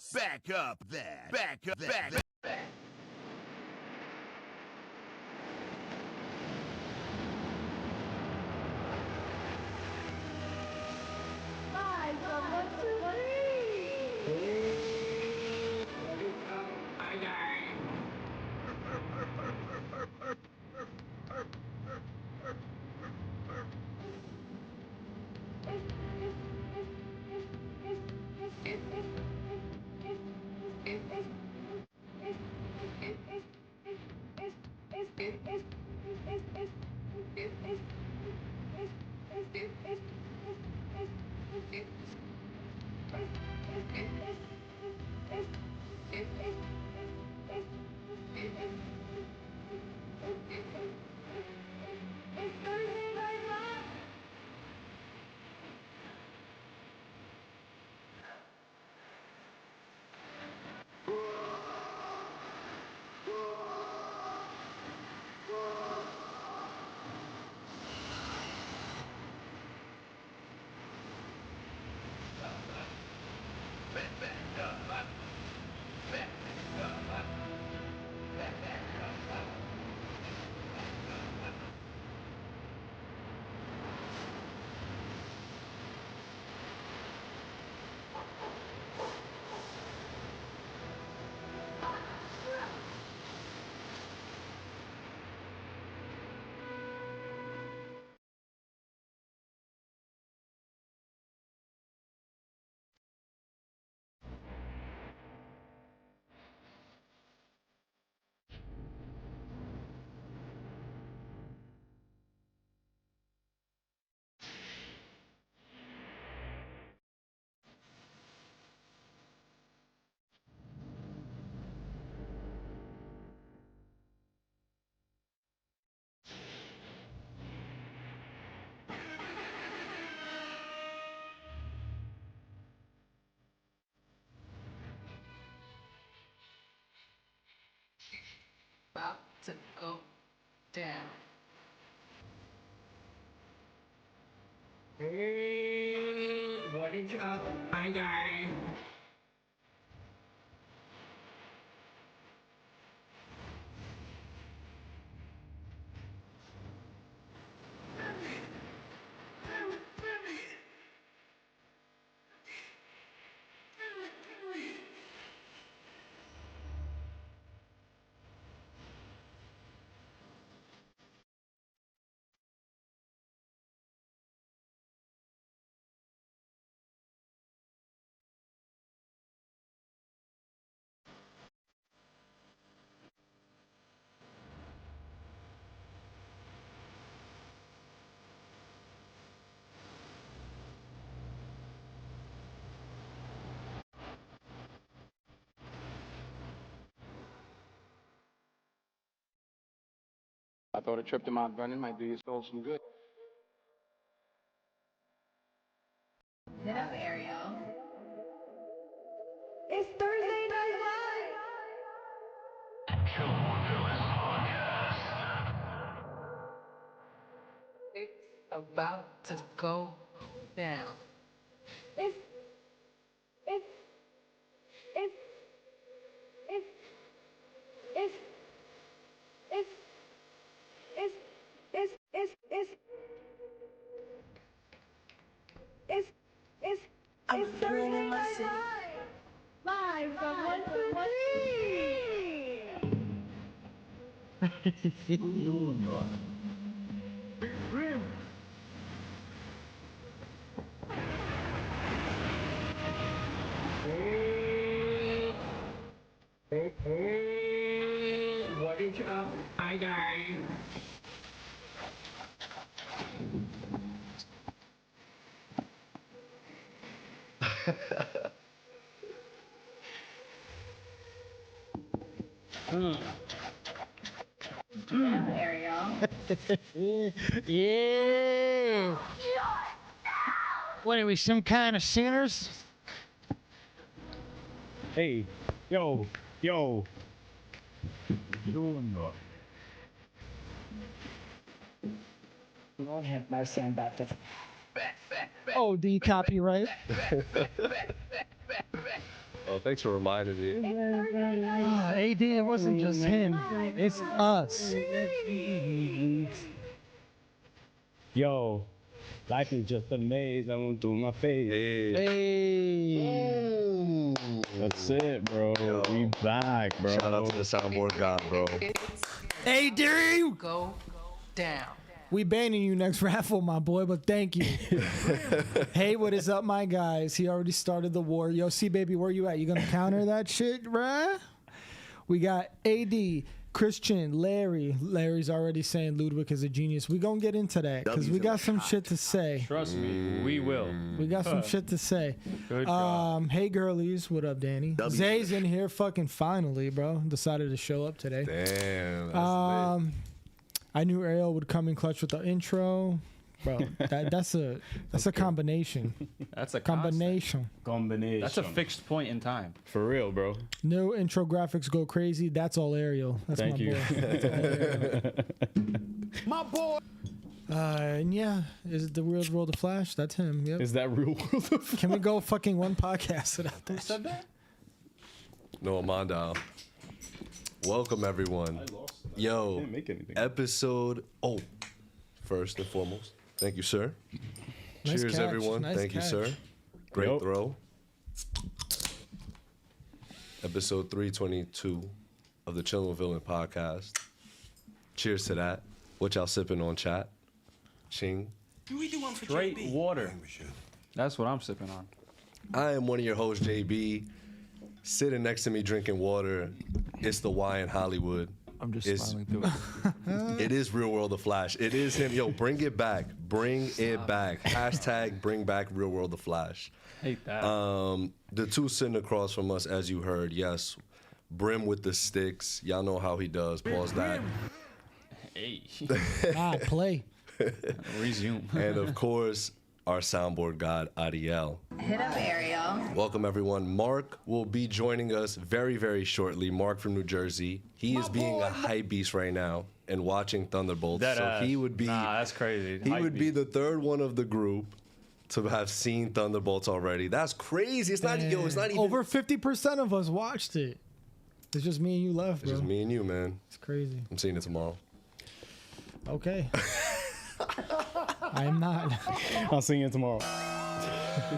Just back up there. Back up there. About to go down. What did you find out? I thought a trip to Mount Vernon might do your soul some good. Get up, Ariel. It's Thursday Night Live! It's about to go down. It's, it's, it's, it's, it's, it's, it's, it's, it's, it's, I'm it's Thursday feeling my Night city. Live! Live from 1 to 3! What did you find out? Get up, Ariel. Yeah. What are we, some kind of sinners? Hey, yo. Lord have mercy on Baptist. Oh, do you copyright? Oh, thanks for reminding me. AD, it wasn't just him. It's us. Yo, life is just a maze. I'm gonna do my face. Hey. That's it, bro. Yo. We back, bro. Shout out to the soundboard god, bro. AD. Go down. We banning you next raffle, my boy, but thank you. Hey, what is up, my guys? He already started the war. Yo, see, baby, where you at? You gonna counter that shit, bruh? We got AD, Christian, Larry. Larry's already saying Ludwig is a genius. We gonna get into that because we got some shit to say. Trust me, we will. We got some shit to say. Good job. Hey, girlies, what up, Danny? Zay's in here, fucking finally, bro. Decided to show up today. Damn. That's lit. I knew Ariel would come in clutch with the intro, bro. That's a combination. That's a Combination. Combination. That's a fixed point in time. For real, bro. No intro graphics go crazy. That's all Ariel. That's Thank my you. boy. That's all Ariel. My boy. And yeah, is it the real world of Flash? That's him. Yep. Is that real world of Can we go fucking one podcast without that? Said that? No, Amanda. Welcome, everyone. Yo, didn't make anything. episode. First and foremost, thank you, sir. Nice Cheers, catch. everyone. Nice Thank you, catch. sir. Great Yup. throw. Episode 322 of the Chillin' with Villain podcast. Cheers to that. What y'all sipping on, chat? Ching. Straight water. That's what I'm sipping on. I am one of your hosts, JB. Sitting next to me drinking water, it's the Y in Hollywood. I'm just It's- smiling through it. It is Real World of Flash. It is him. Yo, bring it back. Bring it back. Hashtag bring back Real World of Flash. Hate that. The two sitting across from us, as you heard, yes, Brim with the sticks. Y'all know how he does. Pause that. Hey. Play. Resume. And of course, our soundboard god, Ariel. Hit up Ariel. Welcome, everyone. Mark will be joining us very, very shortly. Mark from New Jersey. He is being a hype beast right now and watching Thunderbolts. So he would be. Nah, that's crazy. He would be the third one of the group to have seen Thunderbolts already. That's crazy. It's not. Yo, it's not even. Over 50% of us watched it. It's just me and you left, It's bro. just me and you, man. It's crazy. I'm seeing it tomorrow. Okay. I am not. I'll sing it tomorrow.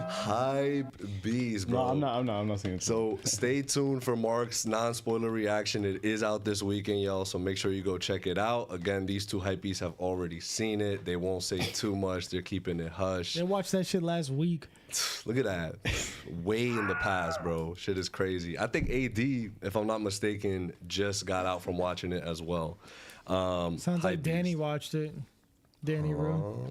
Hype bees, bro. No, I'm not singing it. So stay tuned for Mark's non-spoiler reaction. It is out this weekend, y'all. So make sure you go check it out. Again, these two hypebees have already seen it. They won't say too much. They're keeping it hush. They watched that shit last week. Look at that. Way in the past, bro. Shit is crazy. I think AD, if I'm not mistaken, just got out from watching it as well. Sounds like hypebeast. Danny watched it. Danny Rue.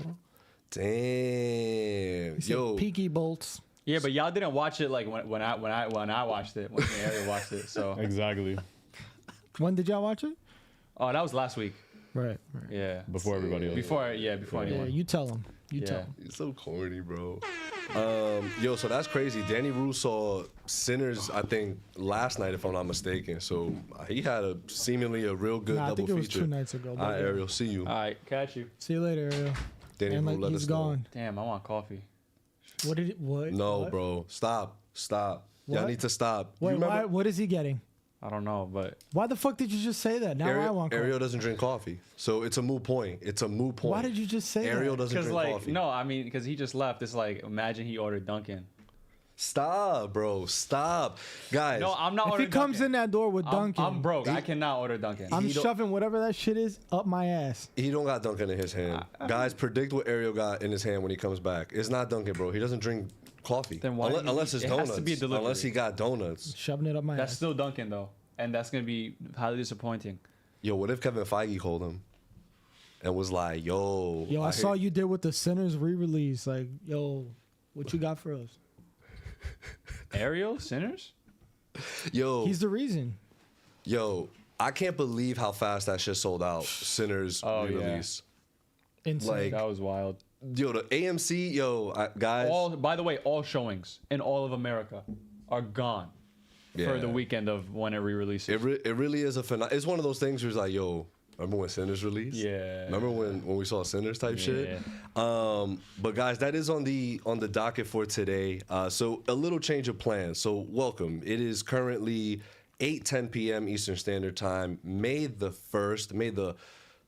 Damn. He said Yo. Peaky Bolts. Yeah, but y'all didn't watch it like when I watched it. When Ariel watched it. So. Exactly. When did y'all watch it? Oh, that was last week. Right. Yeah. Before everybody else. Before Yeah, anyone. you tell him. You tell Yeah. him. You're so corny, bro. Yo, so that's crazy. Danny Rue saw Sinners, I think, last night, if I'm not mistaken. So he had seemingly a real good Nah, I double think it was feature. 2 nights ago. All but right, yeah. Ariel, see you. All right, catch you. See you later, Ariel. Danny And Rue, like let he's us know. gone. Damn, I want coffee. What did it? What? No, what? bro. Stop. Y'all What? need to stop. Wait, you remember? why, what is he getting? I don't know, but Why the fuck did you just say that? Now I want Ariel coffee. doesn't drink coffee. So it's a moot point. It's a moot point. Why did you just say Ariel that? doesn't because drink like coffee. no, I mean because he just left. It's like imagine he ordered Dunkin'. Stop, bro. Stop. Guys. No, I'm not If he ordering comes Dunkin'. in that door with Dunkin', I'm broke. I cannot order Dunkin'. I'm He don't- shoving whatever that shit is up my ass. He don't got Dunkin' in his hand. Guys, predict what Ariel got in his hand when he comes back. It's not Dunkin', bro. He doesn't drink coffee. Then why did he- unless it's it has donuts. to be a delivery. Unless he got donuts. Shoving it up my That's ass. still Dunkin' though, and that's gonna be highly disappointing. Yo, what if Kevin Feige called him and was like, yo. Yo, I saw hear- you did with the Sinners re-release. Like, yo, what you got for us? Ariel Sinners? Yo, He's the reason. yo, I can't believe how fast that shit sold out. Sinners Oh, yeah. re-release. Insane. Like, That was wild. yo, the AMC, guys. By the way, all showings in all of America are gone for Yeah. the weekend of when it re-releases. It really is a phenomenon. It's one of those things where it's like, yo, Remember when Sinners released? Yeah. Remember when we saw Sinners type shit? But guys, that is on the docket for today. So a little change of plans. So welcome. It is currently 8:10 p.m. Eastern Standard Time. May the 1st. May the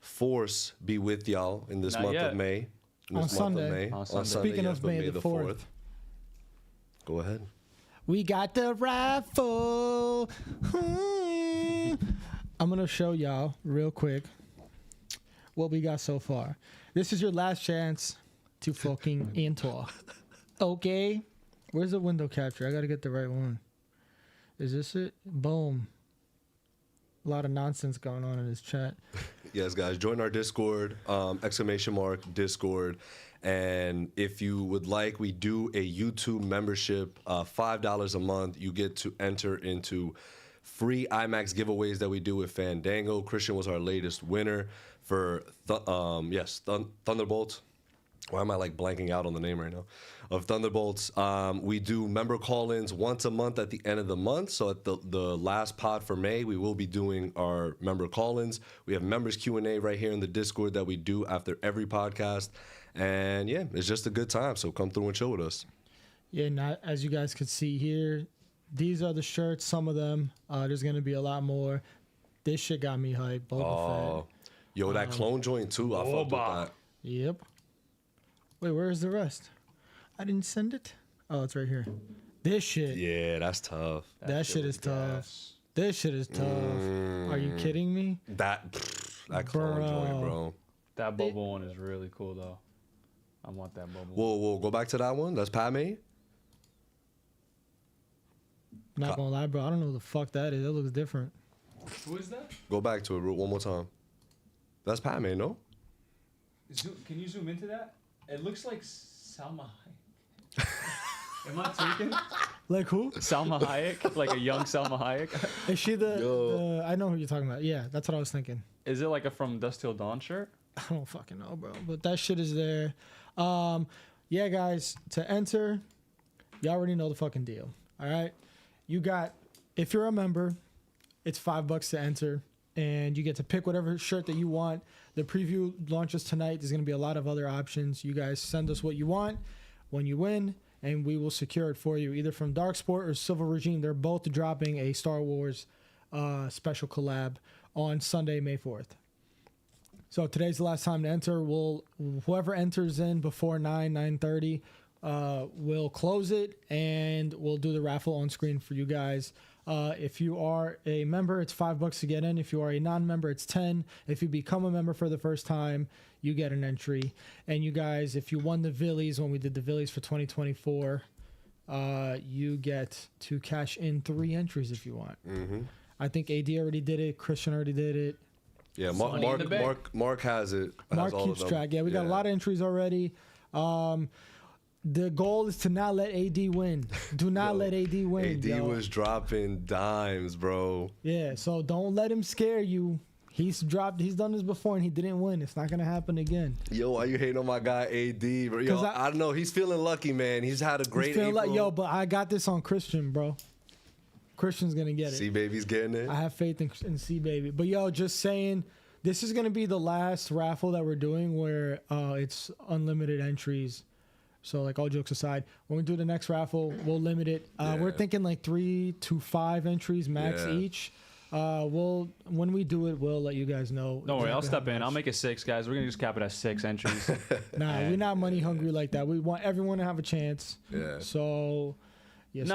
force be with y'all in this month of May. On Sunday. On Sunday. Speaking of but May the 4th. Go ahead. We got the raffle. I'm going to show y'all real quick what we got so far. This is your last chance to fucking enter. Okay? Where's the window capture? I got to get the right one. Is this it? Boom. A lot of nonsense going on in this chat. Yes, guys, join our Discord, !Discord. And if you would like, we do a YouTube membership, $5 a month. You get to enter into free IMAX giveaways that we do with Fandango. Christian was our latest winner for, Thunderbolts. Why am I like blanking out on the name right now? Of Thunderbolts. We do member call-ins once a month at the end of the month. So at the last pod for May, we will be doing our member call-ins. We have members Q&A right here in the Discord that we do after every podcast. And yeah, it's just a good time. So come through and chill with us. Yeah, and as you guys can see here, these are the shirts, some of them. There's going to be a lot more. This shit got me hyped. Boba Fett. Yo, that clone joint too. I fucked with that. Yep. Wait, where's the rest? I didn't send it. Oh, it's right here. This shit. Yeah, that's tough. That shit is tough. This shit is tough. Are you kidding me? That clone joint, bro. That Boba one is really cool though. I want that Boba. Whoa, go back to that one. That's Padme. Not gonna lie, bro. I don't know who the fuck that is. That looks different. Who is that? Go back to it one more time. That's Padme, no? Can you zoom into that? It looks like Salma Hayek. Am I tweaking? Like who? Salma Hayek, like a young Salma Hayek. Is she the I know who you're talking about. Yeah, that's what I was thinking. Is it like a From Dusk Till Dawn shirt? I don't fucking know, bro. But that shit is there. Yeah, guys, to enter, you already know the fucking deal. All right? You got, if you're a member, it's $5 to enter, and you get to pick whatever shirt that you want. The preview launches tonight. There's going to be a lot of other options. You guys send us what you want when you win, and we will secure it for you, either from Dark Sport or Civil Regime. They're both dropping a Star Wars special collab on Sunday, May 4th. So today's the last time to enter. Whoever enters in before 9:30, we'll close it, and we'll do the raffle on screen for you guys. If you are a member, it's $5 to get in. If you are a non-member, it's $10. If you become a member for the first time, you get an entry. And you guys, if you won the Villies when we did the Villies for 2024, you get to cash in 3 entries if you want. Mm-hmm. I think AD already did it. Christian already did it. Yeah, Mark has it. Mark keeps track. Yeah, we got a lot of entries already. The goal is to not let AD win. Do not let AD win. AD was dropping dimes, bro. Yeah, so don't let him scare you. He's done this before and he didn't win. It's not gonna happen again. Yo, why you hating on my guy AD, bro? Yo, I don't know. He's feeling lucky, man. He's had a great April. But I got this on Christian, bro. Christian's gonna get it. C Baby's getting it. I have faith in C Baby. But yo, just saying, this is gonna be the last raffle that we're doing where it's unlimited entries. So like all jokes aside, when we do the next raffle, we'll limit it. We're thinking like 3 to 5 entries max each. When we do it, we'll let you guys know. Don't worry, I'll step in. I'll make it 6, guys. We're gonna just cap it at 6 entries. We're not money hungry like that. We want everyone to have a chance. Yeah. So. Yes,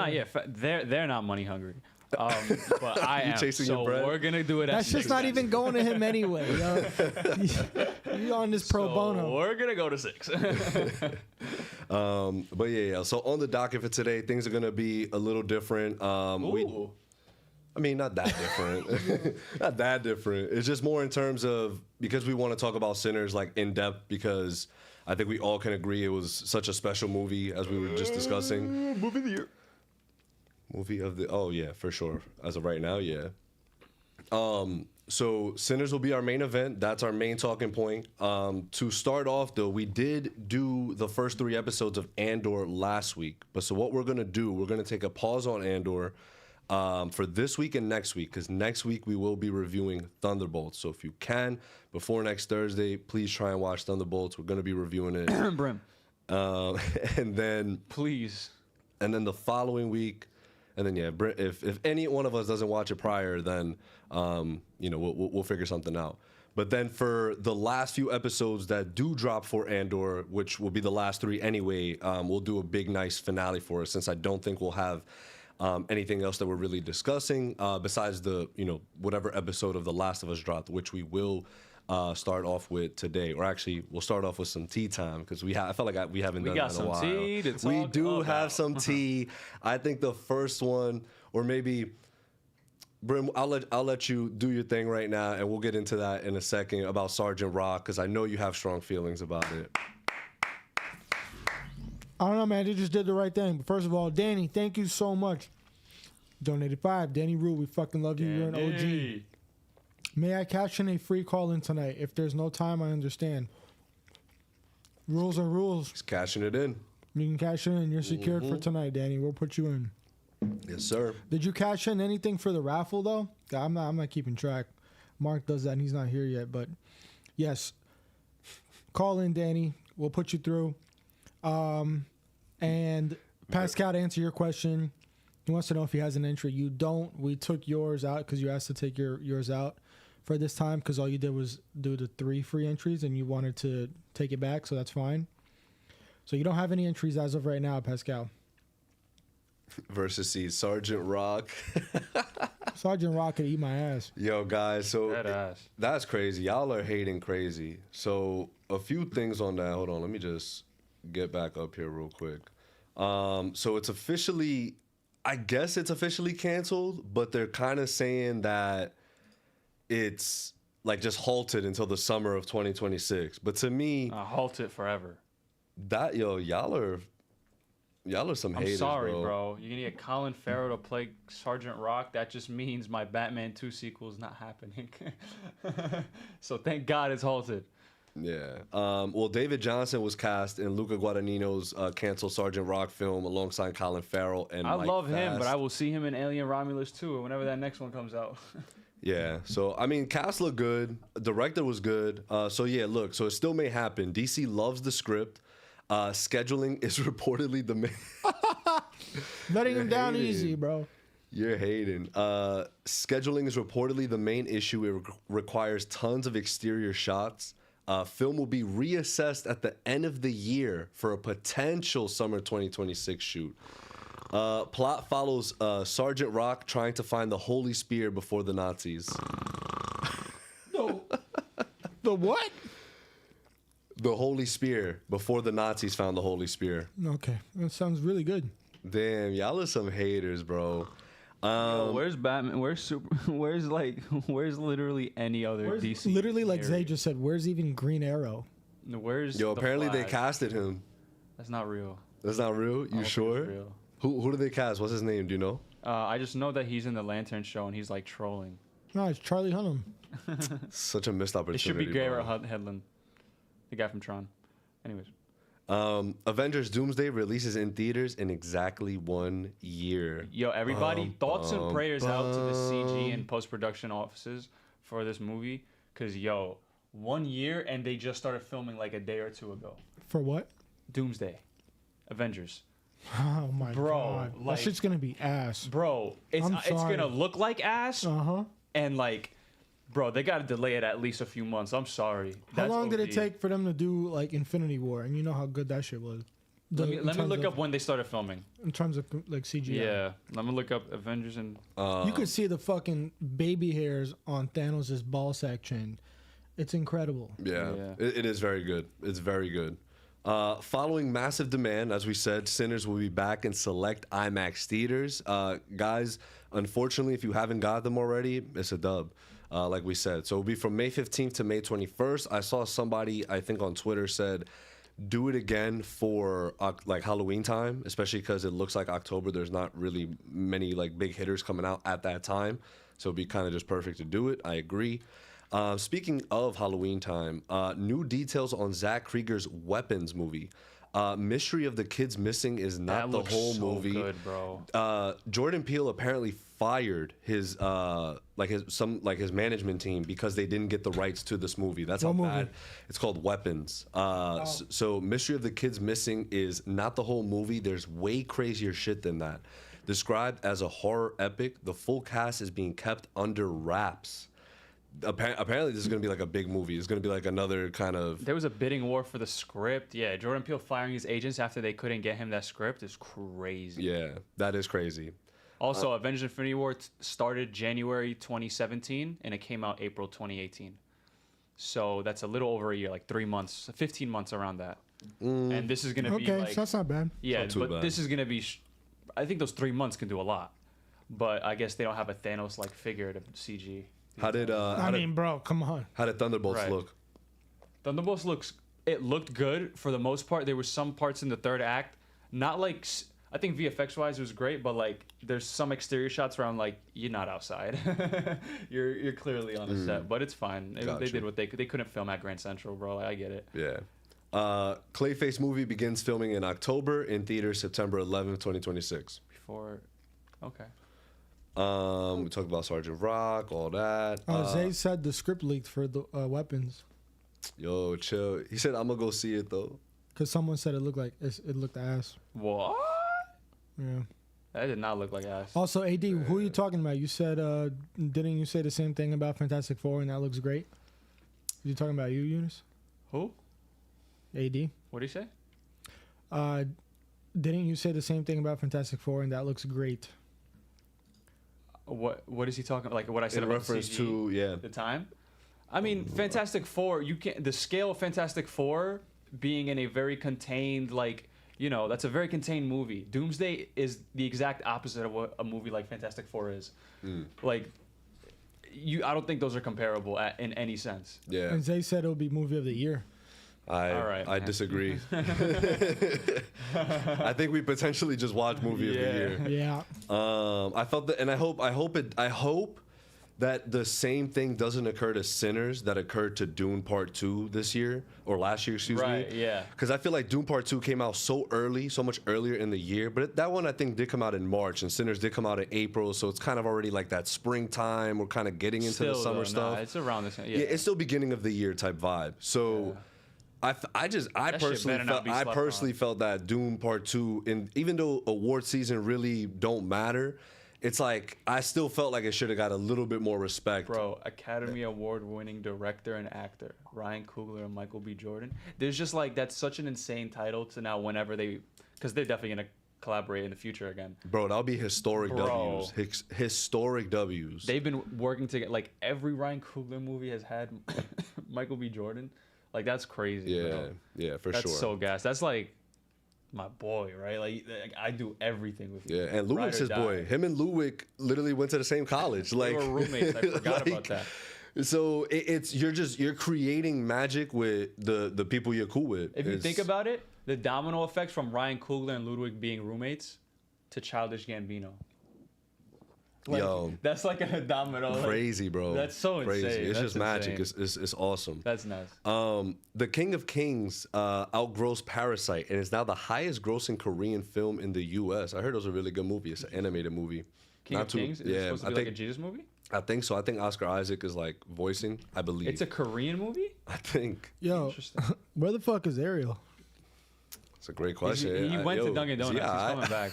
they're not money hungry. But I am. Chasing so your bread? we're gonna do it. That's just not even going to him anyway. You on this pro bono? We're gonna go to 6. But yeah. So on the docket for today, things are gonna be a little different. Not that different. Not that different. It's just more in terms of, because we want to talk about Sinners like in depth, because I think we all can agree it was such a special movie, as we were just discussing. Movie of the year. Movie of the, oh yeah, for sure. As of right now, yeah. So Sinners will be our main event. That's our main talking point. To start off though, we did do the first 3 episodes of Andor last week. But so what we're gonna do, we're gonna take a pause on Andor. for this week and next week, because next week we will be reviewing Thunderbolts. So if you can, before next Thursday, please try and watch Thunderbolts. We're going to be reviewing it. Brim. And then Please. And then the following week, and then yeah, if any one of us doesn't watch it prior, then we'll figure something out. But then for the last few episodes that do drop for Andor, which will be the last 3 anyway, we'll do a big nice finale for us, since I don't think we'll have anything else that we're really discussing besides the whatever episode of The Last of Us dropped, which we will start off with today. Or actually, we'll start off with some tea time, because I felt like we haven't done that in a while. We got some tea to We talk do about. have some tea. I think the first one, or maybe Brim, I'll let you do your thing right now, and we'll get into that in a second about Sergeant Rock, because I know you have strong feelings about it. I don't know, man. They just did the right thing. But first of all, Danny, thank you so much. Donated 5. Danny Rue, we fucking love you. You're an OG. May I cash in a free call in tonight? If there's no time, I understand. Rules are rules. He's cashing it in. You can cash in. You're secured for tonight, Danny. We'll put you in. Yes, sir. Did you cash in anything for the raffle though? I'm not keeping track. Mark does that and he's not here yet, but yes. Call in, Danny. We'll put you through. And Pascal, to answer your question, he wants to know if he has an entry. You don't. We took yours out because you asked to take yours out for this time, because all you did was do the 3 free entries and you wanted to take it back, so that's fine. So you don't have any entries as of right now, Pascal. Versus C, Sergeant Rock. Sergeant Rock could eat my ass. Yo, guys, so That ass. that's crazy. Y'all are hating crazy. So a few things on that. Hold on, let me just get back up here real quick. So it's officially, I guess it's officially canceled, but they're kind of saying that it's like just halted until the summer of 2026. But to me, Halt it forever. that y'all are some I'm haters, sorry, bro. You're gonna get Colin Farrell to play Sergeant Rock. That just means my Batman 2 sequel is not happening. So thank God it's halted. Yeah. Well, David Johnson was cast in Luca Guadagnino's canceled Sergeant Rock film alongside Colin Farrell and I Mike love him, Fast. but I will see him in Alien Romulus 2 whenever that next one comes out. Yeah. So I mean, cast looked good. Director was good. So yeah, look. So it still may happen. DC loves the script. Scheduling is reportedly the main. Letting him down hating. easy, bro. You're hating. Scheduling is reportedly the main issue. It requires tons of exterior shots. Film will be reassessed at the end of the year for a potential summer 2026 shoot. Plot follows Sergeant Rock trying to find the Holy Spear before the Nazis. The what? The Holy Spear before the Nazis found the Holy Spear. Okay, that sounds really good. Damn, y'all are some haters, bro. Where's Batman? Where's literally any other DC? Literally, like area? Zay just said, where's even Green Arrow? Where's Yo, the apparently they Flash? casted him. That's not real. That's not real? I You don't think sure? it's real. Who did they cast? What's his name? Do you know? I just know that he's in the Lantern show and he's like trolling. No, it's Charlie Hunnam. Such a missed opportunity. It should be bro. Garrett Hedlund, the guy from Tron. Anyways. Avengers Doomsday releases in theaters in exactly 1 year. Yo, everybody, thoughts and prayers out to the CG and post-production offices for this movie. Because, yo, 1 year and they just started filming like a day or two ago. For what? Doomsday. Avengers. Oh my Bro, god. like- that shit's gonna be ass. Bro, it's I'm going sorry. to look like ass. Uh-huh. And, like, bro, they got to delay it at least a few months. I'm sorry. How That's long did it OD. take for them to do like Infinity War? And you know how good that shit was. Let me In look terms up of- when they started filming. In terms of like CGI. Yeah, let me look up Avengers and You could see the fucking baby hairs on Thanos' ball sack chin. It's incredible. Yeah, Yeah. it is very good. It's very good. Following massive demand, as we said, Sinners will be back in select IMAX theaters. Guys, unfortunately, if you haven't got them already, it's a dub. Like we said. So it'll be from May 15th to May 21st. I saw somebody, I think on Twitter, said, do it again for like Halloween time, especially because it looks like October. There's not really many like big hitters coming out at that time. So it'd be kind of just perfect to do it. I agree. Speaking of Halloween time, new details on Zach Krieger's Weapons movie. Mystery of the Kids Missing is not That the looks whole so movie. good, bro. Jordan Peele apparently fired his his management team because they didn't get the rights to this movie. That's how What movie? bad. It's called Weapons. So Mystery of the Kids Missing is not the whole movie. There's way crazier shit than that. Described as a horror epic, the full cast is being kept under wraps. Apparently, this is going to be like a big movie. It's going to be like another kind of... There was a bidding war for the script. Yeah, Jordan Peele firing his agents after they couldn't get him that script is crazy. Yeah, that is crazy. Also, Avengers Infinity War started January 2017, and it came out April 2018. So that's a little over a year, like 3 months, 15 months around that. And this is going to be Okay, like... so that's not bad. Yeah, Not too but bad. this is going to be... I think those 3 months can do a lot. But I guess they don't have a Thanos-like figure to CG. How did Bro, come on. how did Thunderbolts Right. look? Thunderbolts looked good for the most part. There were some parts in the third act, not like... I think VFX wise it was great, but like there's some exterior shots where I'm like, you're not outside. you're clearly on a set, but it's fine. They Gotcha. did what they couldn't film at Grand Central, bro. I get it. Yeah. Clayface movie begins filming in October, in theaters September 11th, 2026. Before, okay. We talked about Sergeant Rock, all that. Zay said the script leaked for the weapons Yo, chill. He said, I'm going to go see it, though. because someone said it looked ass. What? Yeah. That did not look like ass. Also, AD, who are you talking about? You said, didn't you say the same thing about Fantastic Four and that looks great? You talking about you, Eunice? Who? AD? What did he say? Didn't you say the same thing about Fantastic Four and that looks great? What is he talking like? What I said In about reference CG, to, yeah. the time. I mean, Fantastic Four. You can the scale of Fantastic Four being in a very contained, like that's a very contained movie. Doomsday is the exact opposite of what a movie like Fantastic Four is. Like, I don't think those are comparable in any sense. Yeah. And Zay said it would be movie of the year. All right, I man. disagree. I think we potentially just watched movie of the year. Yeah. I felt that, and I hope that the same thing doesn't occur to Sinners that occurred to Dune Part 2 this year, or last year, excuse me. Right, yeah. Because I feel like Dune Part 2 came out so much earlier in the year, but that one I think did come out in March, and Sinners did come out in April, so it's kind of already like that springtime. We're kind of getting into the Still, summer though, stuff. Nah, it's around the same. Yeah, it's still beginning of the year type vibe. So I personally felt that Dune Part 2, and even though award season really don't matter, it's like I still felt like it should have got a little bit more respect. Bro, Academy Award winning director and actor Ryan Coogler and Michael B. Jordan. There's just like that's such an insane title to now whenever because they're definitely gonna collaborate in the future again. Bro, that'll be historic Bro. W's. Historic W's. They've been working together. Like every Ryan Coogler movie has had Michael B. Jordan. Like that's crazy. Yeah, bro. yeah, for That's sure. so gas. That's like my boy, right? Like I do everything with you. Yeah, and Ludwig's Ride or his boy. die. Him and Ludwig literally went to the same college. Like They were roommates. I forgot about that. So you're creating magic with the people you're cool with. If you think about it, the domino effect from Ryan Coogler and Ludwig being roommates to Childish Gambino. Like, Yo, that's like a domino. Like, crazy, bro. That's so crazy. insane. It's That's just magic. insane. It's awesome. That's nice. The King of Kings outgrossed Parasite and is now the highest grossing Korean film in the U.S. I heard it was a really good movie. It's an animated movie. King of Kings? Is it supposed to be like a Jesus movie? I think so. I think Oscar Isaac is like voicing. I believe It's a Korean movie? I think Yo, Interesting. where the fuck is Ariel? it's a great question. He went to Dunkin' Donuts. He's Yeah, coming back.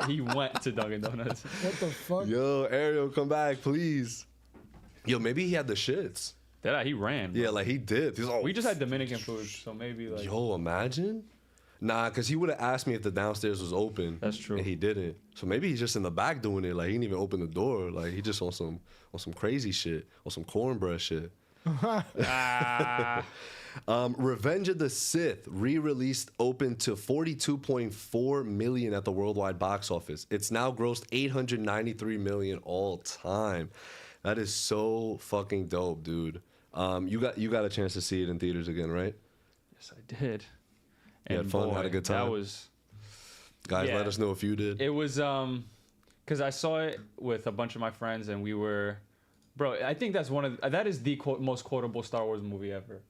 He went to Dunkin' Donuts. What the fuck? Yo, Ariel, come back, please. Yo, maybe he had the shits. He ran. Bro. Yeah, like he did. He's all, We just had Dominican food, so maybe like. Yo, imagine. Nah, because he would have asked me if the downstairs was open. That's true. And he didn't. So maybe he's just in the back doing it. Like he didn't even open the door. Like he just on some crazy shit, on some cornbread shit. Revenge of the Sith re-released opened to $42.4 million at the worldwide box office. It's now grossed $893 million all time. That is so fucking dope, dude. You got a chance to see it in theaters again, right? Yes, I did. You had fun, had a good time? That was. Guys, Yeah. let us know if you did. It was because I saw it with a bunch of my friends and we were, bro. I think that is the most quotable Star Wars movie ever.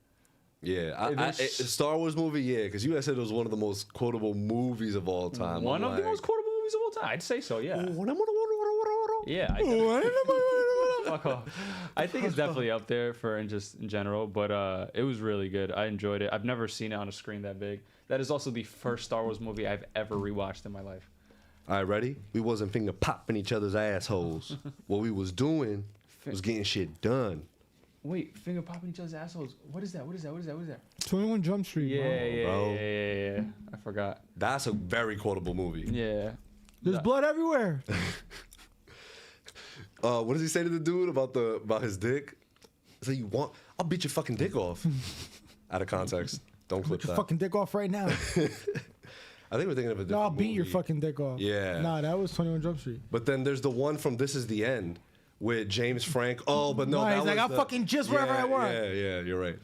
Yeah, Star Wars movie, yeah, because you guys said it was one of the most quotable movies of all time. One of the most quotable movies of all time. I'd say so, yeah. Yeah. Fuck off. I think it's definitely up there for just in general, but it was really good. I enjoyed it. I've never seen it on a screen that big. That is also the first Star Wars movie I've ever rewatched in my life. All right, ready? We wasn't finger popping each other's assholes. What we was doing was getting shit done. Wait, finger popping each other's assholes. What is that? 21 Jump Street. Yeah. I forgot. That's a very quotable movie. Yeah. There's blood everywhere. What does he say to the dude about his dick? So I'll beat your fucking dick off. Out of context. Don't clip Beat your that. fucking dick off right now. I think we're thinking of a different No, I'll beat movie. your fucking dick off. Yeah. Nah, that was 21 Jump Street. But then there's the one from This Is the End with James Frank. Oh, but no, Nah, that he's like, was I'll fucking jizz wherever I want. Yeah, you're right.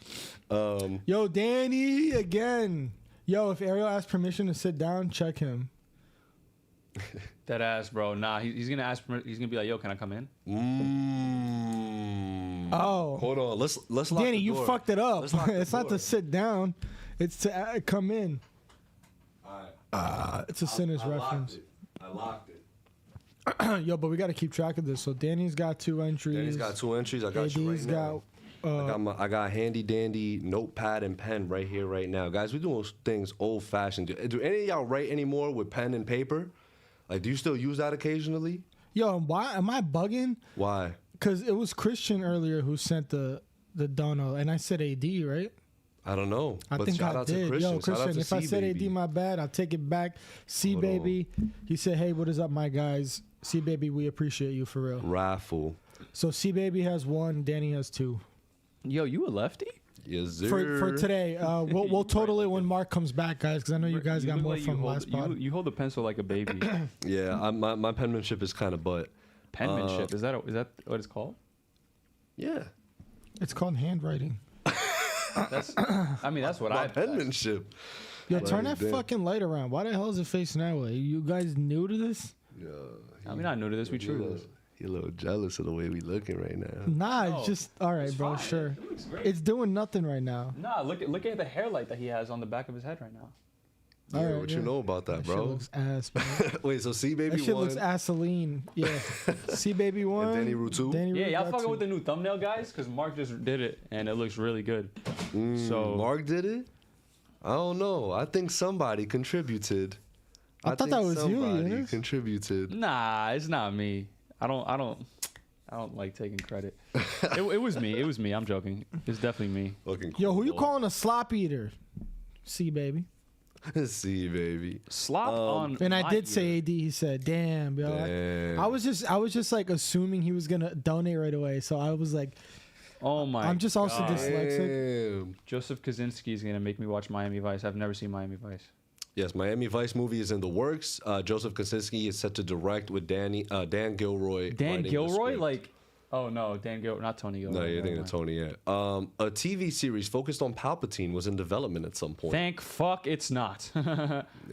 Yo, Danny again. Yo, if Ariel asks permission to sit down, check him. That ass, bro. Nah, he's gonna ask. He's gonna be like, "Yo, can I come in?" Oh, Hold on. Let's lock Danny, the you door. fucked it up. Let's lock the It's not door. to sit down. It's to come in. All right. It's a Sinners I reference. locked it. Yo, but we got to keep track of this. So Danny's got 2 entries. Danny's got 2 entries. I got you right AD's now. I got handy dandy notepad and pen right here, right now. Guys, we're doing things old fashioned. Do any of y'all write anymore with pen and paper? Like, do you still use that occasionally? Yo, why am I bugging? Why? Because it was Christian earlier who sent the dono, and I said AD, right? I don't know. I but think shout I out to did. Christian. Yo, Shout out Christian, to if I said C-Baby. AD, my bad. I'll take it back. C Hold Baby, he said, hey, what is up, my guys? C Baby, we appreciate you for real. Raffle. So C Baby has 1, Danny has 2. Yo, you a lefty? Yes, sir. For today, we'll total it when Mark comes back, guys, because I know you guys got look more like from last pod. You hold the pencil like a baby. Yeah, my penmanship is kind of butt. Penmanship, is that what it's called? Yeah. It's called handwriting. That's what My I. penmanship. Yo, turn that damn. fucking light around. Why the hell is it facing that way? You guys new to this? Yeah. I'm not new to this. We true this. You're a little jealous of the way we looking right now. Nah, No, it's just all right, bro. fine. Sure. It looks great. It's doing nothing right now. Nah, look at the hairlight that he has on the back of his head right now. Yeah, All right, what yeah. you know about that, That shit bro? looks ass, man. Wait, so C Baby That shit won. looks ass-aline. Yeah. C Baby 1. Danny Rue 2? Danny Yeah, Rue y'all got fucking 2. with the new thumbnail, guys, because Mark just did it and it looks really good. So Mark did it? I don't know. I think somebody contributed. I thought think that was you, somebody Eunice. contributed. nah, it's not me. I don't like taking credit. It was me. It was me. I'm joking. It's definitely me. Fucking Yo, who you cool. calling a slop eater? C Baby. C Baby. Slop on. And I my did say ear. AD. He said, "Damn, yo." Damn. I was just like assuming he was gonna donate right away. So I was like, Oh my. I'm just also God. dyslexic. Damn. Joseph Kaczynski is gonna make me watch Miami Vice. I've never seen Miami Vice. Yes, Miami Vice movie is in the works. Joseph Kosinski is set to direct with Dan Gilroy. Dan writing the Gilroy, script. like, oh no, Dan Gilroy, not Tony Gilroy. No, you're never thinking of mind. Tony. Yeah. A TV series focused on Palpatine was in development at some point. Thank fuck it's not.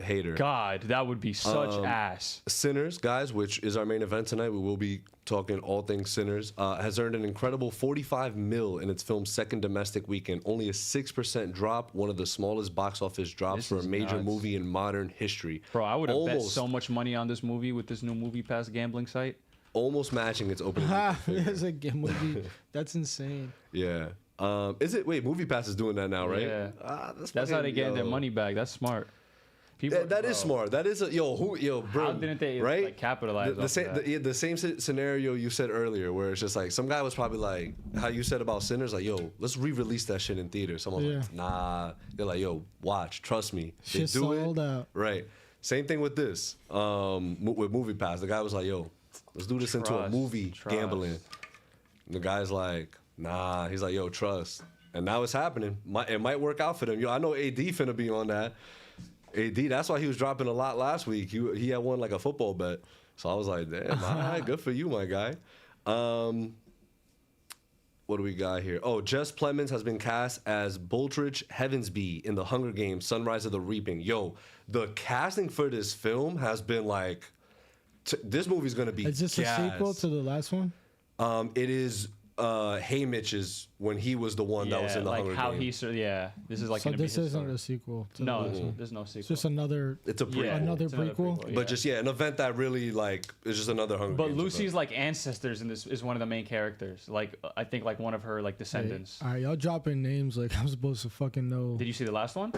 Hater. God, that would be such ass. Sinners, guys, which is our main event tonight. We will be talking all things Sinners. Has earned an incredible 45 mil in its film's second domestic weekend. Only a 6% drop, one of the smallest box office drops This for a is major nuts. movie in modern history. Bro, I would have bet Almost- so much money on this movie with this new Movie Pass gambling site. Almost matching its opening. Ha, weekend figure. it's a game movie. That's insane. Yeah. Is it? Wait, Movie Pass is doing that now, right? Yeah. That's That's how fucking- they get their yo. money back. That's smart. People, That is bro, smart. That is bro. How didn't they right? like capitalize The off same, of that? the same scenario you said earlier, where it's just like some guy was probably like, how you said about Sinners, like, yo, let's re-release that shit in theater. Someone's Yeah. like, nah. They're like, yo, watch, trust me, they Shit do sold it. out. Right. Same thing with this. With Movie Pass, the guy was like, yo, let's do this into a Trust, movie trust. gambling. And the guy's like, nah. He's like, yo, trust. And now it's happening. It might work out for them. Yo, I know AD finna be on that. AD, that's why he was dropping a lot last week. He had won like a football bet. So I was like, damn, all right, good for you, my guy. What do we got here? Oh, Jess Plemons has been cast as Bultrich Heavensbee in The Hunger Games, Sunrise of the Reaping. Yo, the casting for this film has been like, this movie's going to be Is this a gas. sequel to the last one? It is Haymitch's when he was the one that was in the like Hunger how Games. this is like. So gonna be this his isn't story. a sequel. To No, the- there's no sequel. It's just another. It's a prequel. Another it's prequel? But just an event that really like is just another Hunger But Games Lucy's event. like ancestors in this is one of the main characters. Like I think like one of her like descendants. All right, y'all dropping names like I'm supposed to fucking know. Did you see the last one?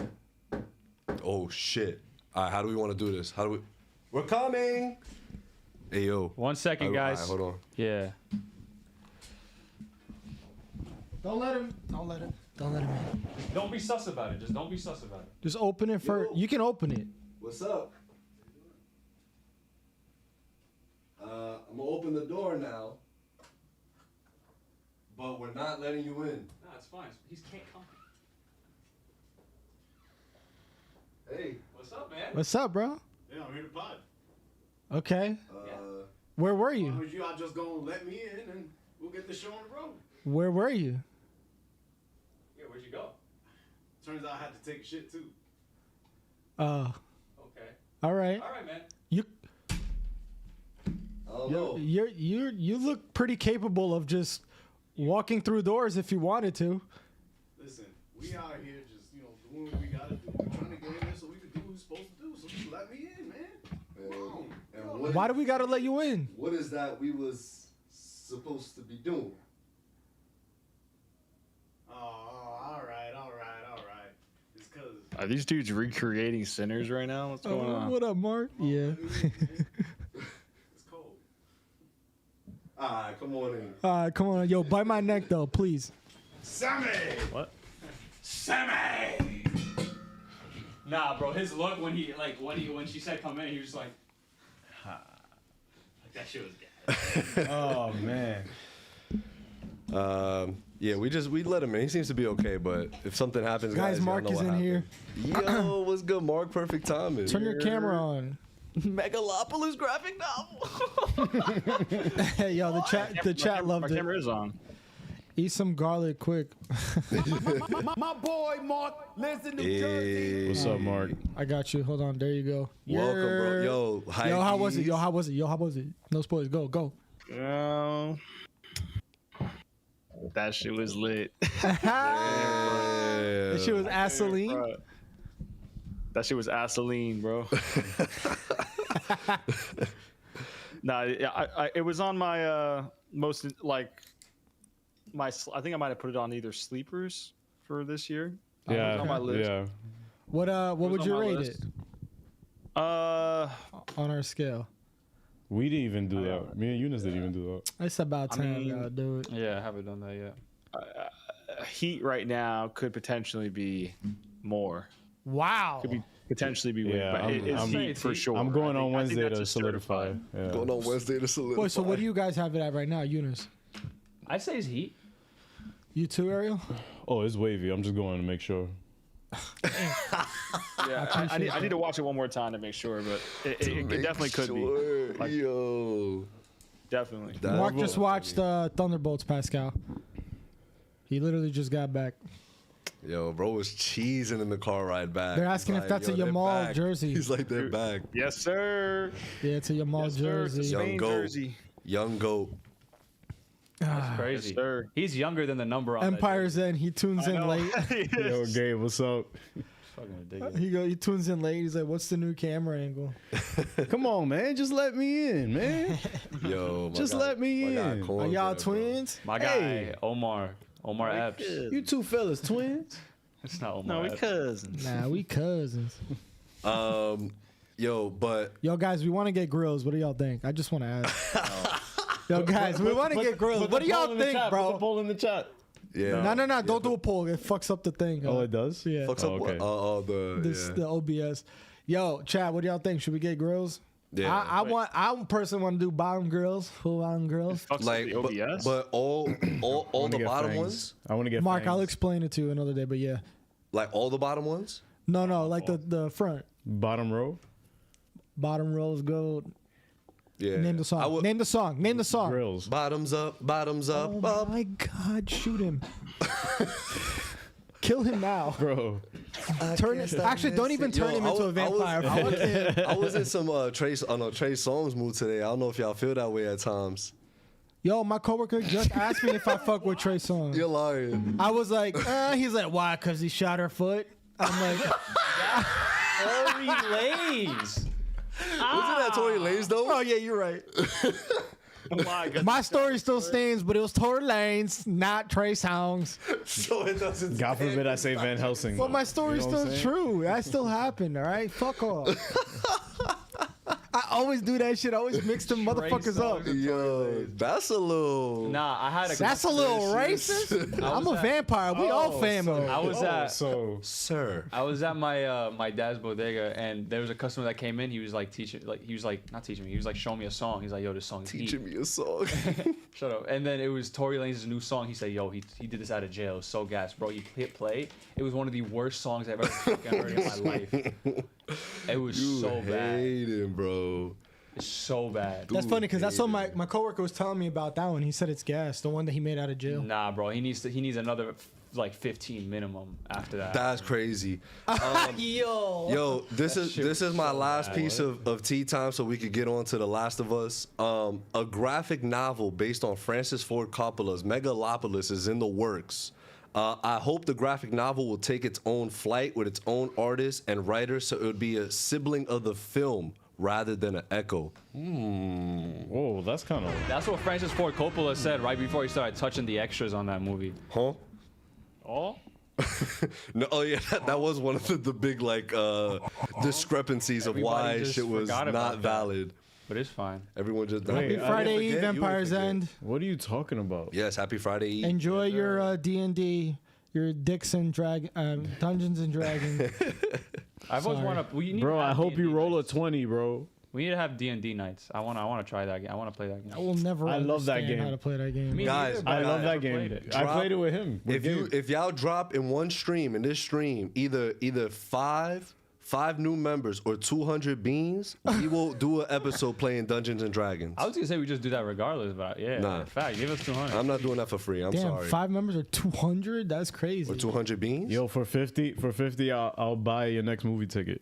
Oh shit! All right, how do we want to do this? How do we? We're coming. Hey yo. 1 second, guys. All right, hold on. Yeah. Don't let him. Don't let him. Don't let him in. Don't be sus about it. Just don't be sus about it. Just open it first. You can open it. What's up? I'm gonna open the door now, but we're not letting you in. No, it's fine. He can't come. Hey. What's up, man? What's up, bro? Yeah, I'm here to pod. Okay. Where were As you? long as you are just gonna let me in and we'll get the show on the road. Where were you? Yeah, where'd you go? Turns out I had to take a shit too. Okay. All right. All right, man. You Oh no. you look pretty capable of just walking through doors if you wanted to. Listen, we out here just, doing what we gotta do. We're trying to get in there so we can do what we're supposed to do. So just let me in, man. Come on. And what, Why do we gotta let you in? what is that we was supposed to be doing? Oh, all right. It's cause Are these dudes recreating Sinners right now? What's going on? What up, Mark? Yeah. it's cold. Alright, come on in. All right, come on, yo, bite my neck though, please. Sammy! What? Sammy! Nah, bro. His look when she said come in, he was just like, like that shit was good. Oh man. Yeah, we let him in. He seems to be okay, but if something happens, Guys, y'all Mark know is what in here. happened. Yo, what's good, Mark? Perfect timing. Turn your camera on. Megalopolis graphic novel. Hey, yo, the chat loved My it. camera is on. Eat some garlic quick. My boy, Mark, lives in New Jersey. What's up, Mark? I got you. Hold on. There you go. Welcome, bro. Yo, hi. Yo, how was it? Yo, how was it? No spoilers. Go. That shit was lit. That shit was Asaline. Bro. That shit was Asaline, bro. Nah, it was on my most like my. I think I might have put it on either sleepers for this year. It was on my list. Yeah. What would on you my rate list. it Uh, on our scale? We didn't even do that. Me and Eunice didn't even do that. It's about I time mean- y'all do it. Yeah, I haven't done that yet. Heat right now could potentially be more. Wow. Could be potentially be way, Yeah, but it's I'm- Heat for sure. I'm going I on think Wednesday that's to a solidify. certified. Yeah. Going on Wednesday to solidify. Wait, so what do you guys have it at right now, Eunice? I'd say it's Heat. You too, Ariel? Oh, it's wavy. I'm just going to make sure. Yeah, I need to watch it one more time to make sure, but it definitely could be. Like, Yo. definitely. Mark just watched Thunderbolts, Pascal. He literally just got back. Yo, bro was cheesing in the car ride back. They're asking He's if that's a they're Yamal back. jersey. He's like, they're back. Yes, sir. Yeah, it's a Yamal Yes, sir. jersey. It's a Young Spain goat. jersey. Young goat. That's crazy. Yes, sir. He's younger than the number on that Empire's in. He tunes in late. Yo, Gabe, what's up? Fucking ridiculous. He tunes in late. He's like, "What's the new camera angle?" Come on, man. Just let me in, man. Yo, my Just guy- let me my guy in. Are cornbread, y'all bro. twins? My guy, Hey. Omar Epps. You two fellas twins? It's not Omar No, we Epps. cousins. Nah, we cousins. Yo, but Yo, guys, we want to get grills. What do y'all think? I just want to ask. Yo, guys, we want to get grills. What do y'all think, Put the bro? poll in the chat. yeah. No. Don't do a poll. It fucks up the thing. Oh, it does? Yeah. Fucks Oh, up okay. what? The OBS. Yo, Chad, what do y'all think? Should we get grills? Yeah. I personally want to do bottom grills, full bottom grills. Fucks with Like, the OBS. but all the Get bottom fangs. ones, I want to get Mark, I'll fangs. explain it to you another day, but yeah. like all the bottom ones. No, like the front. Bottom row? Bottom rows gold. Yeah. Name the song. I would, Name the song. Name the song. Grills. bottoms up, Oh up. my God! Shoot him. Kill him now. Bro. Actually, don't even turn him into a vampire. I was in some Trey Songz mood today. I don't know if y'all feel that way at times. Yo, my coworker just asked me if I fuck with Trey Songz. You're lying. I was like, he's like, why? Because he shot her foot. I'm like, Tory Lanez. Wasn't that Tory Lanez though? oh yeah, you're right. My goodness. My story still stands, but it was Tory Lanez, not Trey Songz. So it doesn't. God forbid I say Van Helsing. Well, my story's You know what I'm still saying? true. That still happened, all right? Fuck off. I always do that shit. I always mix them motherfuckers up. Yo, that's a little. Nah, I had a. That's a little racist. I'm a vampire. We all family. I was at. Sir. I was at my my dad's bodega, and there was a customer that came in. He was like teaching, he was like not teaching me. He was like showing me a song. He's like, "Yo, this song's Teaching heat." me a song. Shut up. And then it was Tory Lanez's new song. He said, "Yo, he did this out of jail. It was so gas, bro. You hit play. It was one of the worst songs I've ever fucking heard in my life. It was so bad. Hate him, bro. It's so bad. That's funny because that's what my coworker was telling me about that one. He said it's gas, the one that he made out of jail. Nah, bro. He needs another like 15 minimum after that. That's crazy. Yo, this is my last piece of tea time, so we could get on to The Last of Us. A graphic novel based on Francis Ford Coppola's Megalopolis is in the works. I hope the graphic novel will take its own flight with its own artists and writers, so it would be a sibling of the film rather than an echo. Whoa, that's kind of. That's what Francis Ford Coppola said right before he started touching the extras on that movie. Huh? Oh? No, oh yeah, that was one of the big like discrepancies of why Everybody just shit was forgot not about that. valid. But it's fine. Everyone just Happy Friday Eve, Empire's End. What are you talking about? Yes, happy Friday Eve. Enjoy your D&D, your Dungeons and Dragons. I've always want to. Bro, I hope you roll a 20, bro. We need to have D&D nights. I want to try that game. I want to play that game. I will never. I love that understand game. How to play that game? Guys, I love that never game. played it. I played it with him. If y'all drop in one stream, in this stream, either five new members or 200 beans, we will do an episode playing Dungeons and Dragons. I was gonna say we just do that regardless, but yeah, Nah. in fact, give us 200. I'm not doing that for free. I'm Damn, sorry. 5 members or 200? That's crazy. Or 200 beans? Yo, for 50, I'll buy your next movie ticket.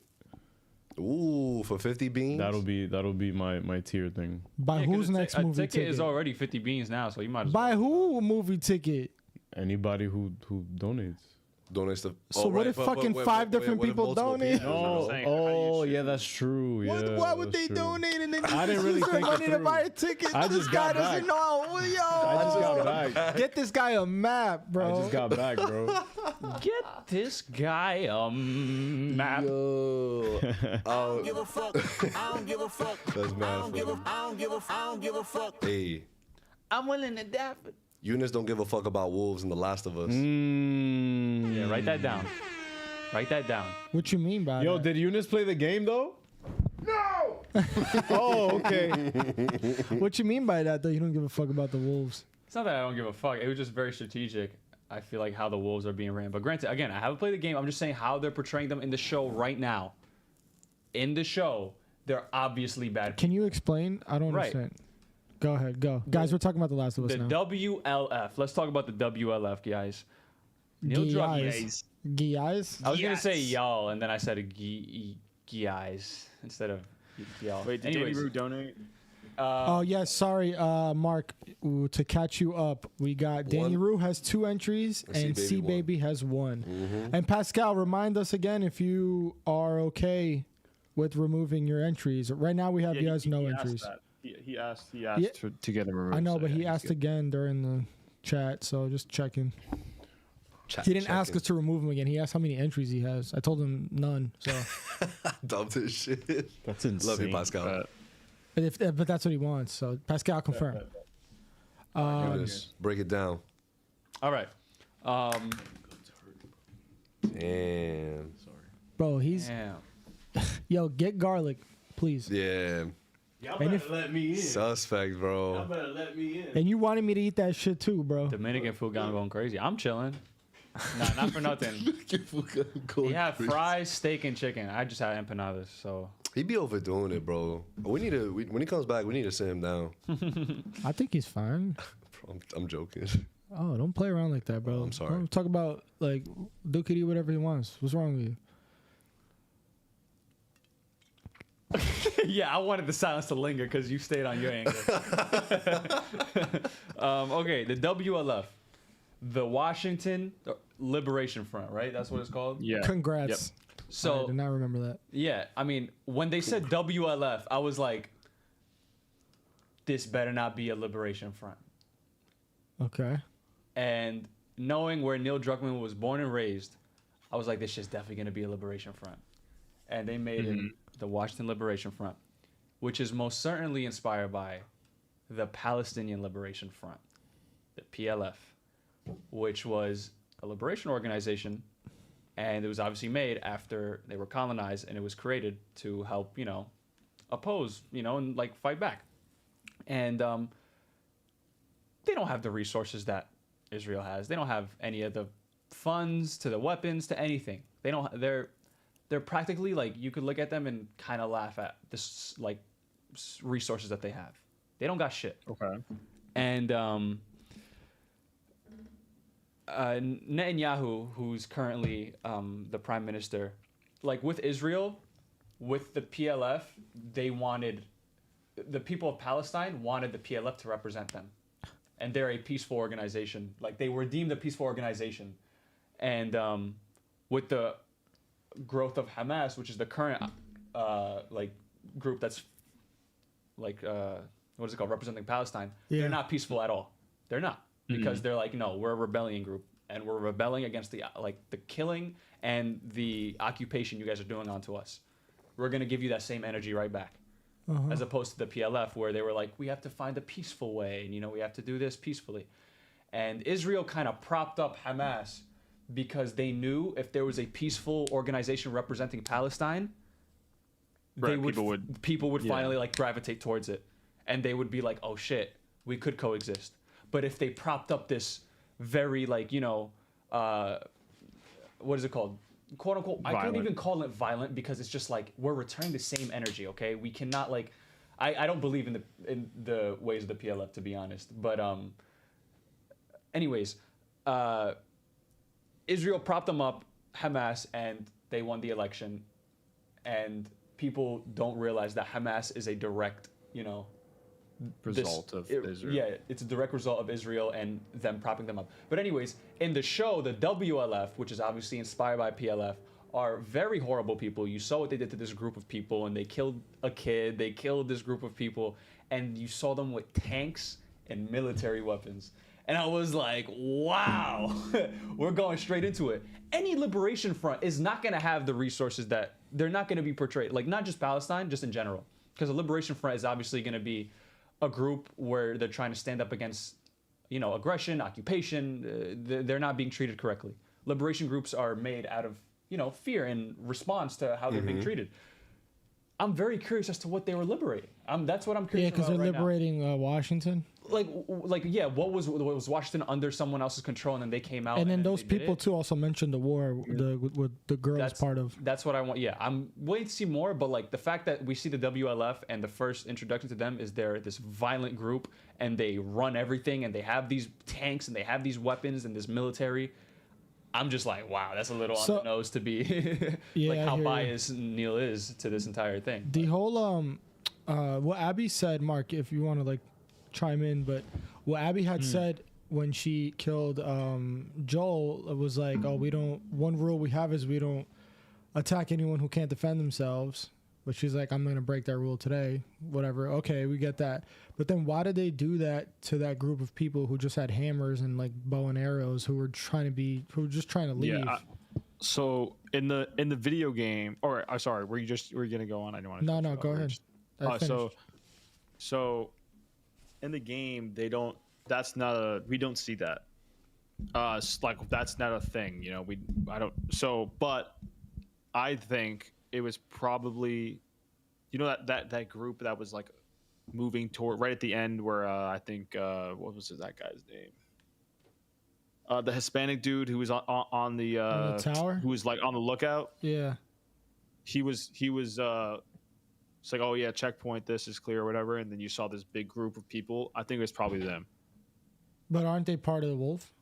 Ooh, for 50 beans? That'll be my tier thing. By Yeah, 'cause whose next a movie ticket ticket? is already 50 beans now, so you might as well. By who movie ticket? Anybody who donates. Donates the. So what if fucking 5 different people donate? Oh, yeah, that's true. Yeah, Why would that's they true. donate and then I didn't really use their think it money to through. buy a ticket? I This just guy got doesn't back. know. I just got back. Get this guy a map, bro. I just got back, bro. Get this guy a map. Yo. I don't give a fuck. I don't give a fuck. That's mad funny. I don't give a fuck. Hey, I'm willing to die for. Eunice don't give a fuck about wolves in The Last of Us. Yeah, write that down. Write that down. What you mean by Yo, that? did Eunice play the game though? No. Oh, okay. What you mean by that though? You don't give a fuck about the wolves. It's not that I don't give a fuck. It was just very strategic. I feel like how the wolves are being ran. But granted, again, I haven't played the game. I'm just saying how they're portraying them in the show right now. In the show, they're obviously bad. Can you explain? I don't Right. understand. Go ahead, go. Guys, we're talking about The Last of Us The now. WLF. Let's talk about the WLF, guys. Neil Druckmann. Guys. Guys? I was gonna say y'all, and then I said guys instead of y'all. Wait, did Danny Rue donate? Oh yeah, sorry, Mark. To catch you up, we got Danny Rue has 2 entries and C Baby has 1. And Pascal, remind us again if you are okay with removing your entries. Right now we have you as no entries. He asked Yeah. to get them removed. I know, so but yeah, he he's asked good. again during the chat, so just checking. He didn't ask us to remove him again. He asked how many entries he has. I told him none. So Dumped his shit. That's insane. Love you, Pascal. but that's what he wants. So Pascal, confirm. Eunice, break it down. All right. Damn. Bro, he's Damn. yo, get garlic, please. Yeah. Y'all And better if- let me in. Suspect, bro. Y'all better let me in. And you wanted me to eat that shit too, bro. Dominican food gone going crazy. I'm chilling. Nah, not for nothing. He had fries, steak, and chicken. I just had empanadas, so. He be overdoing it, bro. When he comes back, we need to sit him down. I think he's fine. I'm joking. Oh, don't play around like that, bro. I'm sorry. Don't talk about like Duke can eat whatever he wants. What's wrong with you? Yeah, I wanted the silence to linger because you stayed on your angle. Okay, the WLF, the Washington Liberation Front, right? That's what it's called? Yeah. Congrats. Yep. So I did not remember that. yeah, I mean, when they said WLF, I was like, this better not be a Liberation Front. Okay. And knowing where Neil Druckmann was born and raised, I was like, this shit's definitely going to be a Liberation Front. And they made it the Washington Liberation Front, which is most certainly inspired by the Palestinian Liberation Front, the PLF, which was a liberation organization. And it was obviously made after they were colonized, and it was created to help, oppose, and like fight back. And they don't have the resources that Israel has. They don't have any of the funds to the weapons to anything. They don't. They're practically like, you could look at them and kind of laugh at this like resources that they have. They don't got shit. Okay. And Netanyahu, who's currently the prime minister, like with Israel, with the PLF, the people of Palestine wanted the PLF to represent them. And they're a peaceful organization. Like, they were deemed a peaceful organization. And with the growth of Hamas, which is the current group that's like what is it called, representing Palestine, they're not peaceful at all. They're not, because they're like, no, we're a rebellion group, and we're rebelling against the killing and the occupation you guys are doing onto us. We're gonna give you that same energy right back. As opposed to the PLF, where they were like, we have to find a peaceful way, and we have to do this peacefully. And Israel kind of propped up Hamas because they knew if there was a peaceful organization representing Palestine, people would finally like gravitate towards it, and they would be like, oh shit, we could coexist. But if they propped up this very like what is it called, quote unquote, violent. I couldn't even call it violent, because it's just like, we're returning the same energy. Okay, we cannot like, I don't believe in the ways of the PLF, to be honest. But anyways, Israel propped them up, Hamas, and they won the election. And people don't realize that Hamas is a direct, result of Israel. Yeah, it's a direct result of Israel and them propping them up. But anyways, in the show, the WLF, which is obviously inspired by PLF, are very horrible people. You saw what they did to this group of people, and they killed a kid, they killed this group of people, and you saw them with tanks and military weapons. And I was like, wow, we're going straight into it. Any liberation front is not going to have the resources that they're not going to be portrayed, like not just Palestine, just in general. Because a liberation front is obviously going to be a group where they're trying to stand up against, aggression, occupation. They're not being treated correctly. Liberation groups are made out of, fear in response to how they're being treated. I'm very curious as to what they were liberating. That's what I'm curious about. Yeah, because they're liberating Washington. Yeah, what was Washington under someone else's control, and then they came out. And then those people too also mentioned the war, with the girls part of. That's what I want. Yeah, I'm waiting to see more. But like the fact that we see the WLF, and the first introduction to them is they're this violent group, and they run everything, and they have these tanks, and they have these weapons, and this military. I'm just like, wow, that's a little on the nose to be like how biased Neil is to this entire thing. The whole what Abby said, Mark, if you want to like chime in, but what Abby had said when she killed Joel, it was like, oh, one rule we have is we don't attack anyone who can't defend themselves. But she's like, I'm gonna break that rule today. Whatever. Okay, we get that. But then why did they do that to that group of people who just had hammers and like bow and arrows, who were just trying to leave? Yeah. So in the video game, or sorry, were you gonna go on? I don't want to. No, go ahead. So in the game, we don't see that. Like that's not a thing, but I think it was probably, that group that was like moving toward right at the end where I think what was that guy's name? The Hispanic dude who was on the tower, who was like on the lookout. Yeah, he was. It's like, oh yeah, checkpoint. This is clear, or whatever. And then you saw this big group of people. I think it was probably them. But aren't they part of the Wolf?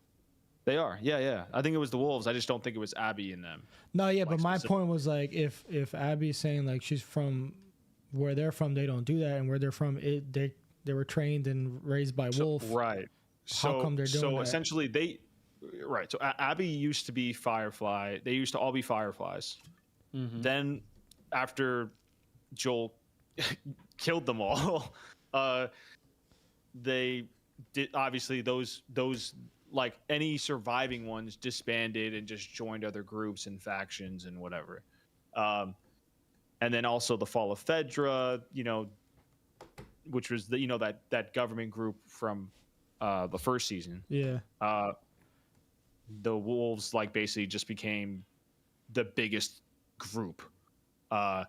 They are. Yeah. I think it was the Wolves. I just don't think it was Abby in them. No, yeah, but my point was like, if Abby's saying like she's from where they're from, they don't do that, and where they're from, they were trained and raised by wolf. Right. How come they're doing that? Essentially, So Abby used to be Firefly. They used to all be Fireflies. Then, after Joel killed them all, they did. Obviously, those like any surviving ones disbanded and just joined other groups and factions and whatever. And then also the fall of Fedra, which was that government group from the first season. Yeah. The wolves basically just became the biggest group. And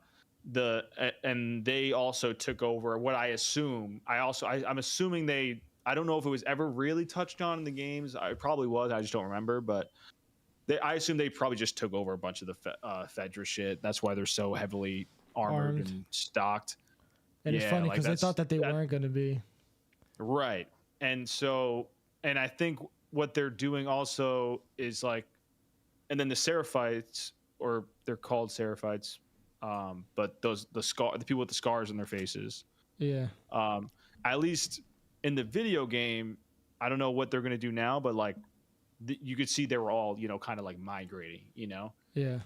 they also took over what I'm assuming I don't know if it was ever really touched on in the games. It probably was. I just don't remember. But I assume they probably just took over a bunch of the Fedra shit. That's why they're so heavily armored and stocked. And it's funny because I thought that they weren't going to be. Right. And I think what they're doing also is and then the Seraphites, or they're called Seraphites, but the people with the scars on their faces. Yeah. At least in the video game, I don't know what they're going to do now, but you could see they were all, kind of migrating, Yeah.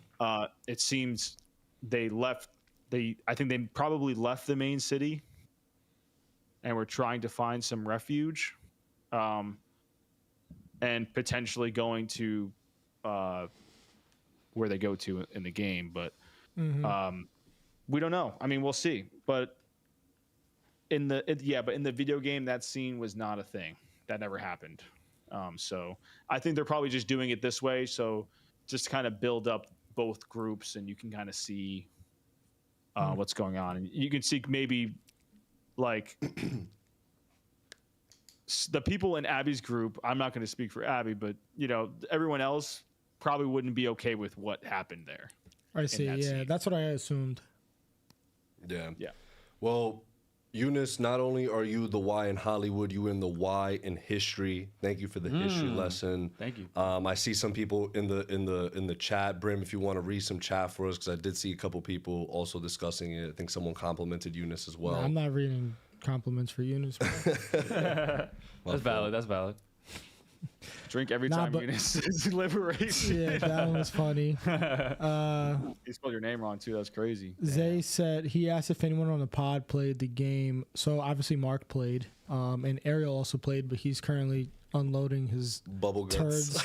It seems they left. I think they probably left the main city and were trying to find some refuge, and potentially going to where they go to in the game. But we don't know. I mean, we'll see. But in the video game, that scene was not a thing. That never happened. So I think they're probably just doing it this way. So just kind of build up both groups, and you can kind of see what's going on. And you can see maybe the people in Abby's group. I'm not going to speak for Abby, but everyone else probably wouldn't be okay with what happened there. I see. Yeah, that's what I assumed. Yeah. Yeah. Well, Eunice, not only are you the Y in Hollywood, you in the Y in history. Thank you for the history lesson. Thank you. I see some people in the chat. Brim, if you want to read some chat for us, because I did see a couple people also discussing it. I think someone complimented Eunice as well. No, I'm not reading compliments for Eunice. That's valid. Drink every time Eunice says liberation. Yeah, that one was funny. You spelled your name wrong too. That's crazy. Zay said he asked if anyone on the pod played the game. So obviously Mark played, and Ariel also played, but he's currently unloading his bubble guts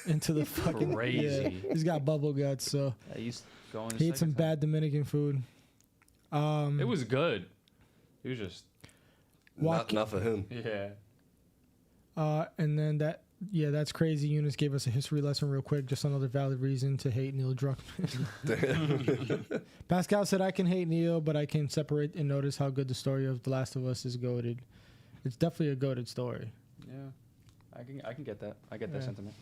into the fucking crazy. Yeah, he's got bubble guts. So He ate some bad Dominican food. It was good. It was just not for him. Yeah. And then that's crazy. Eunice gave us a history lesson real quick. Just another valid reason to hate Neil Druckmann. Pascal said, I can hate Neil, but I can separate and notice how good the story of The Last of Us is goated. It's definitely a goated story. Yeah. I can get that. I get that sentiment.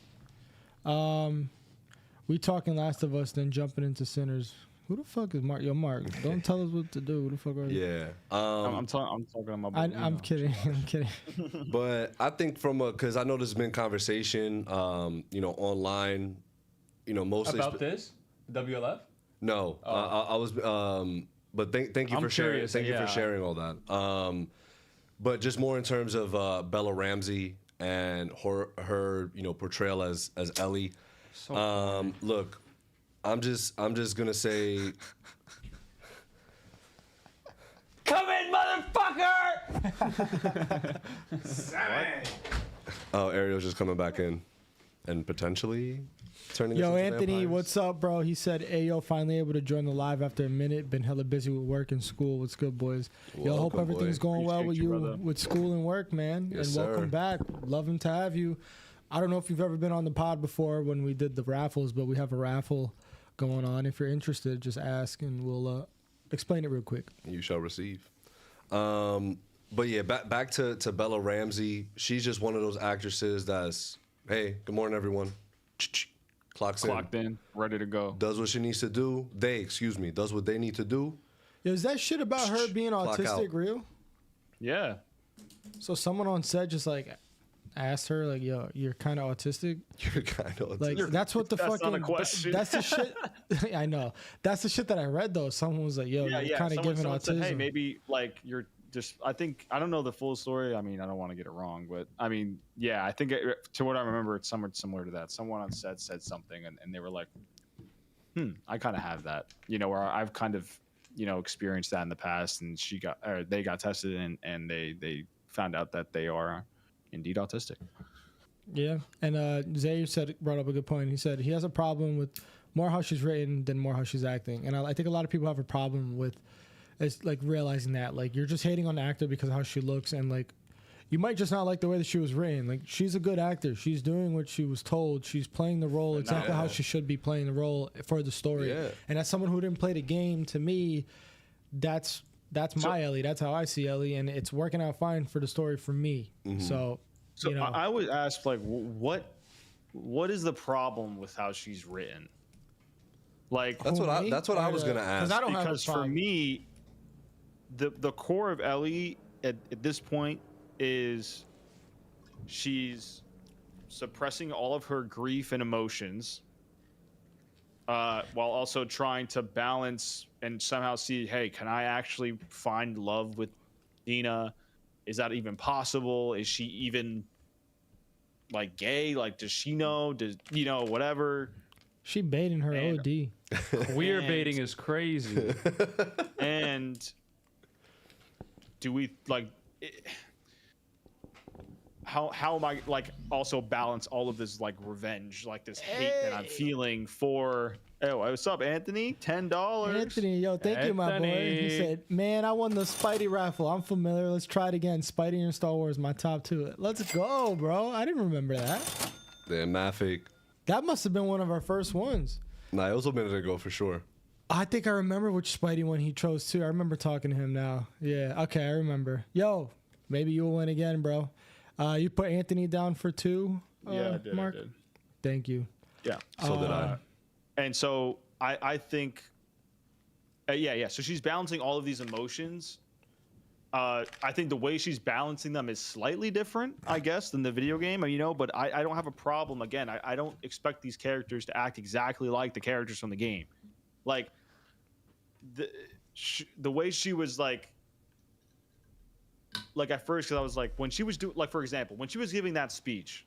We talking Last of Us, then jumping into Sinners. Who the fuck is Mark? Yo, Mark, don't tell us what to do. Who the fuck are you? Yeah. I'm talking about. I'm kidding. I'm kidding. But I think because I know there's been conversation, online, mostly About this? WLF? No, I was. But thank you for sharing. Thank you for sharing all that. But just more in terms of Bella Ramsey and her portrayal as Ellie. So look, I'm just gonna say, come in, motherfucker! Oh, Ariel's just coming back in, and potentially turning. Yo, us into Anthony, vampires. what's up, bro? He said, "Hey, yo, finally able to join the live after a minute. Been hella busy with work and school. What's good, boys? Yo, hope Welcome, everything's boy. going well with Appreciate you, you brother. with school and work, man. Yes, and welcome sir. back. Loving to have you. I don't know if you've ever been on the pod before when we did the raffles, but we have a raffle going on. If you're interested, just ask and we'll explain it real quick. You shall receive. But yeah, back to Bella Ramsey. She's just one of those actresses that's, hey, good morning, everyone. Clocked in, ready to go. Does what she needs to do. Does what they need to do. Yo, is that shit about her being Clock autistic out. real? Yeah. So someone on set just asked her like, "Yo, you're kind of autistic." You're kind of Like that's what the That's fucking not a question. that's the shit. I know that's the shit that I read though. Someone was like, "Yo, you're kind of giving autism." Said, hey, maybe like you're just. I don't know the full story. I mean, I don't want to get it wrong, but I mean, yeah, I think to what I remember, it's somewhat similar to that. Someone on set said something, and they were like, I kind of have that, where I've kind of, experienced that in the past, and they got tested, and they found out that they are indeed autistic. Yeah, and Zaire brought up a good point. He said he has a problem with more how she's written than more how she's acting, and I think a lot of people have a problem with, it's like realizing that like you're just hating on the actor because of how she looks, and like you might just not like the way that she was written. Like she's a good actor. She's doing what she was told. She's playing the role exactly how she should be playing the role for the story. Yeah. And as someone who didn't play the game, to me, that's my Ellie. That's how I see Ellie, and it's working out fine for the story for me. Mm-hmm. So I would ask, like, what is the problem with how she's written? Like that's what I was gonna ask. I don't because have a for me, the core of Ellie at this point is she's suppressing all of her grief and emotions, while also trying to balance and somehow see, hey, can I actually find love with Dina? Is that even possible? Is she even like gay? Like, does she know? Does whatever? She baiting her OD. Queer baiting is crazy. And do we like? How am I like also balance all of this like revenge, like this hate that I'm feeling for? Oh, what's up, Anthony? $10. Anthony, yo, thank you, my boy. He said, "Man, I won the Spidey raffle. I'm familiar. Let's try it again. Spidey and Star Wars, my top two. Let's go, bro. I didn't remember that. Damn, math fake. That must have been one of our first ones. Nah, it was a minute ago for sure. I think I remember which Spidey one he chose too. I remember talking to him now. Yeah, okay, I remember. Yo, maybe you'll win again, bro. You put Anthony down for 2. Yeah, I did, Mark. I did. Thank you. Yeah. So did I. And so I think, yeah. So she's balancing all of these emotions. I think the way she's balancing them is slightly different, I guess, than the video game, but I don't have a problem. Again, I don't expect these characters to act exactly like the characters from the game. Like, the way she was like at first, because I was like, when she was doing, like, for example, when she was giving that speech,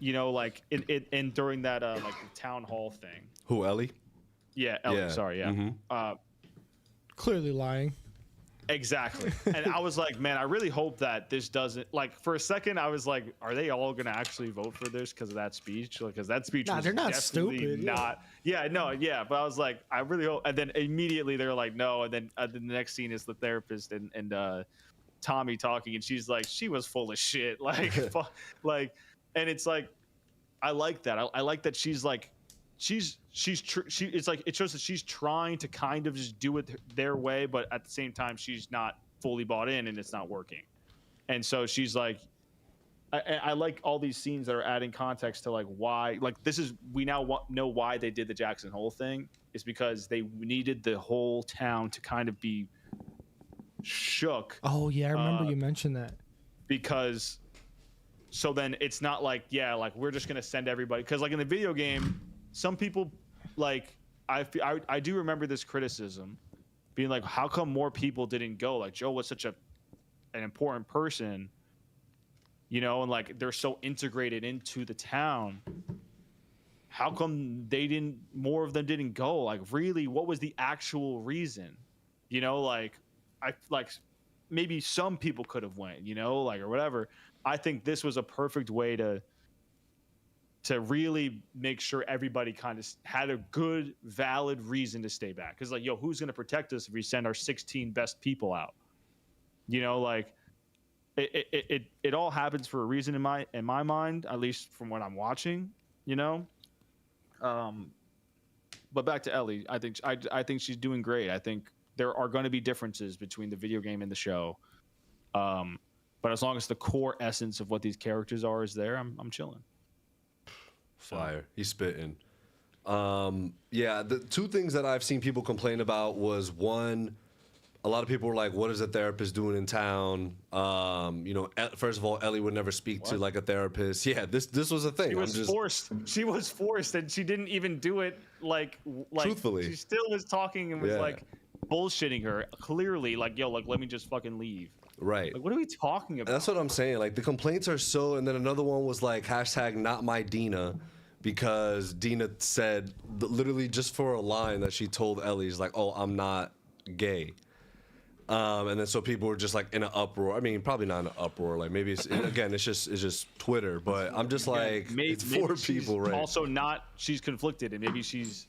like in during that like the town hall thing. Who, Ellie? Yeah, Ellie. Yeah. Sorry, yeah. Mm-hmm. Clearly lying. Exactly. And I was like, man, I really hope that this doesn't, like, for a second I was like, are they all gonna actually vote for this because of that speech? Like, because that speech was they're not definitely stupid. Not. Yeah, no, yeah. But I was like, I really hope. And then immediately they're like, no. And then the next scene is the therapist and Tommy talking, and she's like, she was full of shit. Like, and it's like, I like that. I like that she's like, it's like it shows that she's trying to kind of just do it their way, but at the same time she's not fully bought in and it's not working. And so she's like, I like all these scenes that are adding context to like why, like, this is, we now know why they did the Jackson Hole thing, is because they needed the whole town to kind of be shook. Oh yeah, I remember you mentioned that. Because so then it's not like, yeah, like we're just gonna send everybody, because like in the video game, some people, like, I do remember this criticism being like, how come more people didn't go? Like, Joe was such an important person, and like they're so integrated into the town. How come more of them didn't go? Like, really, what was the actual reason? Like, maybe some people could have went, like, or whatever. I think this was a perfect way to really make sure everybody kind of had a good, valid reason to stay back. Because, like, yo, who's going to protect us if we send our 16 best people out? Like, it all happens for a reason in my mind, at least from what I'm watching, But back to Ellie, I think she's doing great. I think there are going to be differences between the video game and the show. But as long as the core essence of what these characters are is there, I'm chilling. Fire. He's spitting. Yeah, the two things that I've seen people complain about was, one, a lot of people were like, what is a therapist doing in town? first of all, Ellie would never speak to like a therapist. Yeah, this was a thing. She was forced. She was forced, and she didn't even do it like truthfully. She still was talking and was like bullshitting her. Clearly, like, yo, like, let me just fucking leave. Right. Like, what are we talking about? That's what I'm saying. Like, the complaints are so. And then another one was like #NotMyDina, because Dina said literally just for a line that she told Ellie, is like, "Oh, I'm not gay." And then so people were just like in an uproar. I mean, probably not in an uproar. Like maybe it's just Twitter. But I'm just like, it's for people, right? Also, she's conflicted, and maybe she's.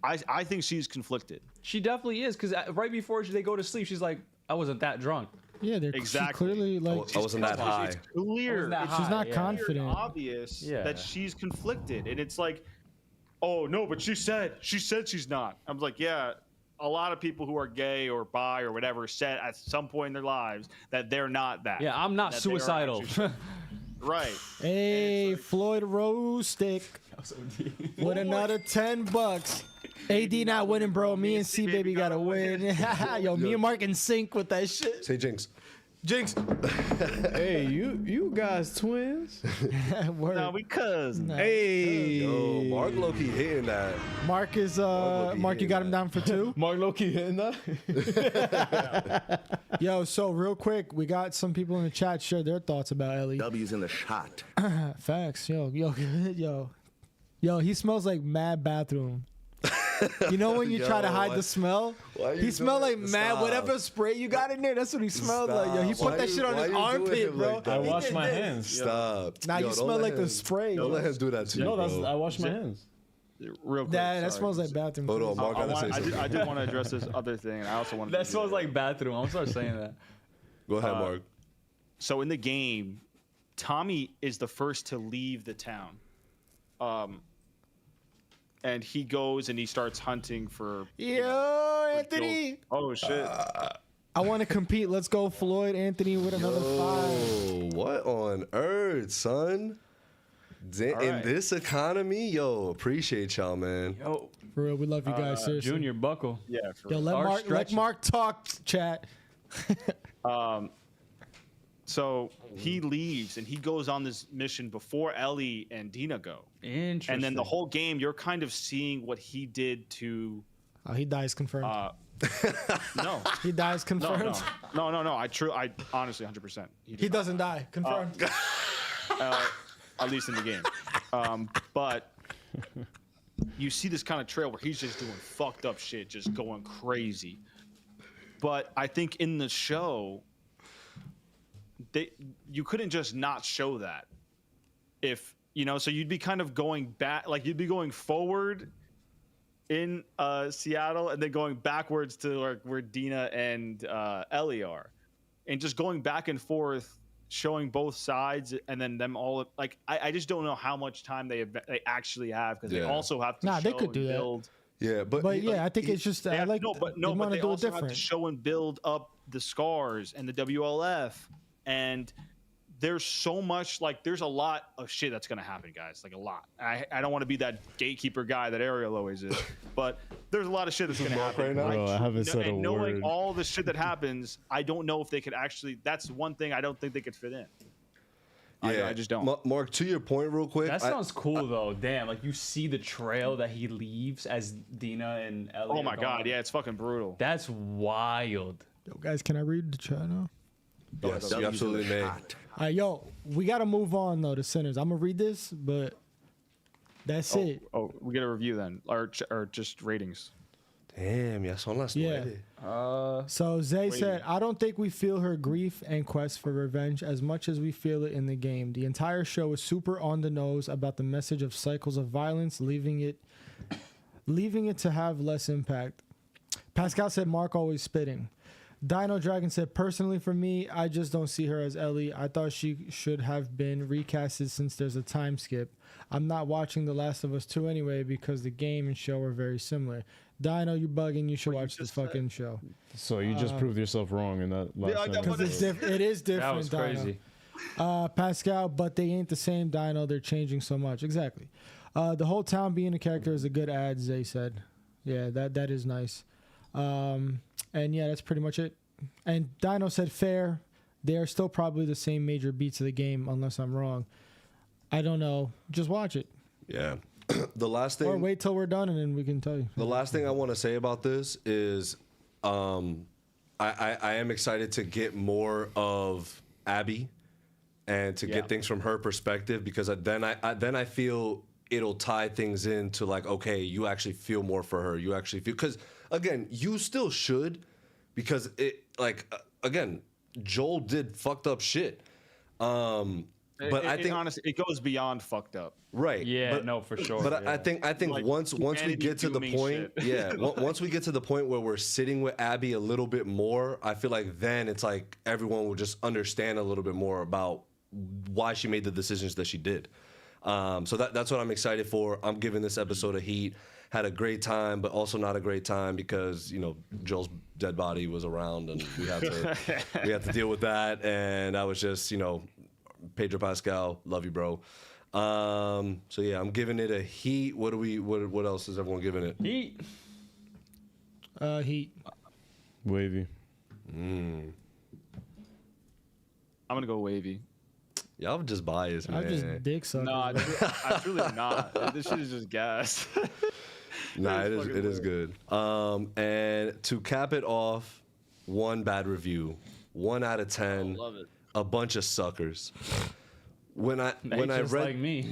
I think she's conflicted. She definitely is, because right before they go to sleep, she's like, "I wasn't that drunk." Yeah, they're clearly like. I wasn't that high. It's clear. She's not confident. Obvious that she's conflicted, and it's like, oh no, but she said she's not. I'm like, yeah. A lot of people who are gay or bi or whatever said at some point in their lives that they're not that. Yeah, I'm not suicidal. Right. Hey, Floyd Rosick with another $10. AD not winning, bro. Me and C baby gotta win. Yo, me and Mark in sync with that shit. Say Jinx. Jinx. Hey, you guys twins? No, we cousins. Hey. Yo, Mark low-key hitting that. Mark is Mark, you got him down for 2? Mark low-key hitting that? Yo, so real quick, we got some people in the chat share their thoughts about Ellie. W's in the shot. Facts. Yo, he smells like mad bathroom. You know when you try to hide the smell? He smelled like mad whatever spray you got in there. That's what he smelled like. Yo, he put that shit on his armpit, bro. Like I wash my hands. Stop. Nah, you smell like the spray. Don't let him do that to you, bro. I wash my hands. Real quick. That smells like bathroom. Hold on, Mark. I did want to address this other thing, and I also want to. That smells like bathroom. I'm sorry saying that. Go ahead, Mark. So in the game, Tommy is the first to leave the town. And he goes and he starts hunting for. Yo, Anthony. Oh shit. I want to compete. Let's go, Floyd. Anthony with another 5. What on earth, son? In this economy, appreciate y'all, man. Yo, for real, we love you guys. Seriously. Junior buckle. Yeah. For Yo, let Mark talk, chat. So he leaves and he goes on this mission before Ellie and Dina go. Interesting. And then the whole game, you're kind of seeing what he did to. Oh, he dies confirmed. No. He dies confirmed. No. I honestly 100%. He doesn't die confirmed. At least in the game. But you see this kind of trail where he's just doing fucked up shit, just going crazy. But I think in the show, you couldn't just not show that. If so you'd be kind of going back, like you'd be going forward in Seattle and then going backwards to like where Dina and Ellie are, and just going back and forth, showing both sides, and then them all. Like I just don't know how much time they actually have, because they also have to. Nah, show they could do and build. that. Yeah, but yeah, I think it's just I like. But they also have to show and build up the scars and the WLF, and there's so much, like there's a lot of shit that's gonna happen, guys. Like a lot. I don't want to be that gatekeeper guy that Ariel always is, but there's a lot of shit that's gonna happen. Right now? I haven't said a knowing word. all the shit that happens, I don't know if they could actually. That's one thing I don't think they could fit in. Yeah, I just don't. Mark, to your point, real quick. That sounds cool though. Damn, like you see the trail that he leaves as Dina and Ellie. Oh my god, yeah, it's fucking brutal. That's wild. Yo, guys, can I read the chat now? Yes, you absolutely may. All right, yo, we gotta move on though to Sinners. I'm gonna read this, but that's it. Oh, we get a review then, or just ratings. Damn, ya son las 9. So Zay said, I don't think we feel her grief and quest for revenge as much as we feel it in the game. The entire show is super on the nose about the message of cycles of violence, leaving it to have less impact. Pascal said, Mark always spitting. Dino Dragon said, personally for me, I just don't see her as Ellie. I thought she should have been recasted since there's a time skip. I'm not watching The Last of Us 2 anyway because the game and show are very similar. Dino, you bugging. You should watch this fucking show. So you just proved yourself wrong in that last sentence. Because it is different, That was crazy. Pascal, but they ain't the same Dino. They're changing so much. Exactly. The whole town being a character is a good ad, Zay said. Yeah, that is nice. And yeah, that's pretty much it. And Dino said fair. they are still probably the same major beats of the game, unless I'm wrong. I don't know. Just watch it. Yeah. The last thing, or wait till we're done and then we can tell you. The last thing I want to say about this is, I am excited to get more of Abby, and to get things from her perspective, because then I feel it'll tie things into like, okay, you actually feel more for her. You actually feel, because again, you still should, because it again, Joel did fucked up shit. But I think honestly, it goes beyond fucked up. Right. Yeah, but, no, for sure. But yeah. I think Like, once we get to the point, once we get to the point where we're sitting with Abby a little bit more, I feel like then it's like everyone will just understand a little bit more about why she made the decisions that she did. So that's what I'm excited for. I'm giving this episode a heat. Had a great time, but also not a great time because, you know, Joel's dead body was around and we had to deal with that, and I was just, you know, Pedro Pascal, love you, bro. So yeah, I'm giving it a heat. What else is everyone giving it? Heat. Heat. Wavy. I'm gonna go wavy. Y'all just biased, man. I'm just dick sucker. No, I truly am not. This shit is just gas. Nah, it is good. And to cap it off, one bad review, 1 out of 10. Love it. A bunch of suckers. When I just read like me.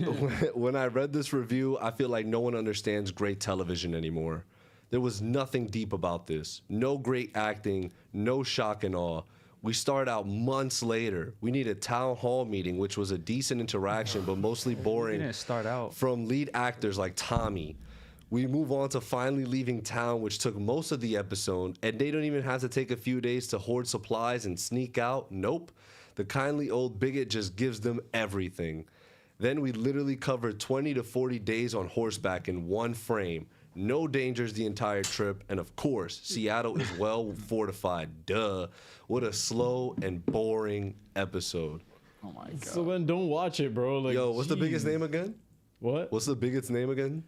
when I read this review, I feel like no one understands great television anymore. There was nothing deep about this. No great acting, no shock and awe. We start out months later. We need a town hall meeting, which was a decent interaction, but mostly boring. didn't start out. From lead actors like Tommy. We move on to finally leaving town, which took most of the episode, and they don't even have to take a few days to hoard supplies and sneak out. Nope. The kindly old bigot just gives them everything. Then we literally covered 20 to 40 days on horseback in one frame. No dangers the entire trip, and of course, Seattle is well fortified. Duh. What a slow and boring episode. Oh my god. So then don't watch it, bro. Like, Yo, what's the biggest name again? What? What's the biggest name again?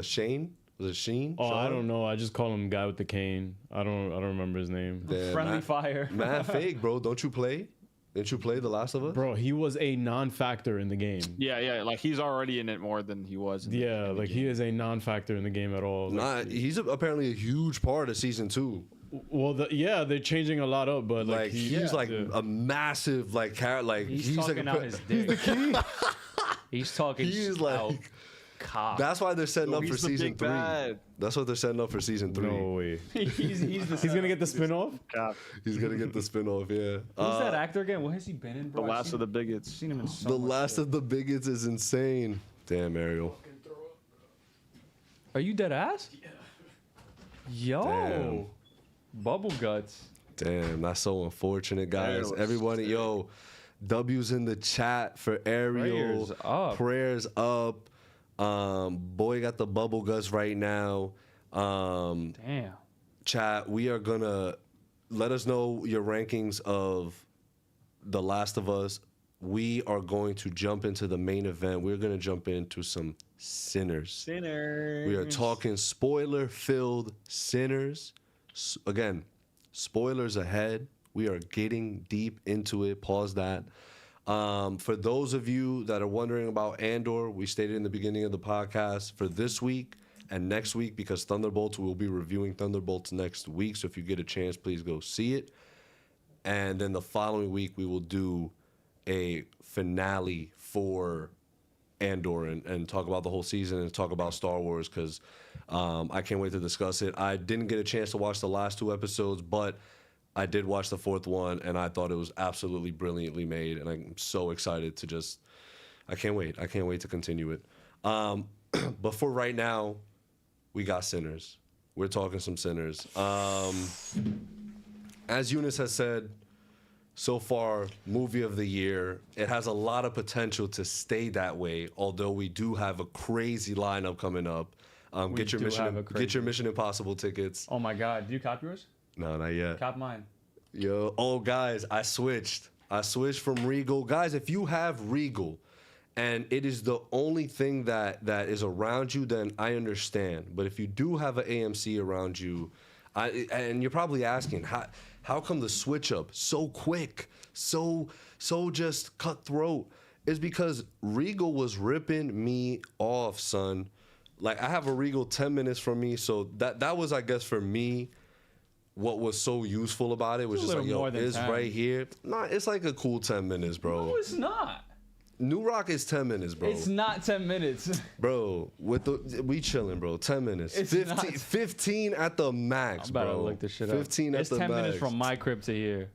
Shane? Was it Sheen? Oh, I Sean? don't know. I just call him guy with the cane. I don't remember his name. Damn, Friendly fire. Mad fake, bro. Don't you play? Didn't you play The Last of Us? Bro, he was a non-factor in the game. Yeah, like he's already in it more than he was. Yeah, like he is a non-factor in the game at all. Like, He's apparently a huge part of season 2. well, they're changing a lot up, but Like he's like a massive like character. Like He's like talking out his dick. He's talking out cock. That's why they're setting up for he's the season big 3. bad. That's what they're setting up for season 3. no way. he's He's gonna get the spin-off? He's gonna get the spinoff. Yeah. Who's that actor again? What has he been in, The bro? last of the bigots. I've seen him in so The much Last shit. of the Bigots is insane. Damn, Ariel. Are you dead ass? Yeah. Yo. Damn. Bubble guts. Damn, that's so unfortunate, guys. Ariel is Everybody, yo, W's in the chat for Ariel. Prayers up. Prayers up. Boy got the bubble guts right now. Damn. Chat, we are gonna let us know your rankings of The Last of Us. We are going to jump into the main event. We're gonna jump into some Sinners. We are talking spoiler-filled Sinners. Again, spoilers ahead. We are getting deep into it. Pause that. For those of you that are wondering about Andor, we stated in the beginning of the podcast for this week and next week, because Thunderbolts, we'll be reviewing Thunderbolts next week. So if you get a chance, please go see it. And then the following week, we will do a finale for Andor and talk about the whole season and talk about Star Wars, because I can't wait to discuss it. I didn't get a chance to watch the last 2 episodes, but I did watch the 4th one, and I thought it was absolutely brilliantly made, and I'm so excited to just... I can't wait. I can't wait to continue it. But for right now, we got Sinners. We're talking some Sinners. As Eunice has said, so far, movie of the year. It has a lot of potential to stay that way, although we do have a crazy lineup coming up. Get your Mission Impossible tickets. Oh my god. Do you cop yours? No, not yet. Cop mine. Yo, oh guys, I switched from Regal. Guys, if you have Regal and it is the only thing that is around you, then I understand. But if you do have an AMC around you, and you're probably asking, how come the switch up so quick, so just cutthroat? It's because Regal was ripping me off, son. Like, I have a Regal 10 minutes from me, so that was, I guess, for me, what was so useful about it was It's a just like, little yo, more than it's 10. right here. Nah, it's like a cool 10 minutes, bro. No, it's not. New Rock is 10 minutes, bro. It's not 10 minutes. Bro, we chilling, bro. 10 minutes. It's 15 at the max, I'm about bro. to look this shit 15 up. at It's the 10 max. minutes from my crib to here.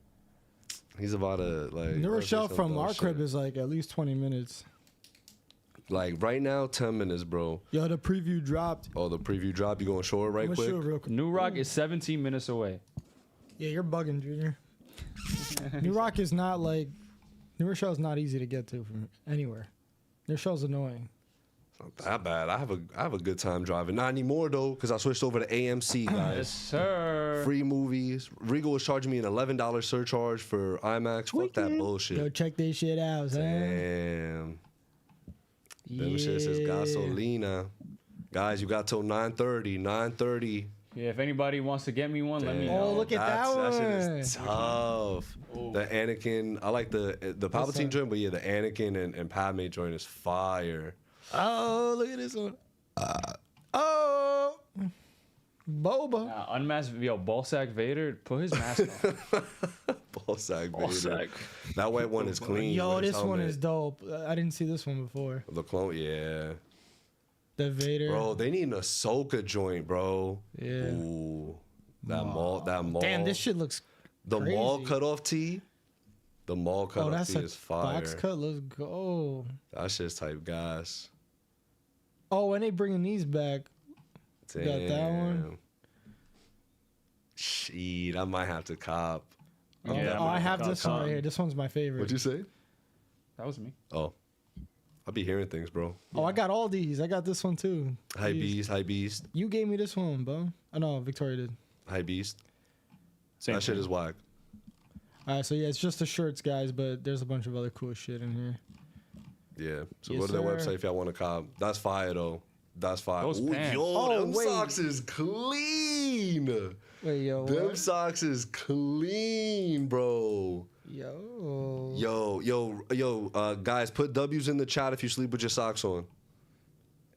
He's about to, like... New Rochelle from dumb our shit. crib is like at least 20 minutes. Like, right now, 10 minutes, bro. Yo, the preview dropped. Oh, the preview drop. You going to show it right I'm gonna quick? show it real quick. New Rock is 17 minutes away. Yeah, you're bugging, Junior. New Rock is not like... New Rochelle is not easy to get to from anywhere. New Rochelle's annoying. Not that bad. I have a good time driving. Not anymore, though, because I switched over to AMC, guys. Yes, sir. Free movies. Regal was charging me an $11 surcharge for IMAX. Fuck that Go bullshit. check this shit out, son. Damn. Them shit says gasolina. Guys, you got till 9:30. 9:30. Yeah, if anybody wants to get me one, let me Damn, know. Oh, look at that That shit one. is tough. The Anakin, I like the Palpatine joint, but yeah, the Anakin and Padme joint is fire. Oh, look at this one. Oh, Boba. Unmasked, yo, Ballsack Vader, put his mask on. Ballsack Vader. Ballsack. That white one is clean. Yo, with his this one helmet. is dope. I didn't see this one before. The clone, yeah. The Vader. Bro, they need an Ahsoka joint, bro. Yeah. Ooh. That mall. Damn, this shit looks The crazy. mall cutoff tee. The mall Oh, cutoff that's tee a is fire. box cut. Let's go. That shit's type gas. Oh, and they bringing these back. Damn. Got that one. Shit, I might have to cop. Oh, Yeah, I have this one right here. This one's my favorite. What'd you say? That was me. Oh. I be hearing things, bro. Oh, I got all these. I got this one too. High Jeez. beast, high beast, You gave me this one, bro. Oh no, Victoria did. high beast. Same That shit thing. is whack. All right, so yeah, it's just the shirts, guys, but there's a bunch of other cool shit in here. Yeah. So Yes, go to their sir. website if y'all want to cop. That's fire though. That's fire. Those Ooh, pants. yo, Oh, them wait. socks is clean. Wait, yo, Them what? socks is clean, bro. Yo. Guys, put W's in the chat if you sleep with your socks on.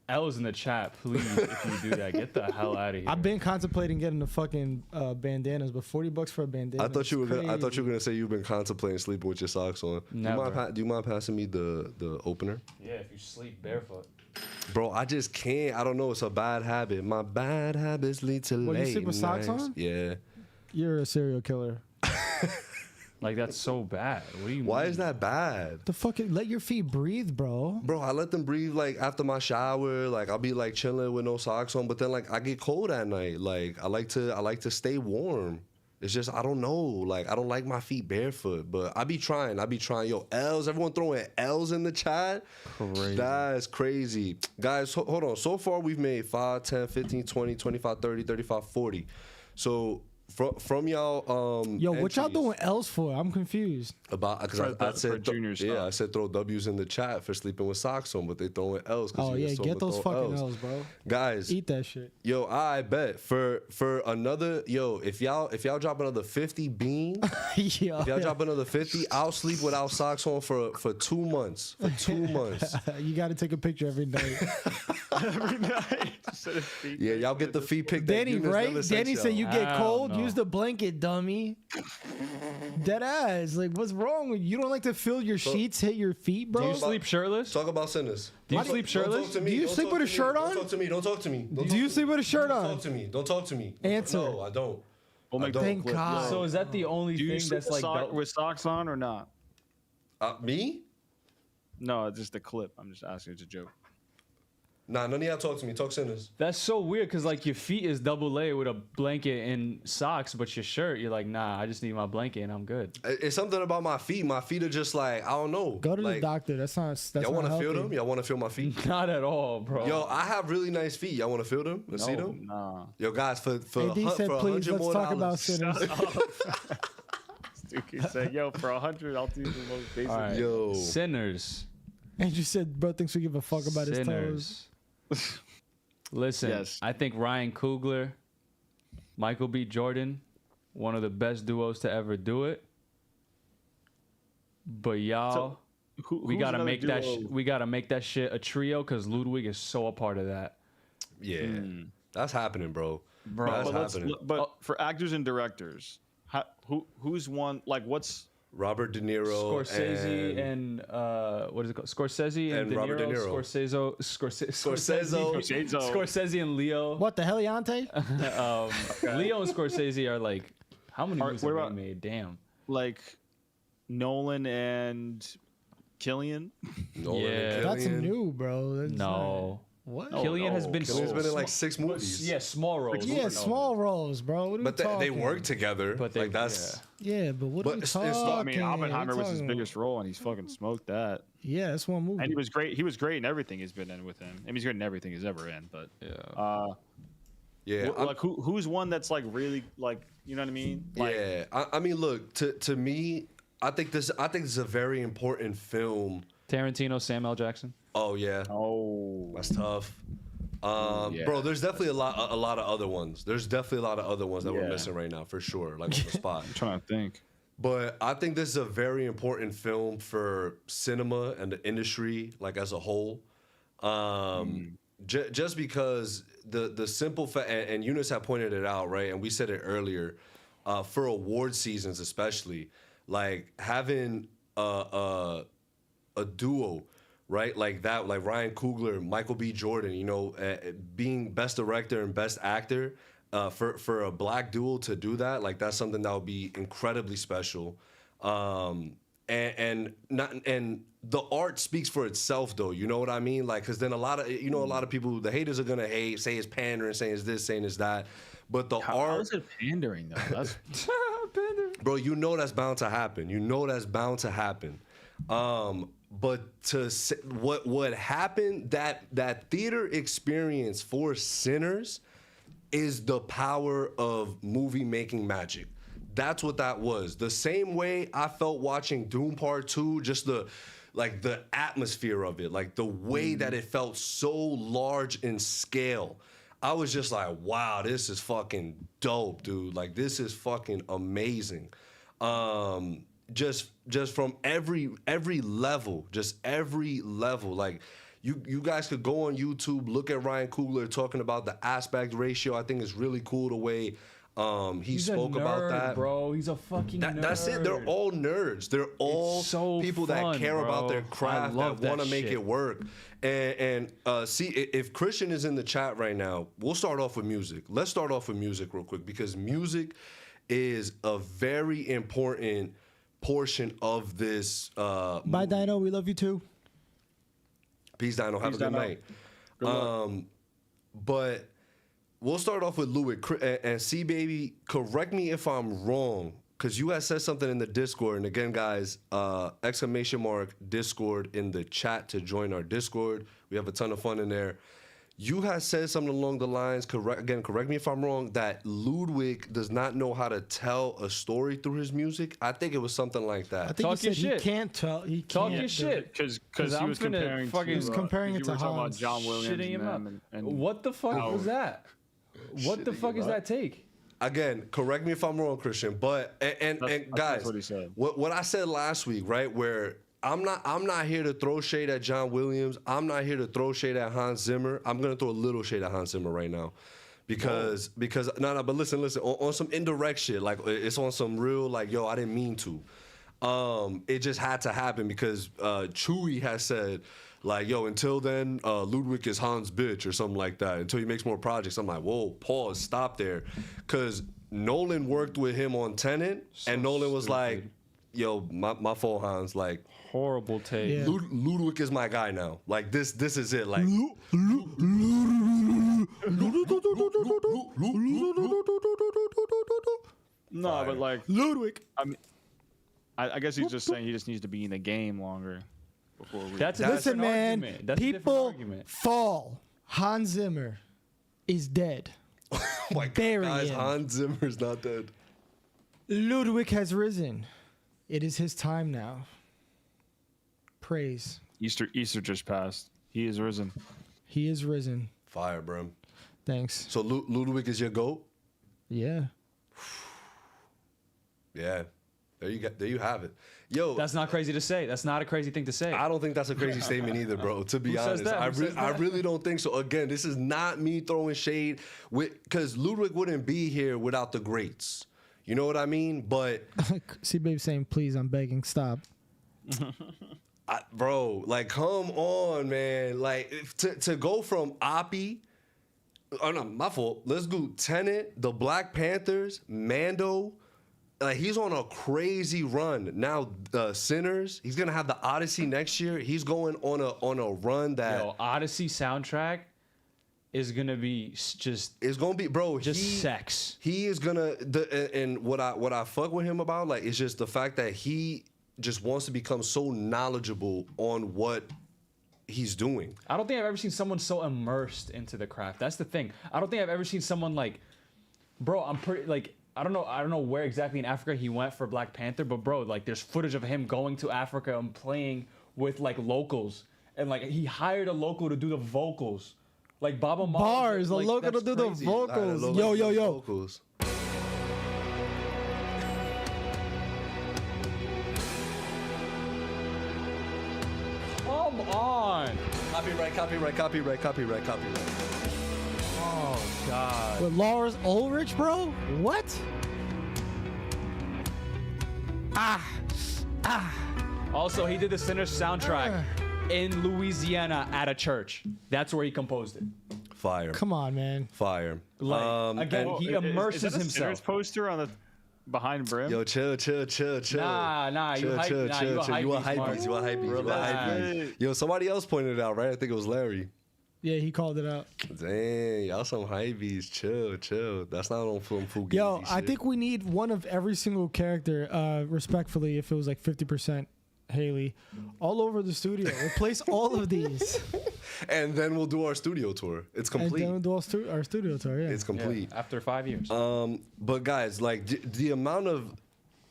L's in the chat, please, if you do that. Get the hell out of here. I've been contemplating getting the fucking bandanas, but $40 for a bandana. I thought you were is gonna say you've been contemplating sleeping with your socks on. Never. Do you mind passing me the opener? Yeah, if you sleep barefoot. Bro, I just can't. I don't know. It's a bad habit. My bad habits lead to What, you late sleep with socks nights. on? Yeah. You're a serial killer. Like, that's so bad. What do you Why mean? is that bad? The fucking let your feet breathe, bro. Bro, I let them breathe like after my shower. Like I'll be like chilling with no socks on, but then like I get cold at night. Like I like to stay warm. It's just I don't know. Like I don't like my feet barefoot, but I be trying. Yo, L's. Everyone throwing L's in the chat. Crazy. That's crazy. Guys, hold on. So far we've made 5, 10, 15, 20, 25, 30, 35, 40. So from y'all Yo, what y'all entries doing else for? I'm confused. about because For I said junior yeah, stuff. I said throw W's in the chat for sleeping with socks on, but they throwing L's. Oh yeah, get those fucking L's, bro. Guys, Eat that shit. yo, I bet for another if y'all drop another 50 beans, Yo, if y'all drop another 50, I'll sleep without socks on for 2 months. For 2 months. you got to take a picture every night. Every night. Set his feet Yeah, back. y'all get the feet picked. that Danny, Eunice right? never sent Danny said y'all. you get I cold, don't know. use the blanket, dummy. Dead ass. Like, what's wrong with you? You don't like to feel your sheets hit your feet, bro? Do you sleep shirtless? Talk about sinners. Do you Don't sleep talk shirtless? to me. Do you Don't sleep talk with a to me. shirt Don't on? talk to me. Don't talk to me. Don't Do talk you to sleep me. with a shirt Don't on? talk to me. Don't talk to me. Answer. No, I don't. We'll make Thank clip. God. So is that the only Do you thing sleep that's like with socks on or not? Me? No, it's just a clip. I'm just asking. It's a joke. Nah, none of y'all talk to me. Talk sinners. That's so weird because like your feet is double layered with a blanket and socks, but your shirt, you're like, nah, I just need my blanket and I'm good. It's something about my feet. My feet are just like, I don't know. Go to like, the doctor. That's not. That's Y'all want to feel them? Y'all want to feel my feet? Not at all, bro. Yo, I have really nice feet. Y'all want to feel them? Let's see them? Nah. Yo, guys, for AD said, for please, $100 let's more talk about dollars. sinners. Stuckey said, yo, for 100, I'll do the most basic. All right. Yo. Sinners. Andrew said, bro thinks we give a fuck about his toes. Sinners. Listen, Yes. I think Ryan Coogler, Michael B. Jordan, one of the best duos to ever do it. But y'all, we who's gotta another make that. duo? We gotta make that shit a trio because Ludwig is so a part of that. Yeah, that's happening, bro. Bro, That's happening. But for actors and directors, who's one? Like, what's Robert De Niro, Scorsese and what is it called? Scorsese and De Robert De Niro. Scorsese and Leo. What the heliante? Leo and Scorsese are like, how many movies have what they made? Damn. like Nolan and Killian? Nolan Yeah. and That's Killian. new, bro. That's No. What? Killian has been Killian's been in like 6 movies. Yeah, small roles. Yeah, small roles, bro. What are But we talking? they work together. But Like that's Yeah, but what are we But it's- talking? it's- I mean, Oppenheimer was his What are we biggest role, and he's fucking smoked that. Yeah, that's one movie. And he was great. He was great in everything he's been in with him. I mean, he's good in everything he's ever in. But yeah. like who's one that's like really like, you know what I mean? Like, Yeah, I mean, look, to me, I think this is a very important film. Tarantino, Samuel Jackson. Oh yeah, oh, that's tough. yeah. Bro, there's definitely a lot of other ones. There's definitely a lot of other ones that we're Yeah. missing right now, for sure, like on the spot. I'm trying to think. But I think this is a very important film for cinema and the industry, like as a whole. Just because the simple fact, and Eunice had pointed it out, right? And we said it earlier, for award seasons especially, like having a duo, right? Like that, like Ryan Coogler, Michael B. Jordan, you know, being best director and best actor, for a black duo to do that, like that's something that would be incredibly special. And the art speaks for itself, though. You know what I mean? Like, because then a lot of people, the haters are gonna hate, say it's pandering, saying it's this, saying it's that. But the art, How is it pandering though? That's bro, you know that's bound to happen. You know that's bound to happen. But to say, what happened, that theater experience for Sinners is the power of movie making magic. That's what that was. The same way I felt watching Doom Part 2, just the atmosphere of it, like the way that it felt so large in scale. I was just like, wow, this is fucking dope, dude. Like, this is fucking amazing. Just from every level, like you guys could go on YouTube, look at Ryan Coogler talking about the aspect ratio. I think it's really cool the way he spoke about that, bro. He's a fucking nerd. That's it. They're all nerds. They're all so people fun, that care about bro. their craft, I love that want to that make shit. it work. And see, if Christian is in the chat right now, we'll start off with music. Let's start off with music real quick, because music is a very important portion of this. Bye, Dino. We love you too. Peace, Dino. Have Peace, a good Dino. night. Good luck. But we'll start off with Ludwig. And see, baby, correct me if I'm wrong, because you had said something in the Discord. And again, guys, ! Discord in the chat to join our Discord. We have a ton of fun in there. You had said something along the lines, correct me if I'm wrong, that Ludwig does not know how to tell a story through his music. I think it was something like that. I think Talk he your said he shit. can't tell. He Talk can't your do shit. because Cause he I'm was finna comparing fucking- to, He was comparing it you were to talking about Hans. John Williams Shitting him and, out. and What the fuck was that? What the fuck is that take? Again, correct me if I'm wrong, Christian, but and That's guys, what he said. what I said last week, right? Where I'm not here to throw shade at John Williams. I'm not here to throw shade at Hans Zimmer. I'm gonna throw a little shade at Hans Zimmer right now, because no, but listen, on some indirect shit, like it's on some real, like, yo, I didn't mean to. It just had to happen because Chewy has said, like, yo, until then, Ludwig is Hans' bitch or something like that. Until he makes more projects. I'm like, whoa, pause, stop there. Because Nolan worked with him on Tenet, and Nolan was like, yo, my fault, Hans. Like, Horrible take. Yeah. Ludwig is my guy now. Like, this is it. Like, no, but like Ludwig. I mean, I guess he's just saying he just needs to be in the game longer before we. That's a Listen, different man. argument. That's a different People argument. fall. Hans Zimmer is dead. oh my God, Bury guys, him. Hans Zimmer's not dead. Ludwig has risen. It is his time now. Praise. Easter just passed. He is risen. He is risen. Fire, bro. Thanks. So Ludwig is your GOAT? Yeah. Yeah. There you have it. Yo, That's not crazy to say. That's not a crazy thing to say. I don't think that's a crazy statement either, bro. To be Who says honest, that? Who says I that? really don't think so. Again, this is not me throwing shade, because Ludwig wouldn't be here without the greats. You know what I mean? But See, baby saying, please, I'm begging, stop. bro, like, come on, man. Like, to go from Oppie. Oh no, my fault. Let's go Tenet, the Black Panthers, Mando. Like, he's on a crazy run now. Sinners. He's gonna have the Odyssey next year. He's going on a run that Odyssey soundtrack is gonna be just. It's gonna be, bro. Just sex. He is gonna. And what I fuck with him about, like, it's just the fact that he just wants to become so knowledgeable on what he's doing. I don't think I've ever seen someone so immersed into the craft. That's the thing. I don't think I've ever seen someone like, bro. I'm pretty like. I don't know where exactly in Africa he went for Black Panther, but bro, like, there's footage of him going to Africa and playing with like locals, and like he hired a local to do the vocals, like Baba Mars. Bars, the like, local to that's do the crazy. vocals. Yo. Vocals. Come on. Copyright. Oh God. With Lars Ulrich, bro? What? Also, he did the Sinners soundtrack in Louisiana at a church. That's where he composed it. Fire. Come on, man. Fire. Like, again, he immerses is that a himself. Sinners poster on the behind Brim? Yo, chill. Nah, you Chill. hype You a beast, Mark. Relax. Yo, somebody else pointed it out, right? I think it was Larry. Yeah, he called it out. Dang, y'all some hypebees. Chill. That's not on film Fugazi Yo, I shit. think we need one of every single character, respectfully, if it was like 50% Haley, all over the studio. Replace all of these. And then we'll do our studio tour. It's complete. And then we'll do our studio tour, yeah. It's complete. Yeah, after 5 years. But guys, like, the amount of,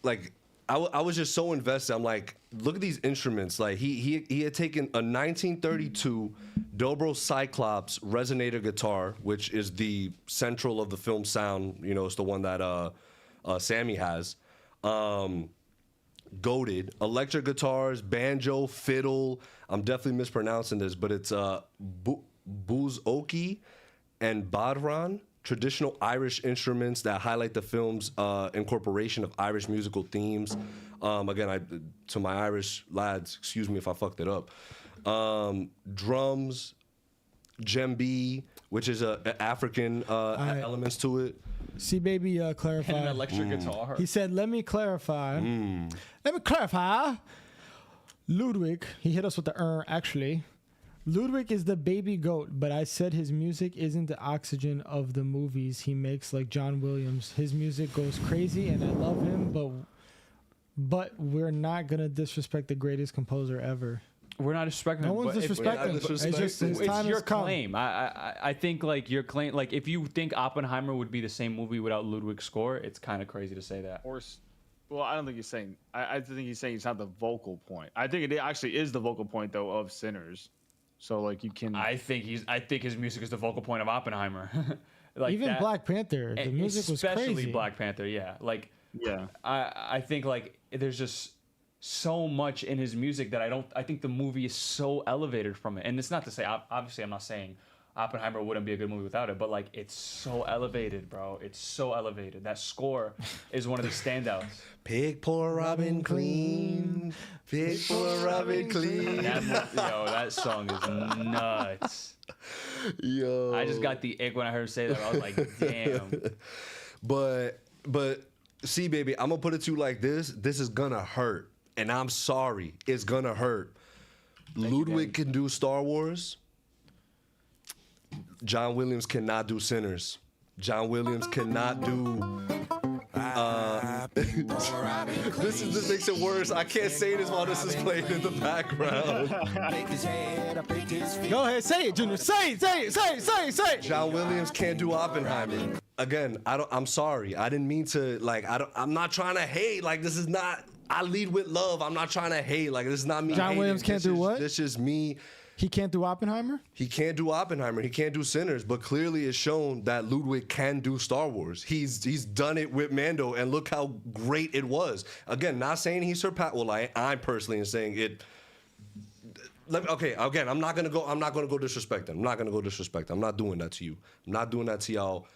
like, I was just so invested. I'm like, look at these instruments. Like, he had taken a 1932 Dobro Cyclops resonator guitar, which is the central of the film sound. You know, it's the one that Sammy has. Goated electric guitars, banjo, fiddle. I'm definitely mispronouncing this, but it's bouzouki and badhran, traditional Irish instruments that highlight the film's incorporation of Irish musical themes. Again, to my Irish lads, excuse me if I fucked it up. Drums, djembe, which is African elements to it. See, baby, clarify. And an electric guitar. He said, let me clarify. Let me clarify. Ludwig, he hit us with the actually. Ludwig is the baby goat, but I said his music isn't the oxygen of the movies he makes like John Williams. His music goes crazy, and I love him, but we're not going to disrespect the greatest composer ever. We're not disrespecting him. No one's disrespecting him. It's just his time It's your has come. claim. I think, like, your claim, like, if you think Oppenheimer would be the same movie without Ludwig's score, it's kind of crazy to say that. Well, I don't think he's saying. I think he's saying it's not the vocal point. I think it actually is the vocal point though of Sinners. So like you can. I think his music is the vocal point of Oppenheimer. Like Even that, Black Panther, the music was crazy. Especially Black Panther, yeah. Like, yeah. I think like there's just so much in his music that I think the movie is so elevated from it. And it's not to say, obviously I'm not saying Oppenheimer wouldn't be a good movie without it, but like it's so elevated, bro. It's so elevated. That score is one of the standouts. Pig poor Robin clean. Pig poor Robin clean. That song is nuts. Yo. I just got the ick when I heard her say that. I was like, damn. But see, baby, I'm gonna put it to you like this. This is gonna hurt. And I'm sorry. It's gonna hurt. Ludwig can do Star Wars. John Williams cannot do Sinners. John Williams cannot do. This makes it worse. I can't say this while this is playing in the background. Go ahead, say it, Junior. Say it. John Williams can't do Oppenheimer. Again, I'm sorry. I didn't mean to, like, I'm not trying to hate. Like, this is not, I lead with love. I'm not trying to hate. Like, this is not me. John hating. Williams can't do what? This is me He can't do Oppenheimer? He can't do Oppenheimer. He can't do Sinners. But clearly it's shown that Ludwig can do Star Wars. He's done it with Mando, and look how great it was. Again, not saying he surpassed. Well, I personally am saying it. Okay, again, I'm not gonna go disrespecting. I'm not gonna go disrespecting. I'm not doing that to you. I'm not doing that to y'all.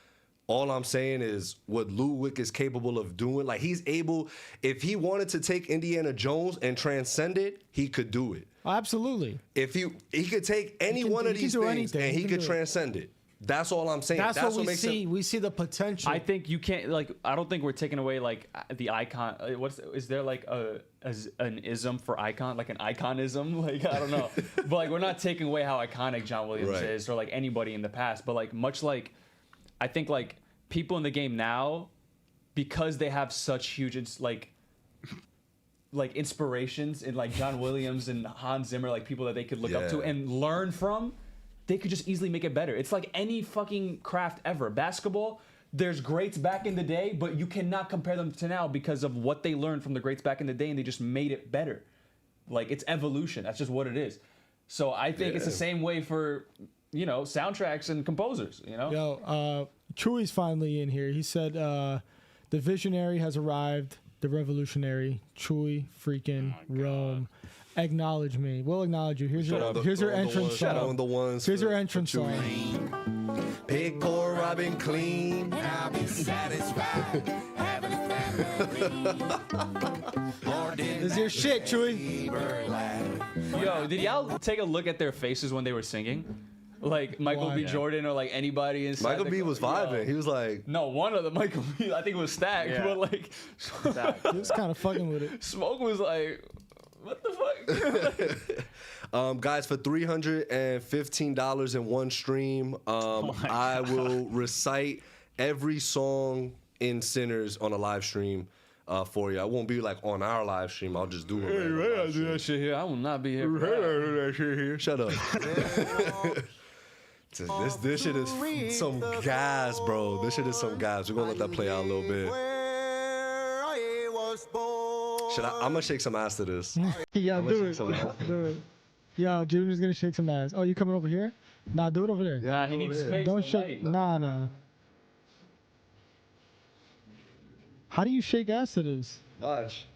All I'm saying is what Ludwig is capable of doing. Like, he's able, if he wanted to take Indiana Jones and transcend it, he could do it. Absolutely. If he could take any one of these things and he could transcend it. That's all I'm saying. That's what we see. We see the potential. I think you can't, like, I don't think we're taking away, like, the icon. Is there like an ism for icon, like an iconism? Like, I don't know. But like, we're not taking away how iconic John Williams is, or like anybody in the past. But like, much like, I think like people in the game now, because they have such huge, like inspirations in like John Williams and Hans Zimmer, like people that they could look up to and learn from, they could just easily make it better. It's like any fucking craft ever. Basketball, there's greats back in the day, but you cannot compare them to now because of what they learned from the greats back in the day, and they just made it better. Like, it's evolution. That's just what it is. So I think it's the same way for, you know, soundtracks and composers, you know? Yo, Chewy's finally in here. He said, the visionary has arrived, the revolutionary, Chewy freaking Rome. Acknowledge me. We'll acknowledge you. Here's your entrance song. Here's your entrance song. Pig, poor, robbing, clean. I'll be satisfied having a family. This is your shit, Chewy. Yo, did y'all take a look at their faces when they were singing? Like Michael B. Jordan or like anybody inside. Michael B. was vibing. He was like, no, one of the Michael B. I think it was Stack, but like, he was kind of fucking with it. Smoke was like, what the fuck? Guys, for $315 in one stream, I will recite every song in Sinners on a live stream for you. I won't be like on our live stream. I'll just do it. Hey, I do that shit here. I will not be here. That shit here. Shut up. This shit is some gas, bro. This shit is some gas. We're gonna let that play out a little bit. I'm gonna shake some ass to this. Yeah, do it. Do it. Yo, Junior's gonna shake some ass. Oh, you coming over here? Nah, do it over there. Yeah, he needs space. Don't shake. Nah. How do you shake ass to this? Watch.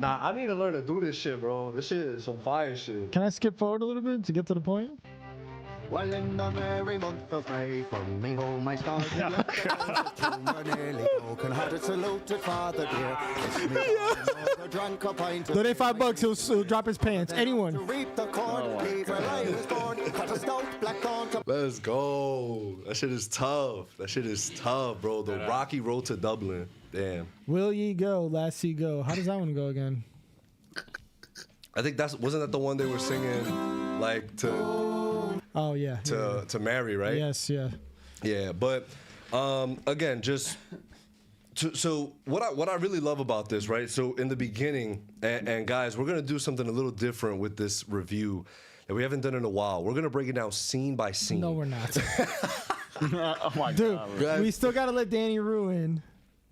Nah, I need to learn to do this shit, bro. This shit is some fire shit. Can I skip forward a little bit to get to the point? Well, in the merry month of May, from me home I started and had a salute to Father dear. Donate $5, he'll drop his pants. Anyone. Let's go. That shit is tough. Bro. The Rocky Road to Dublin. Damn. Will ye go, lassie go. How does that one go again? I think wasn't that the one they were singing like to Oh yeah. To marry, right? Yes, yeah. Yeah, but again, just so what I really love about this, right? So in the beginning, and guys, we're gonna do something a little different with this review that we haven't done in a while. We're gonna break it down scene by scene. No, we're not. Oh my Dude, God. we still gotta let Danny ruin.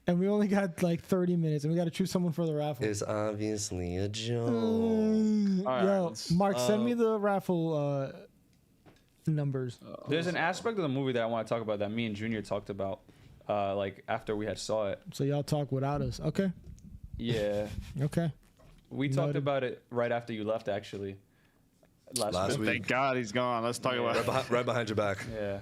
And we only got like 30 minutes, and we got to choose someone for the raffle. It's obviously a joke. Yo, Mark, send me the raffle numbers. There's an aspect of the movie that I want to talk about that me and Junior talked about, like after we had saw it. So y'all talk without us, okay? Yeah. Okay. We talked about it right after you left, actually. Last week. Thank God he's gone. Let's talk about it. Right behind your back. Yeah.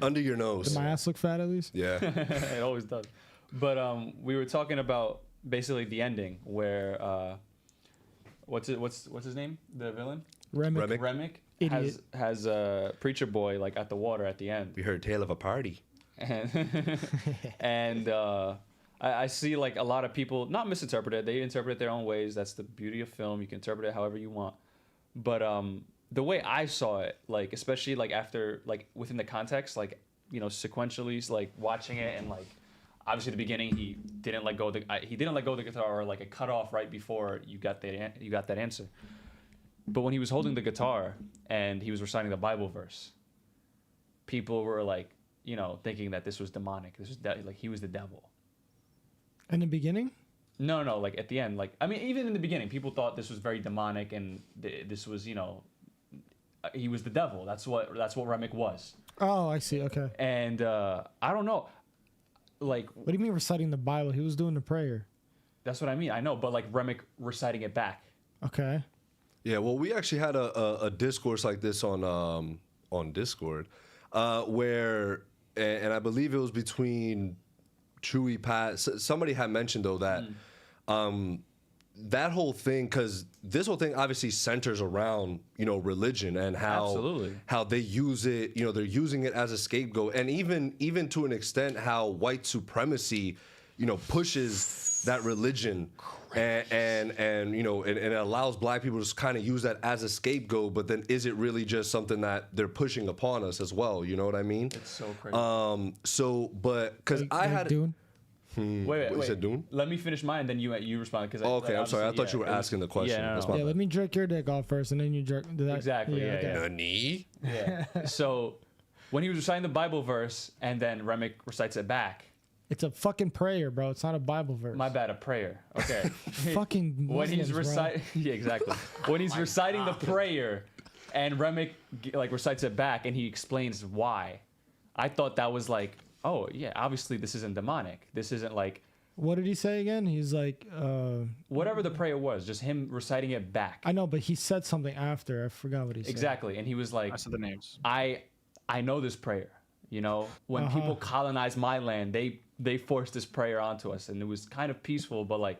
Under your nose. Did my ass look fat at least? Yeah. It always does. But we were talking about basically the ending where what's his name? The villain? Remick has a preacher boy like at the water at the end. We heard tale of a party. And I see like a lot of people not misinterpret it. They interpret it their own ways. That's the beauty of film. You can interpret it however you want. But the way I saw it, like especially like after like within the context, like you know sequentially, like watching it and like. Obviously, at the beginning, he didn't let go of the guitar, or like it cut off right before you got that answer. But when he was holding the guitar and he was reciting the Bible verse, people were like, you know, thinking that this was demonic. This was like he was the devil. In the beginning? No, like at the end, like I mean, even in the beginning, people thought this was very demonic, and this was, you know, he was the devil. That's what Remick was. Oh, I see. Okay. And I don't know, like. What do you mean reciting the Bible? He was doing the prayer. That's what I mean. I know, but like Remick reciting it back. Okay. Yeah, well, we actually had a discourse like this on Discord, where, and I believe it was between Chewy, Pat. Somebody had mentioned though that that whole thing, because this whole thing obviously centers around, you know, religion and how they use it. You know, they're using it as a scapegoat, and even to an extent how white supremacy, you know, pushes that religion. And you know, and it allows black people to kind of use that as a scapegoat, but then is it really just something that they're pushing upon us as well? You know what I mean? It's so crazy. But because I had Dune? Wait. You said Dune? Let me finish mine, then you respond. Because okay, I'm sorry. I thought you were asking the question. Yeah, That's my bad. Let me jerk your dick off first, and then you jerk. Exactly. Yeah. okay. Nani? Yeah. So when he was reciting the Bible verse, and then Remick recites it back. It's a fucking prayer, bro. It's not a Bible verse. My bad, a prayer. Okay. Fucking Muslims, when he's reciting, yeah, exactly. When he's reciting the prayer, and Remick like recites it back, and he explains why. I thought that was like, oh yeah, obviously this isn't demonic. This isn't like. What did he say again? He's like, whatever the prayer was, just him reciting it back. I know, but he said something after. I forgot what he said. Exactly, and he was like, I said the names. I know this prayer. You know, when people colonized my land, they forced this prayer onto us, and it was kind of peaceful, but like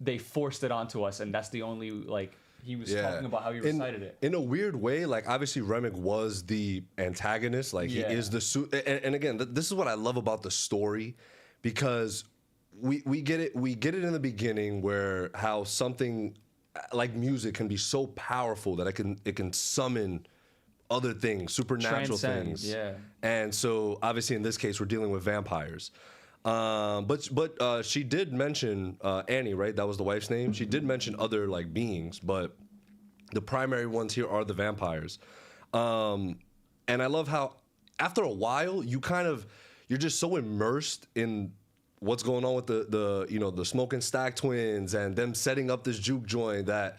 they forced it onto us, and that's the only like he was talking about how he recited it. In a weird way, like obviously Remick was the antagonist, like he is the and again, this is what I love about the story, because we get it in the beginning where how something like music can be so powerful that it can summon other things, supernatural things. Yeah. And so obviously in this case we're dealing with vampires. But she did mention Annie, right? That was the wife's name. She did mention other like beings, but the primary ones here are the vampires. And I love how after a while you're just so immersed in what's going on with the you know, the Smoking Stack twins and them setting up this juke joint that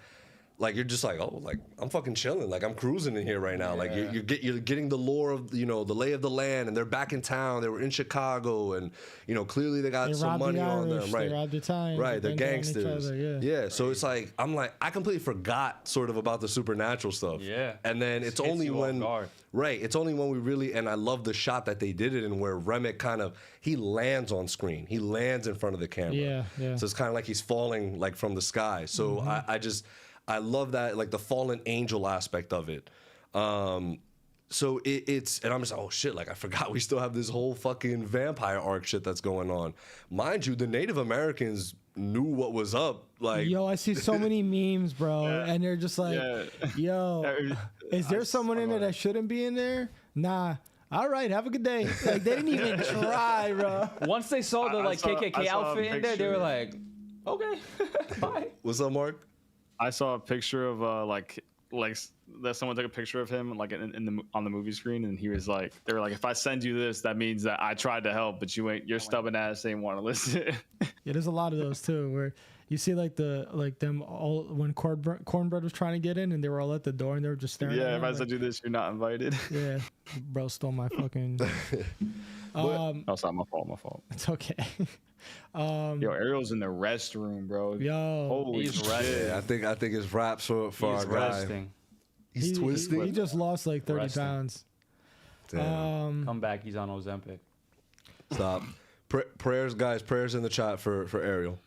like you're just like, oh, like I'm fucking chilling, like I'm cruising in here right now. Like you're getting the lore of, you know, the lay of the land, and they're back in town. They were in Chicago, and you know clearly they got some money on them, right? They robbed the time, right? They're gangsters, yeah. So it's like I completely forgot sort of about the supernatural stuff. Yeah. And then it's only when it's only when we really, and I love the shot that they did it in where Remick he lands on screen, he lands in front of the camera. Yeah. So it's kind of like he's falling like from the sky. So I love that, like the fallen angel aspect of it. So it's, and I'm just like, oh shit, like I forgot we still have this whole fucking vampire arc shit that's going on. Mind you, the Native Americans knew what was up. Like, yo, I see so many memes, bro, and they're just like, yo, is there someone in there that shouldn't be in there? Nah. All right, have a good day. Like they didn't even try, bro. Once they saw the KKK outfit in there, they were like, okay, bye. What's up, Mark? I saw a picture of like that someone took a picture of him like on the movie screen, and he was like, they were like, if I send you this, that means that I tried to help, but your stubborn ass ain't want to listen. Yeah, there's a lot of those too, where you see like them all when Cornbread was trying to get in, and they were all at the door, and they were just staring. Yeah, if I send you this, you're not invited. Yeah, bro stole my fucking. That's not my fault. It's okay. Yo, Ariel's in the restroom, bro. Yo, holy shit! Yeah, I think it's raps for our guy. He's twisting. He just lost like 30 pounds. Damn. Come back. He's on Ozempic. Stop. Prayers, guys. Prayers in the chat for Ariel.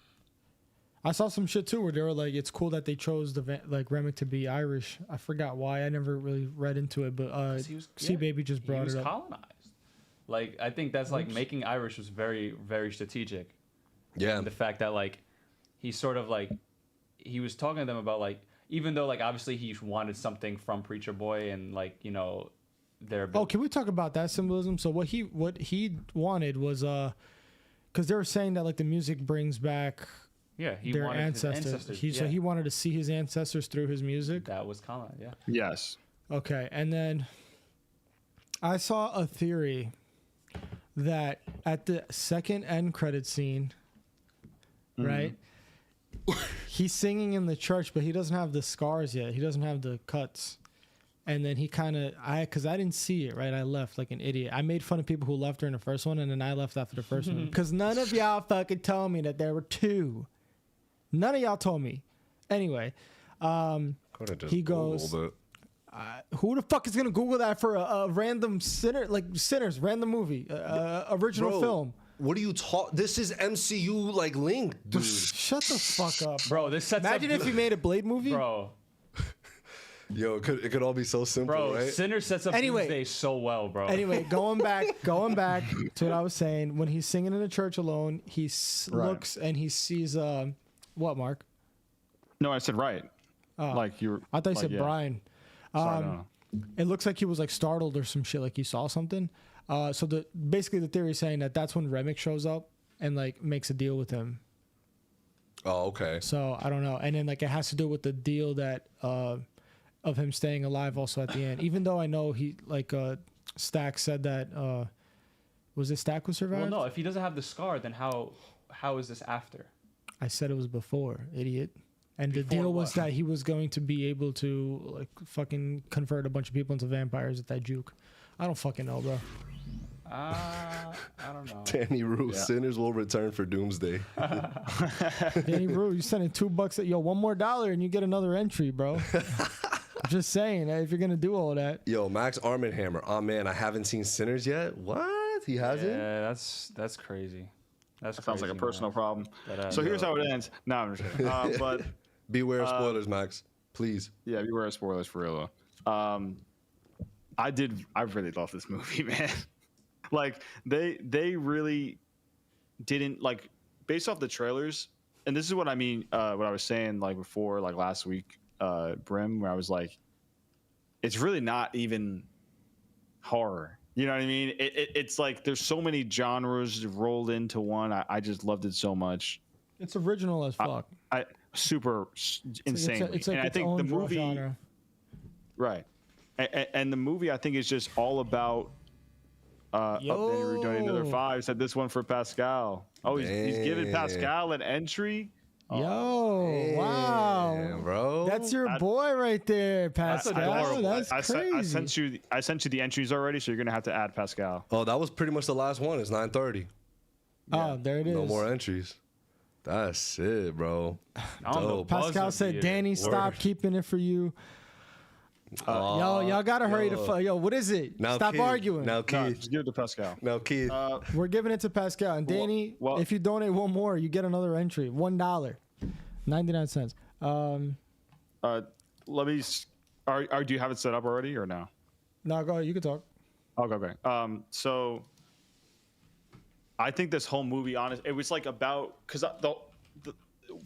I saw some shit too where they were like, it's cool that they chose Remick to be Irish. I forgot why. I never really read into it, but C Baby just brought it up. He was colonized. Like, I think that's like making Irish was very, very strategic. Yeah. And the fact that like he sort of like he was talking to them about like, even though like obviously he wanted something from Preacher Boy and like, you know, their. Oh, can we talk about that symbolism? So what he wanted was because they were saying that like the music brings back. Yeah, he their wanted ancestors. His ancestors. So he wanted to see his ancestors through his music. That was colonized. Yeah. Yes. Okay, and then I saw a theory that at the second end credit scene, right, he's singing in the church, but he doesn't have the scars yet. He doesn't have the cuts. And then he kind of, because I didn't see it, right? I left like an idiot. I made fun of people who left during the first one, and then I left after the first one. Because none of y'all fucking told me that there were two. None of y'all told me. Anyway, he goes, who the fuck is going to Google that for a random sinner, like Sinners, random movie, original film? What are you talking? This is MCU like link, dude. Shut the fuck up, bro. This sets Imagine up, if you made a Blade movie, bro. Yo, it could all be so simple, Bro, right? Sinner sets up Doomsday so well, bro. Anyway, going back to what I was saying. When he's singing in the church alone, he looks and he sees what, Mark? No, I said right. Like you were. I thought you like, said yeah. Brian. Sorry, no. It looks like he was like startled or some shit, like he saw something. So basically the theory is saying that that's when Remick shows up and like makes a deal with him. Oh, okay. So I don't know, and then like it has to do with the deal that of him staying alive also at the end. Even though I know he like Stack said that was it Stack who survived? Well, no. If he doesn't have the scar, then how is this after? I said it was before, idiot. And the Before deal was what? that he was going to be able to like fucking convert a bunch of people into vampires at that juke. I don't fucking know, bro. I don't know. Danny Rue, Sinners will return for Doomsday. Danny Rue, you sending $2 at $1 more and you get another entry, bro. I'm just saying, if you're gonna do all that. Yo, Max Arm & Hammer. Oh man, I haven't seen Sinners yet. What? He hasn't? Yeah, that's crazy. That sounds like a personal problem. But, so here's how it ends. No, I'm just kidding. But beware of spoilers, Max. Please. Yeah, beware of spoilers for real. I really love this movie, man. Like they really didn't like based off the trailers, and this is what I mean. What I was saying like before, like last week, Brim, where I was like, it's really not even horror. You know what I mean? It's like there's so many genres rolled into one. I just loved it so much. It's original as fuck. Super insane. It's like and I its think own the movie, genre. right? And the movie, I think, is just all about. Updated donated another 5. Said this one for Pascal. Oh, he's giving Pascal an entry. Yo, wow, Damn, bro. That's your boy right there, Pascal. That's crazy. I sent you the entries already, so you're gonna have to add Pascal. Oh, that was pretty much the last one. It's 9:30. Oh, there it is. No more entries. That's it, bro. Dope. Pascal said, "Danny, stop keeping it for you." Y'all gotta hurry to yo. What is it? Now Stop Keith. arguing. Now Keith. No, just give it to Pascal. Now Keith. We're giving it to Pascal and Danny. well- if you donate one more, you get another entry. $1, 99 cents. Let me. Do you have it set up already or no? No, go ahead. You can talk. Okay. So I think this whole movie, it was like about because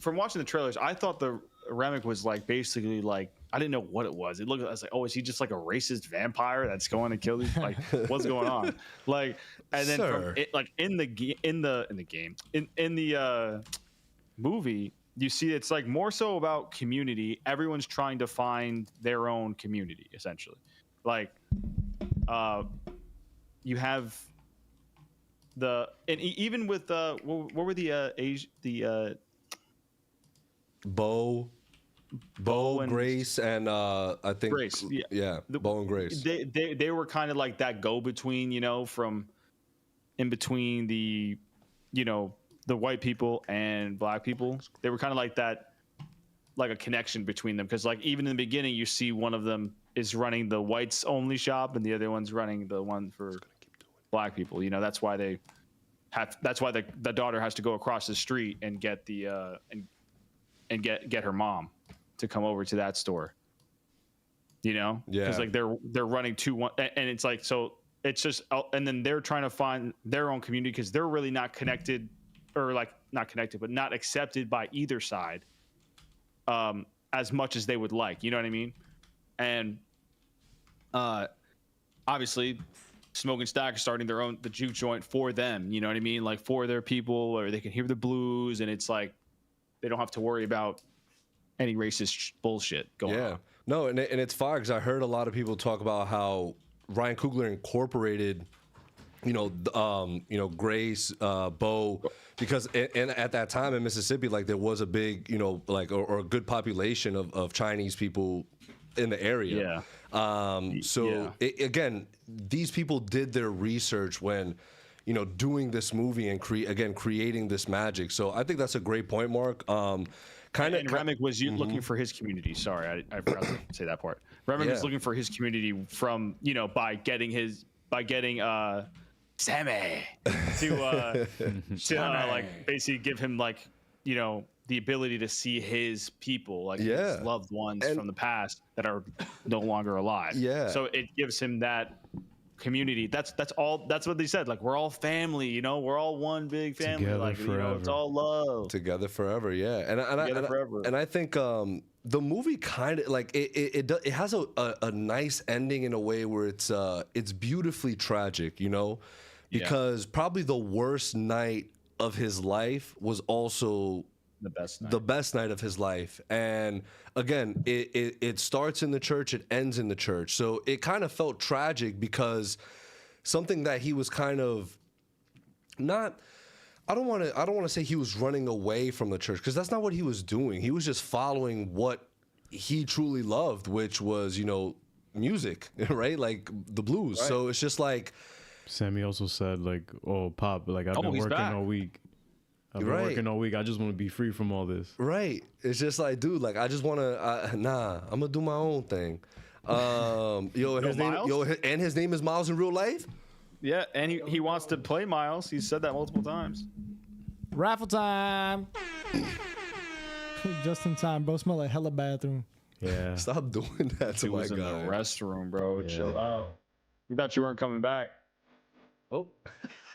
from watching the trailers, I thought the Remick was like basically like I didn't know what it was. It looked. I was like, oh, is he just like a racist vampire that's going to kill these? Like, what's going on? Like, and then from it, like in the movie, you see it's like more so about community. Everyone's trying to find their own community, essentially. Like, you have even with what were the Bo and Grace and I think Grace, Bo and Grace. They were kind of like that go between, from in between the white people and black people. They were kind of like that, like a connection between them. Because like even in the beginning, you see one of them is running the whites only shop and the other one's running the one for black people. That's why the daughter has to go across the street and get the and get her mom to come over to that store, because like they're running one, and it's like, so it's just, and then they're trying to find their own community because they're really not connected, or like not connected, but not accepted by either side, as much as they would like, you know what I mean? And obviously Smoke and Stack are starting the juke joint for them, you know what I mean? Like for their people, or they can hear the blues, and it's like they don't have to worry about any racist bullshit going on. No, and it's fire because I heard a lot of people talk about how Ryan Coogler incorporated, Grace, Bo, because at that time in Mississippi, like there was a big, like or a good population of Chinese people in the area. Again, these people did their research when, doing this movie and creating this magic. So I think that's a great point, Mark. And Remick was looking for his community. Sorry, I forgot to say that part. Remick was looking for his community from, by getting Sammy to like basically give him like, the ability to see his people, like his loved ones from the past that are no longer alive. So it gives him that community. That's what they said. Like, we're all family, we're all one big family. Together like, forever. It's all love. Together forever, yeah. And I think the movie kind of like it has a nice ending in a way where it's beautifully tragic, because probably the worst night of his life was also the best night of his life. And again, it starts in the church, it ends in the church. So it kind of felt tragic because something that he was kind of not, I don't want to say he was running away from the church, because that's not what he was doing. He was just following what he truly loved, which was, music, right? Like the blues. Right. So it's just like Sammy also said, like, "Oh, Pop, like I've been working all week. I've been working all week. I just want to be free from all this." Right. It's just like, dude, like I just want to. I'm gonna do my own thing. And his name is Miles in real life. Yeah, and he wants to play Miles. He's said that multiple times. Raffle time. Just in time, bro. Smell like hella bathroom. Yeah. Stop doing that to my guy. He was in the restroom, bro. Yeah. Chill out. You thought you weren't coming back. Oh.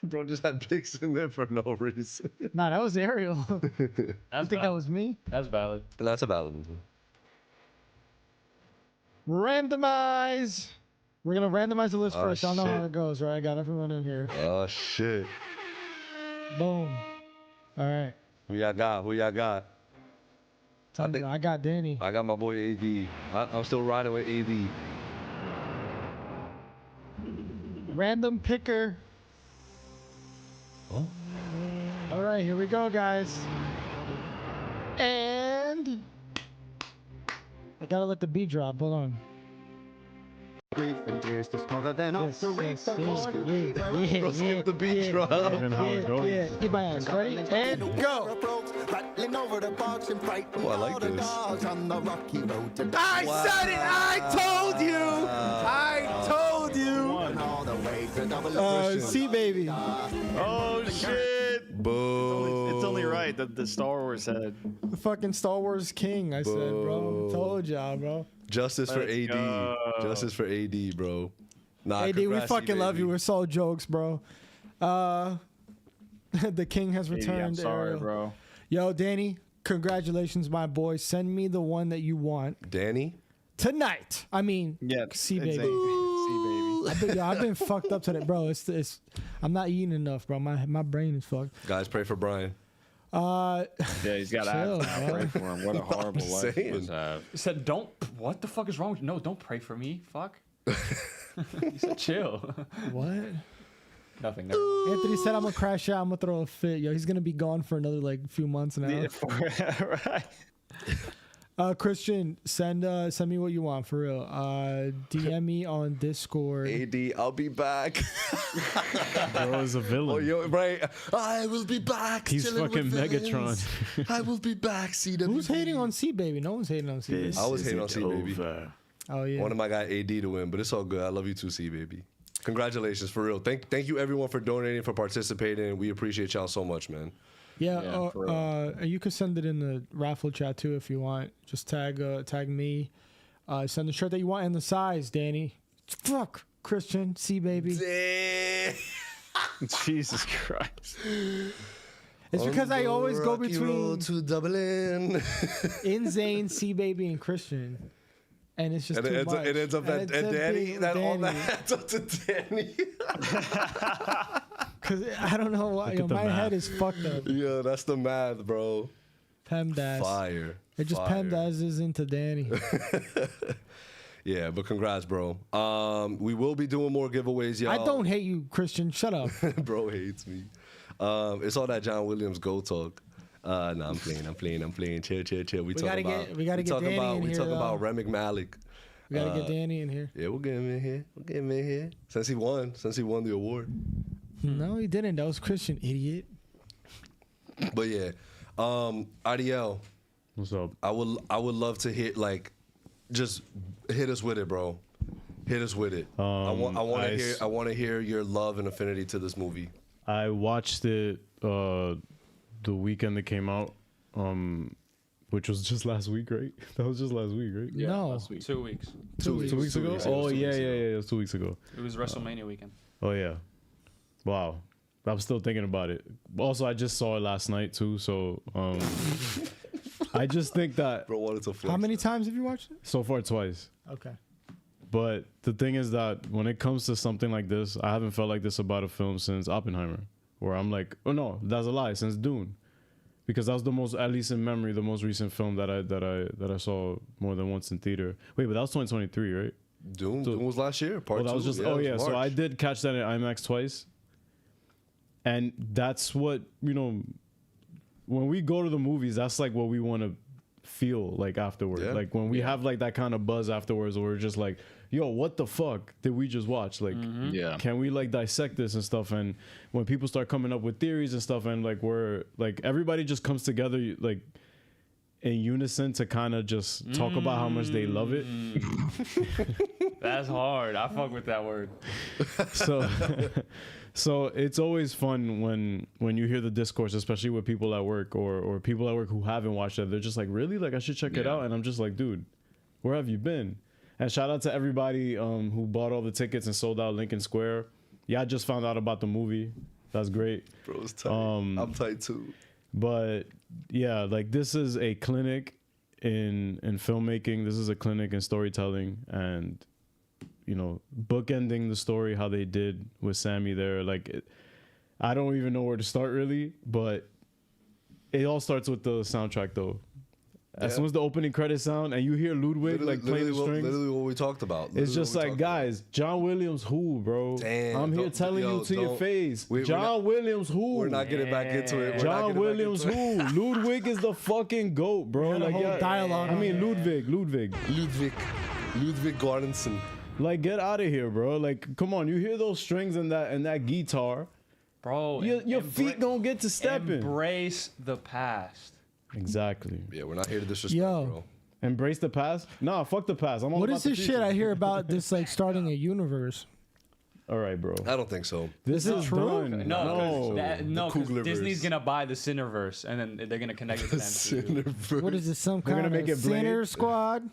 Bro just had pics in there for no reason. Nah, that was Ariel. You think that was me? That's valid. That's a valid. Randomize. We're gonna randomize the list first. Y'all know how it goes, right? I got everyone in here. Oh shit. Boom. All right. Who y'all got? I got Danny. I got my boy AD. I'm still riding with AD. Random picker. Oh. All right, here we go, guys. And I gotta let the beat drop. Hold on. Grief and tears to smother then off the reef. The beat drop. Yeah. Keep my hands ready and go. Rattling over the box and fighting I like this. on the rocky road to I said it. I told you. all the way to double C baby. Oh shit! Boo. It's only right that the Star Wars said. The fucking Star Wars king. I said, bro. Told y'all, bro. Justice for AD. Justice for AD, bro. Nah, AD, we fucking love you. We're so jokes, bro. The king has returned. I'm sorry, Ariel. bro. Yo, Danny, congratulations, my boy. Send me the one that you want Danny? tonight. I mean, C baby. C baby. I've been fucked up today, bro. It's I'm not eating enough, bro. My brain is fucked. Guys, pray for Brian. Yeah, he's got chill, to pray for him. What a horrible life he must have. He said, "Don't. What the fuck is wrong with you? No, don't pray for me. Fuck." He said, "Chill." What? Nothing. Anthony said, "I'm gonna crash out. I'm gonna throw a fit." Yo, he's gonna be gone for another like few months now. Right. Christian, send me what you want for real. DM me on Discord. AD, I'll be back. Bro is a villain. Oh, yo, right. I will be back. He's fucking Megatron. I will be back. CW. Who's hating on C baby? No one's hating on C baby. I was hating on C baby. Oh yeah. One of my guy AD to win, but it's all good. I love you too, C baby. Congratulations for real. Thank you everyone for donating, for participating. We appreciate y'all so much, man. Yeah, you could send it in the raffle chat too if you want. Just tag me. Send the shirt that you want and the size, Danny. Fuck, Christian, C baby. Jesus Christ. It's because I always go between to Dublin. Insane, C baby, and Christian, and it's just too much. It ends up at Danny. All that adds up to Danny. Cause I don't know why. Yo, my head is fucked up. Yeah, that's the math, bro. PEMDAS. Fire. It just PEMDAS into Danny. Yeah, but congrats, bro. We will be doing more giveaways, y'all. I don't hate you, Christian. Shut up. Bro hates me. It's all that John Williams go talk. No, I'm playing. Chill. We gotta get Danny in here, though. about Remy Malik. We gotta get Danny in here. Yeah, we'll get him in here. Since he won the award. No, he didn't. That was Christian, idiot. But yeah, Ariel, what's up? I would love to hit just hit us with it, bro. Hit us with it. I want to hear your love and affinity to this movie. I watched it the weekend that came out, which was just last week, right? That was just last week, right? Yeah, no, last week. 2 weeks. 2 weeks ago. Oh yeah, it was 2 weeks ago. It was WrestleMania weekend. Oh yeah, wow. I'm still thinking about it. Also, I just saw it last night too, so I just think that. Bro, what it's a flex. How many times have you watched it? So far, twice. Okay. But the thing is that when it comes to something like this, I haven't felt like this about a film since Oppenheimer, where I'm like, oh no, that's a lie, since Dune, because that was the most, at least in memory, the most recent film that I saw more than once in theater. Wait, but that was 2023, right? Dune was last year. Part 2. That was just So I did catch that in IMAX twice, and that's what when we go to the movies, that's like what we want to feel like afterwards. Yeah. Like when we have like that kind of buzz afterwards, where we're just like, yo, what the fuck did we just watch? Like, can we like dissect this and stuff? And when people start coming up with theories and stuff, and like we're like, everybody just comes together like in unison to kind of just talk about how much they love it. That's hard. I fuck with that word. So it's always fun when you hear the discourse, especially with people at work or people at work who haven't watched it. They're just like, really? Like, I should check it out. And I'm just like, dude, where have you been? And shout out to everybody who bought all the tickets and sold out Lincoln Square. Yeah, I just found out about the movie. That's great. Bro, it's tight. I'm tight too. But yeah, like this is a clinic in filmmaking. This is a clinic in storytelling, and bookending the story how they did with Sammy there. Like, I don't even know where to start really, but it all starts with the soundtrack though. As soon as the opening credits sound and you hear Ludwig playing the strings, literally what we talked about. It's just like, guys, John Williams who, bro? Damn, I'm here telling you to your face. John Williams who? We're not getting back into it. John Williams who? Ludwig is the fucking GOAT, bro. Like, whole dialogue. I mean, Ludwig Göransson. Like, get out of here, bro. Like, come on. You hear those strings and that guitar, bro. Your feet gonna get to stepping. Embrace the past. Exactly. Yeah, we're not here to disrespect, bro. Embrace the past? Nah, fuck the past. What is this shit I hear about this like starting a universe? All right, bro. I don't think so. This is true. No, because Disney's gonna buy the Cineverse and then they're gonna connect it to Cineverse. What is this? Some kind of Sinner Squad?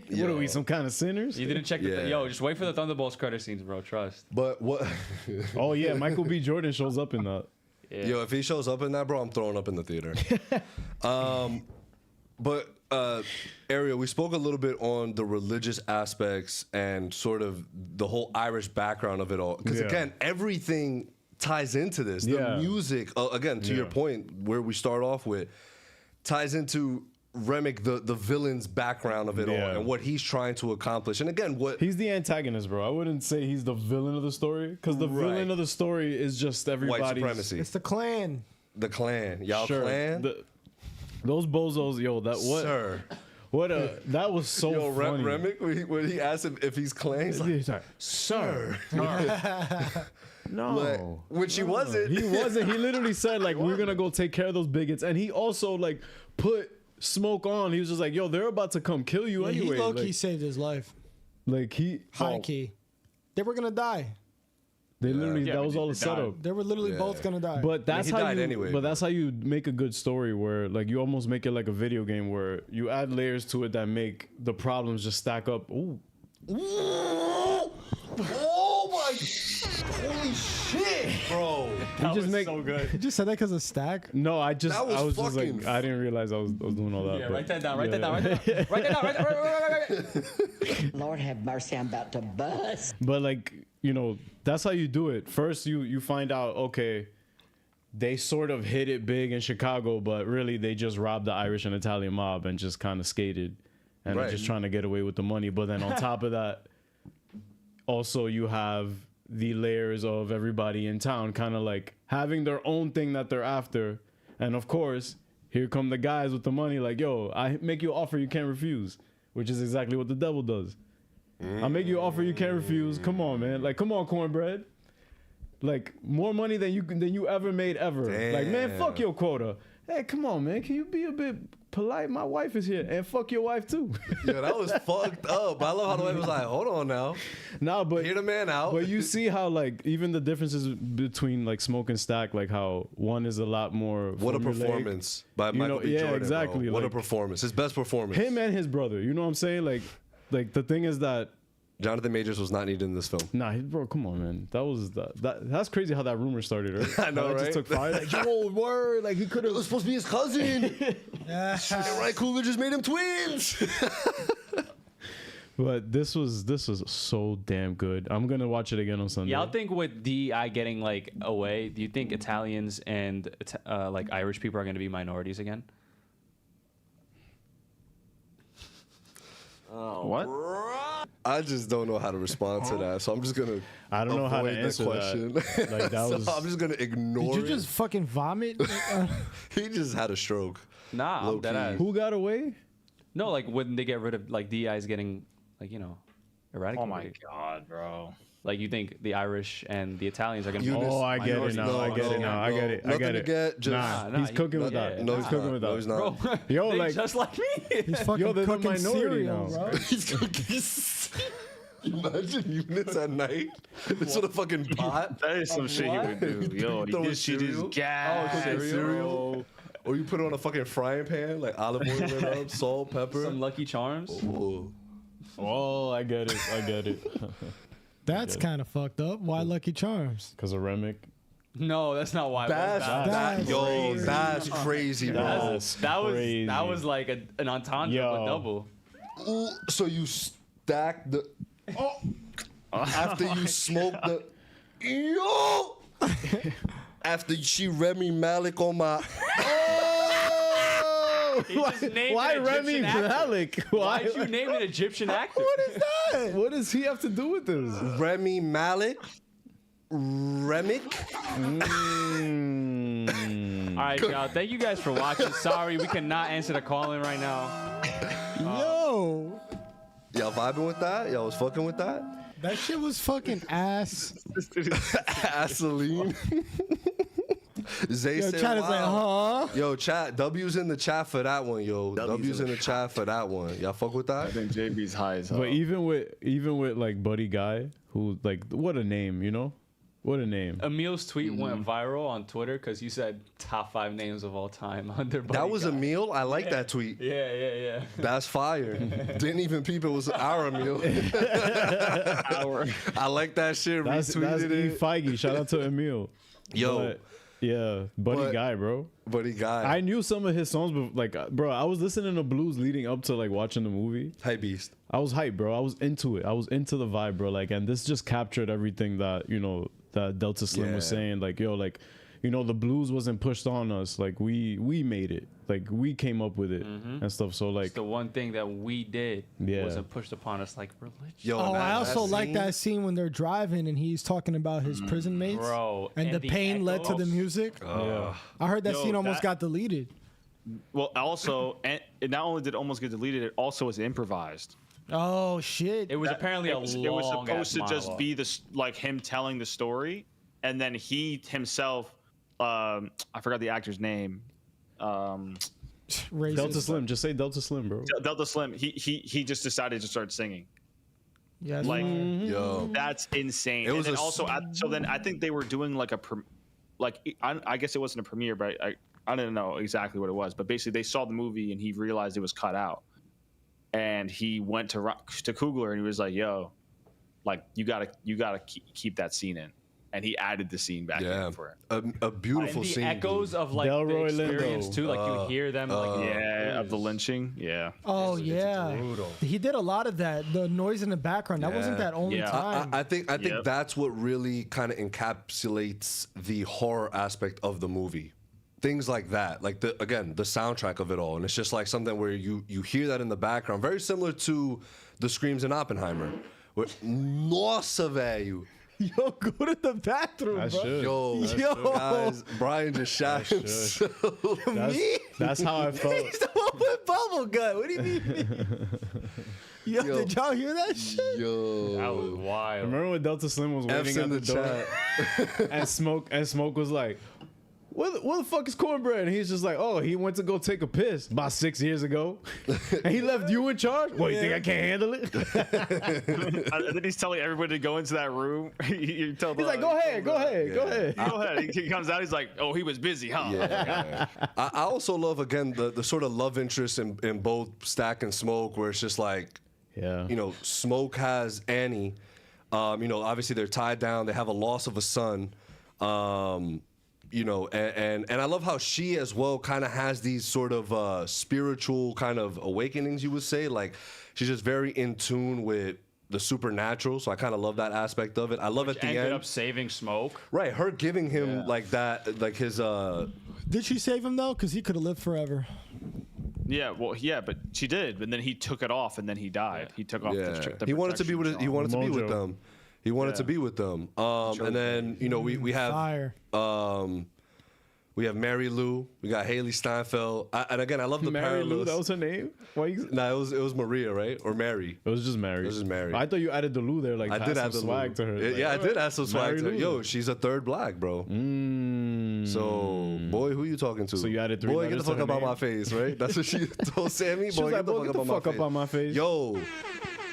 What are we, some kind of sinners? You didn't check the yo, just wait for the Thunderbolts credit scenes, bro. Trust. But what? Oh yeah, Michael B. Jordan shows up in that. Yeah. Yo, if he shows up in that, bro, I'm throwing up in the theater. But Ariel, we spoke a little bit on the religious aspects and sort of the whole Irish background of it all. Because again, everything ties into this. The music, again, to your point, where we start off with, ties into Remick, the villain's background of it all and what he's trying to accomplish. And again, he's the antagonist, bro. I wouldn't say he's the villain of the story, because the villain of the story is just everybody's white supremacy. It's the Klan. The Klan. Y'all Klan? Those bozos, yo, that what? Sir. That was so funny. Remick, when he asked him if he's Klan, he's like, sir. No. Like, which he wasn't. He wasn't. He literally said, like, we're going to go take care of those bigots. And he also, like, put smoke on. He was just like, yo, they're about to come kill you anyway. He low-key saved his life. Like, high-key. They were going to die. They literally, that was all the setup. They were literally both going to die. But that's that's how you make a good story, where, like, you almost make it like a video game where you add layers to it that make the problems just stack up. Ooh. Oh my, holy shit, bro. That was so good. You just said that because of stack? No, I was just like, I didn't realize I was doing all that. Yeah, write that down, write that down, write that down. Lord have mercy, I'm about to bust. But, like, you know, that's how you do it. First, you find out, okay, they sort of hit it big in Chicago, but really they just robbed the Irish and Italian mob and just kind of skated. And they're just trying to get away with the money. But then on top of that, also you have the layers of everybody in town kind of like having their own thing that they're after. And of course, here come the guys with the money like, yo, I make you an offer you can't refuse, which is exactly what the devil does. I make you an offer you can't refuse. Come on, man. Like, come on, cornbread. Like, more money than you ever made ever. Damn. Like, man, fuck your quota. Hey, come on, man. Can you be a bit polite? My wife is here. And fuck your wife, too. Yeah, that was fucked up. I love how the wife was like, hold on now. Nah, but hear the man out. But you see how, like, even the differences between, like, Smoke and Stack, like, how one is a lot more What a formulaic. performance by Michael B. Jordan, exactly. bro. What a Like, performance. His best performance. him and his brother. You know what I'm saying? Like the thing is that Jonathan Majors was not needed in this film. Nah, bro, come on, man. That's crazy how that rumor started, right? I know, How it right? just took fire. Like, yo, word. Like, he could have. It was supposed to be his cousin. Right, Coolidge just made him twins. But this was so damn good. I'm gonna watch it again on Sunday. Y'all think with DEI getting like away, do you think Italians and like Irish people are going to be minorities again? Oh, what? I just don't know how to respond to that, so I'm just gonna. I don't know how to avoid answer question. that. Like, that So was. I'm just gonna ignore. Did you it. just fucking vomit? He just had a stroke. Nah, I'm dead ass. Who got away? No, like when they get rid of like DEI's getting like eradicated. Oh my god, bro. Like you think the Irish and the Italians are gonna? Oh, I get it now. I get it now. I get it. I Nothing get to it. get. Just Nah, He's cooking with yeah, that. yeah, no, He's he's cooking not. with No, that. he's not. Bro, Yo, they like, just like me. He's fucking they're the cooking minority cereal, now. bro. He's cooking. Imagine units at night. It's with a fucking pot. That is some shit he would do. Yo, Throw this shit cereal? is gas. Cereal. Or you put it on a fucking frying pan, like olive oil lit up, salt, pepper. Some Lucky Charms. Ooh. Oh, I get it. I get it. That's kind of fucked up. Why Lucky Charms? Because of Remick. No, that's not why. That's Yo, crazy. that's crazy, bro. That was like an entendre Yo. with double. Ooh, so you stack the. Oh. After you smoke the. Yo! After she Remy Malik on my. Oh! He just named Why an Remy Egyptian actor. Malik? Why'd you name an Egyptian actor? What is that? What does he have to do with this? Remy Malik? Remick? All right, y'all. Thank you guys for watching. Sorry, we cannot answer the call-in right now. Yo, Y'all vibing with that? Y'all was fucking with that? that shit was fucking ass. Asaline. Zay Yo, said, chat is like, wow. huh? Yo, chat. W's in the chat for that one, yo. W's in the chat for that one. Y'all fuck with I that? think JB's high as hell. But even with like Buddy Guy, who like what a name, you know? What a name. Emil's tweet went viral on Twitter because he said top 5 names of all time under Buddy That was Guy. a meal. I like that tweet. Yeah. That's fire. Didn't even peep it was our meal. I like that shit. That's Retweeted E. it. Feige. Shout out to Emil. Yo. But, yeah, Buddy But- Guy, bro. Buddy Guy. I knew some of his songs, but like, bro, I was listening to blues leading up to like watching the movie. Hey, Beast. I was hyped, bro. I was into it. I was into the vibe, bro. Like, and this just captured everything that that Delta Slim was Yeah. saying. Like, yo, like, the blues wasn't pushed on us. Like, we made it. Like, we came up with it and stuff. So like, It's the one thing that we did Yeah. wasn't pushed upon us like religion. Yo, Oh, I also like scene- that scene when they're driving and he's talking about his prison mates. Bro, And the pain led to the echoes. music. yeah. I heard that Yo, scene almost that- got deleted. Well, also, and it not only did it almost get deleted, it also was improvised. Oh, shit. It was apparently it was, a it was long supposed to just monologue. be this like him telling the story, and then he himself, I forgot the actor's name, Racist. Delta Slim. Just say Delta Slim, bro. Delta Slim. He just decided to start singing. Yeah, Like, Yo. that's insane. It was and then a also, so then I think they were doing like I guess it wasn't a premiere, but I didn't know exactly what it was. But basically, they saw the movie and he realized it was cut out, and he went to Kugler and he was like, "Yo, like you gotta keep that scene in," and he added the scene back Yeah. in for it. A beautiful and the scene. echoes dude. of like Delroy the experience Lindo. too, like you hear them like Yeah, of the lynching. Yeah. Oh, yeah. He did a lot of that. The noise in the background. That wasn't Yeah. that only Yeah. time. I think Yep. that's what really kind of encapsulates the horror aspect of the movie. Things like that, like the soundtrack of it all, and it's just like something where you hear that in the background, very similar to the screams in Oppenheimer. Where, nossa, velho, Yo, go to the bathroom, I bro. should. Yo, guys, Brian just shot himself. Me? That's how I felt. He's the one with bubble gut. What do you mean? Yo, did y'all hear that shit? Yo, That was wild. Remember when Delta Slim was F's waiting in at the the door, chat. and Smoke was like, "Where the fuck is Cornbread?" And he's just like, "Oh, he went to go take a piss about 6 years ago, and he left you in charge. What, you think I can't handle it?" And then he's telling everybody to go into that room. He's like, "Go ahead, go ahead, go ahead." Go ahead. He comes out. He's like, "Oh, he was busy, huh?" Yeah. I also love again the sort of love interest in both Stack and Smoke, where it's just like, yeah, you know, Smoke has Annie. You know, obviously they're tied down. They have a loss of a son. You know, and I love how she as well kind of has these sort of spiritual kind of awakenings, you would say. Like, she's just very in tune with the supernatural. So I kind of love that aspect of it. I love at the ended end. up saving Smoke. Right, her giving him like that, like his. Did she save him though? Because he could have lived forever. Yeah, well, yeah, but she did. But then he took it off, and then he died. He took off the he wanted to be with. He wanted to be with Mojo. them. He wanted to be with them. And then you know we have Fire. we have Mary Lou. We got Haley Steinfeld. And again, I love the Mary parallels. Lou, that was her name. Why you? No, it was Maria, right? Or Mary. It was just Mary. It was just Mary. I thought you added the Lou there. Like, I did add the swag Lou. to her. Like, Yeah, I did add some swag Mary to her. Lou. Yo, she's a third black, bro. So, boy, who you talking to? So you added 3 Boy, get the letters to fuck her up out name? my face, right? That's what she told Sammy. She was like, "Boy, get the fuck up face. on my face." Yo,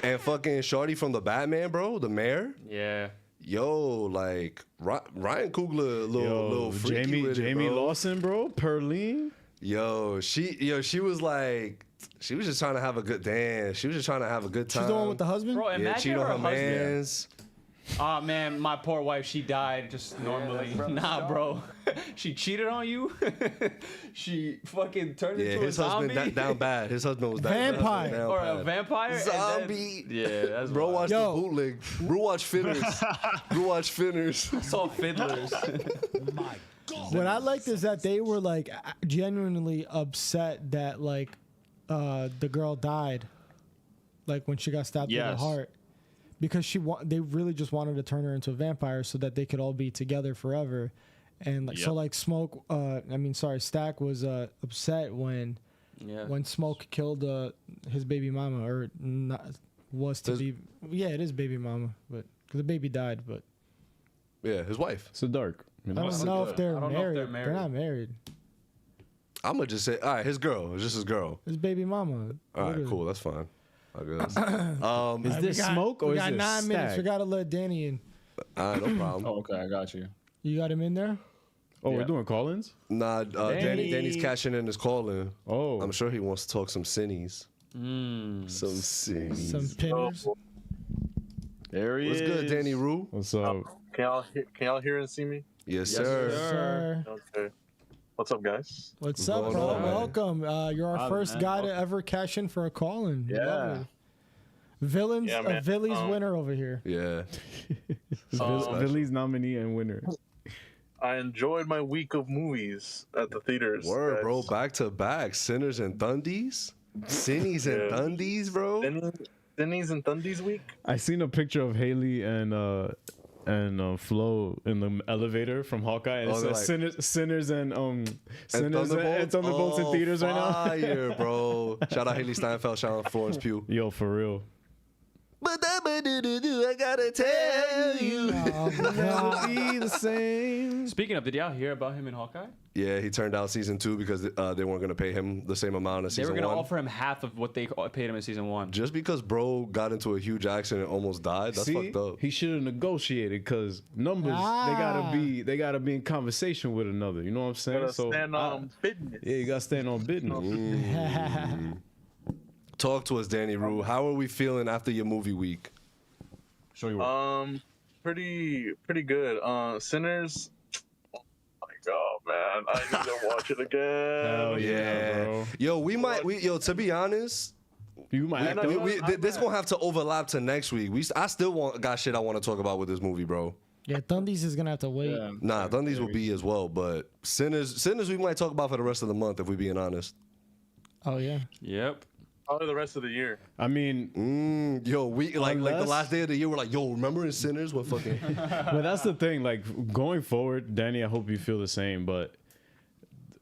and fucking Shorty from the Batman, bro, the mayor. Yeah. Yo, like Ryan Coogler, little freaky Jamie with it, Jamie bro. Lawson, bro. Perline. Yo, she was like, she was just trying to have a good dance. She was just trying to have a good time. She's the one with the husband? Bro, Yeah, imagine cheat on her her husband. mans. Oh man, my poor wife, she died just normally. Nah, bro. She cheated on you? She fucking turned Yeah, into his a zombie? husband down bad. His husband was Vampire. down Or bad. a vampire? and then- Zombie. Yeah, that's Bro, wild. watch Yo. the bootleg. Bro, watch Finners. Bro, watch Finners. I saw fiddlers. What I liked is that they were like genuinely upset that like the girl died, like when she got stabbed in the Yes. heart, because they really just wanted to turn her into a vampire so that they could all be together forever, and like so like Smoke, Stack was upset when Smoke killed his baby mama or not was to be it is baby mama, but because the baby died, but Yeah, his wife. So dark. I don't know if they're married. They're not married. I'm gonna just say, all right, his girl. It's just his girl. His baby mama. All right, Literally. cool. That's fine. I guess. Is this Smoke or we is got it 9 minutes. Stack? We gotta let Danny in. No problem. Oh, okay, I got you. You got him in there? Oh, we're doing call-ins? Nah, Danny's cashing in his calling. Oh. I'm sure he wants to talk some cinnies. Some cinnies. Some pinners. There he What's is. good, Danny Rue? What's up? Can y'all hear and see me? Yes, sir. Sir. Okay. What's up, guys? What's up, going bro? on, man? Welcome. You're our first guy to ever cash in for a call-in. We love it. Villains, Yeah, man. Villy's winner over here. Yeah. Billy's nominee and winner. I enjoyed my week of movies at the theaters. Word, guys. bro. Back to back. Sinners and Thundies. Cinnies and Yeah. Thundies, bro. Denny's and Thundies week. I seen a picture of Haley and Flo in the elevator from Hawkeye, and it they're says like- Sinners and Thunderbolts in theaters right now. Fire, bro. Shout out Haley Steinfeld. Shout out Florence Pugh. Yo, for real. I gotta tell you. Never be the same. Speaking of, did y'all hear about him in Hawkeye? Yeah, he turned out season 2 because they weren't gonna pay him the same amount as They were season going to 1. offer him half of what they paid him in season 1. Just because bro got into a huge accident and almost died, that's See, fucked up. he should have negotiated because numbers they gotta be in conversation with another. You know what I'm saying? Gotta stand on business. Yeah, you gotta stand on business. Talk to us, Danny Rue. How are we feeling after your movie week? Show you what. Pretty good. Sinners. Oh my god, man! I need to watch it again. Hell yeah, bro. Yo, to be honest, You might. this gonna have to overlap to next week. I still got shit I want to talk about with this movie, bro. Yeah, Thundies is gonna have to wait. Nah, Thundies will be as well, but Sinners we might talk about for the rest of the month if we being honest. Oh yeah. Yep. Probably the rest of the year. I mean, yo, we like the unless- last day of the year. We're like, yo, remember in Sinners? What fucking? But that's the thing. Like going forward, Danny, I hope you feel the same. But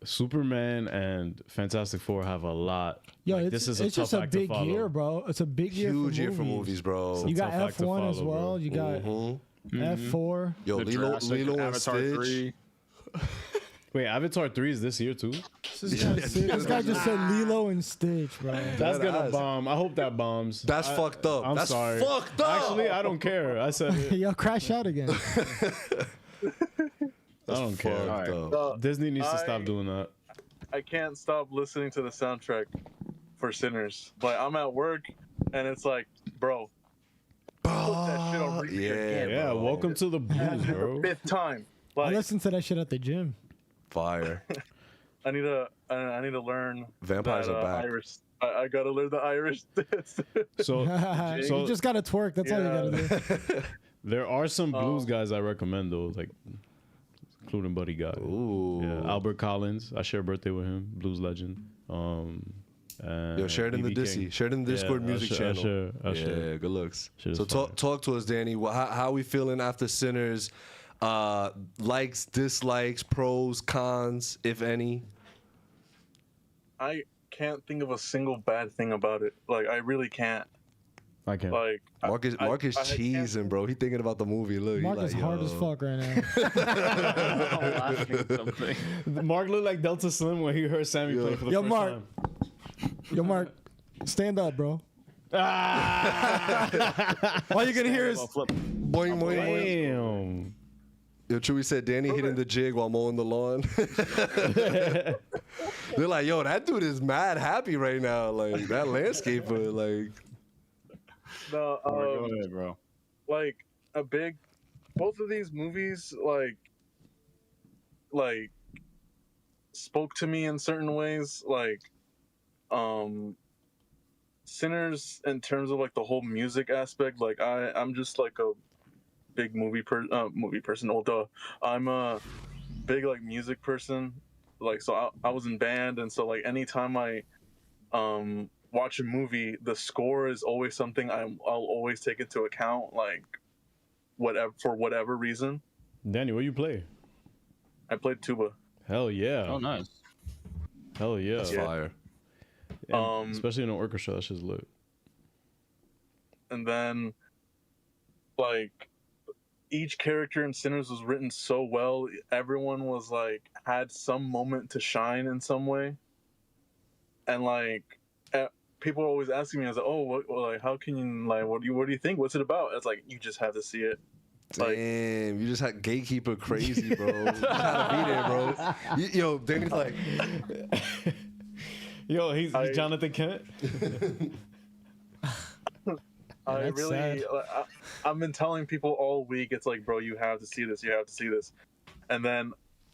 Superman and Fantastic Four have a lot. Yo, like, it's, this is a it's tough just a act to big follow. year, bro. It's a big year Huge for year movies. for movies, bro. You got tough act to F1 as follow, well. bro. You got F4. Yo, The Lilo Jurassic and Avatar Stitch. 3. Wait, Avatar 3 is this year too? This guy just said Lilo and Stitch, bro. That's gonna ass. bomb. I hope that bombs. That's fucked up. I'm That's sorry. fucked up. Actually, I don't care. I said it. Yo, crash out again. I don't care. Fucked up. Disney needs to stop doing that. I can't stop listening to the soundtrack for Sinners. Like I'm at work, and it's like, bro, put that shit on repeat again. Yeah, bro. welcome to the blues, The bro. 5th time. I Like listen to that shit at the gym. Fire. I need to learn. Vampires that, are back. Irish. I gotta learn the Irish dance. So, You just gotta twerk. That's all you gotta do. there are some blues guys I recommend though, like including Buddy Guy. Ooh. Yeah, Albert Collins. I share a birthday with him, blues legend. Yo, share it in the BB Dissy. King. Share it in the Discord Yeah, music channel. I'll share. Yeah, good looks. Shit is So fire. talk to us, Danny. How we feeling after Sinners? Likes, dislikes, pros, cons, if any. I can't think of a single bad thing about it. Like I really can't. I can't. Like Marcus I cheesing, bro. He thinking about the movie. Look, Mark he is like, hard yo. as fuck right now. Something. Mark looked like Delta Slim when he heard Sammy play for the Yo, first Mark. time. Yo, Mark, stand up, bro. Ah! All you're gonna hear is Boing, boing, boing. Damn. Yo, Chewy said Danny hitting the jig while mowing the lawn. They're like, yo, that dude is mad happy right now. Like that landscaper, like. No, Go ahead, bro. like both of these movies like spoke to me in certain ways. Like Sinners, in terms of like the whole music aspect, like I'm just like a big movie person. Although I'm a big like music person. Like so I was in band, and so like anytime I watch a movie, the score is always something I'll always take into account, like whatever, for whatever reason. Danny, what you play? I played tuba. Hell yeah. Oh, nice. Hell yeah. That's fire. And especially in an orchestra, that shit's lit. And then like each character in Sinners was written so well. Everyone was like had some moment to shine in some way. And like people are always asking me, I was like, oh, like how can you, like what do you think? What's it about? It's like you just have to see it. Damn, you just had gatekeeper crazy, bro. You gotta be there, bro. Yo, Danny's like, yo, he's Jonathan Kent. I that's really, sad. I've been telling people all week, it's like, bro, you have to see this, you have to see this. And then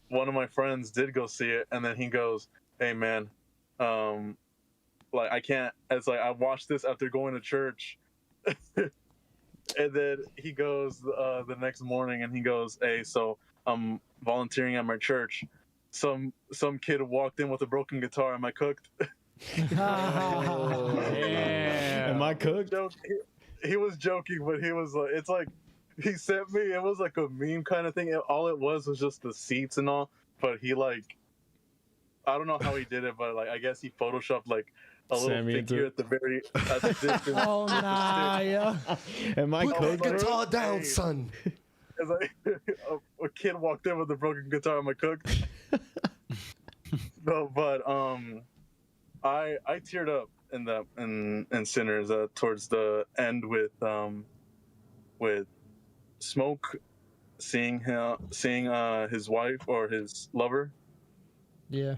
one of my friends did go see it, and then he goes, hey man, like I can't, it's like I watched this after going to church. And then he goes the next morning and he goes, hey, so I'm volunteering at my church. Some kid walked in with a broken guitar. Am I cooked? Am I cooked? He was joking, but he was like, it's like, he sent me, it was like a meme kind of thing. All it was just the seats and all. But he like, I don't know how he did it, but like, I guess he photoshopped like a little Sammy figure at the distance. oh nah, yeah. Am I put cooked? that guitar down, son. It's like a kid walked in with a broken guitar. Am I cooked? No, but I teared up in Sinners towards the end with Smoke seeing his wife or his lover. Yeah.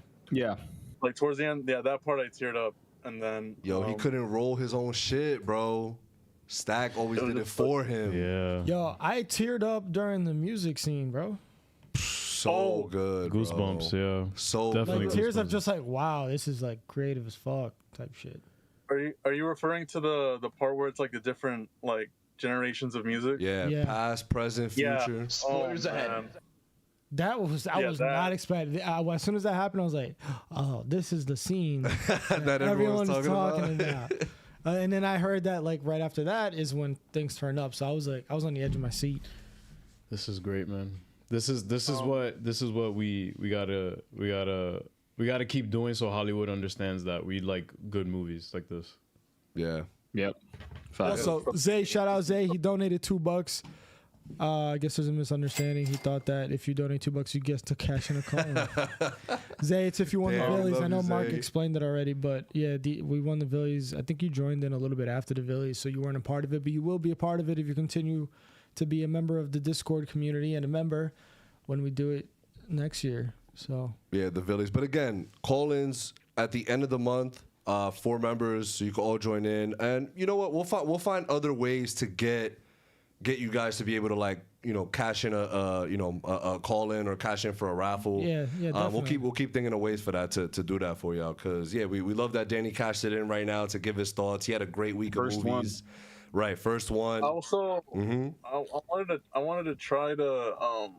Like towards the end, yeah, that part I teared up, and then Yo, he couldn't roll his own shit, bro. Stack always did it for him. Yeah. Yo, I teared up during the music scene, bro. So good, bro. Goosebumps, yeah. So Definitely Like tears of goosebumps. just like, wow, this is like creative as fuck type shit. Are you referring to the part where it's like the different like generations of music? Yeah, Yeah. past, present, Yeah. future. Spoilers ahead. That was I was not expecting. As soon as that happened, I was like, "Oh, this is the scene that everyone's talking about." And then I heard that like right after that is when things turned up. So I was on the edge of my seat. This is great, man. This is what we gotta keep doing so Hollywood understands that we like good movies like this. Yeah. Yep. Also, Zay, shout out Zay. He donated $2. I guess there's a misunderstanding. He thought that if you donate $2, you get to cash in a call. Zay, it's if you won the Villies. I know Mark explained it already, but yeah, we won the Villies. I think you joined in a little bit after the Villies, so you weren't a part of it, but you will be a part of it if you continue to be a member of the Discord community and a member when we do it next year. So yeah, the Villies. But again, call-ins at the end of the month. 4 members, so you can all join in. And you know what? We'll find other ways to get you guys to be able to like cash in a call in or cash in for a raffle. Yeah, definitely. We'll keep thinking of ways for that to do that for y'all, because yeah, we love that Danny cashed it in right now to give his thoughts. He had a great week of movies. Right, first one. Also, I wanted to try to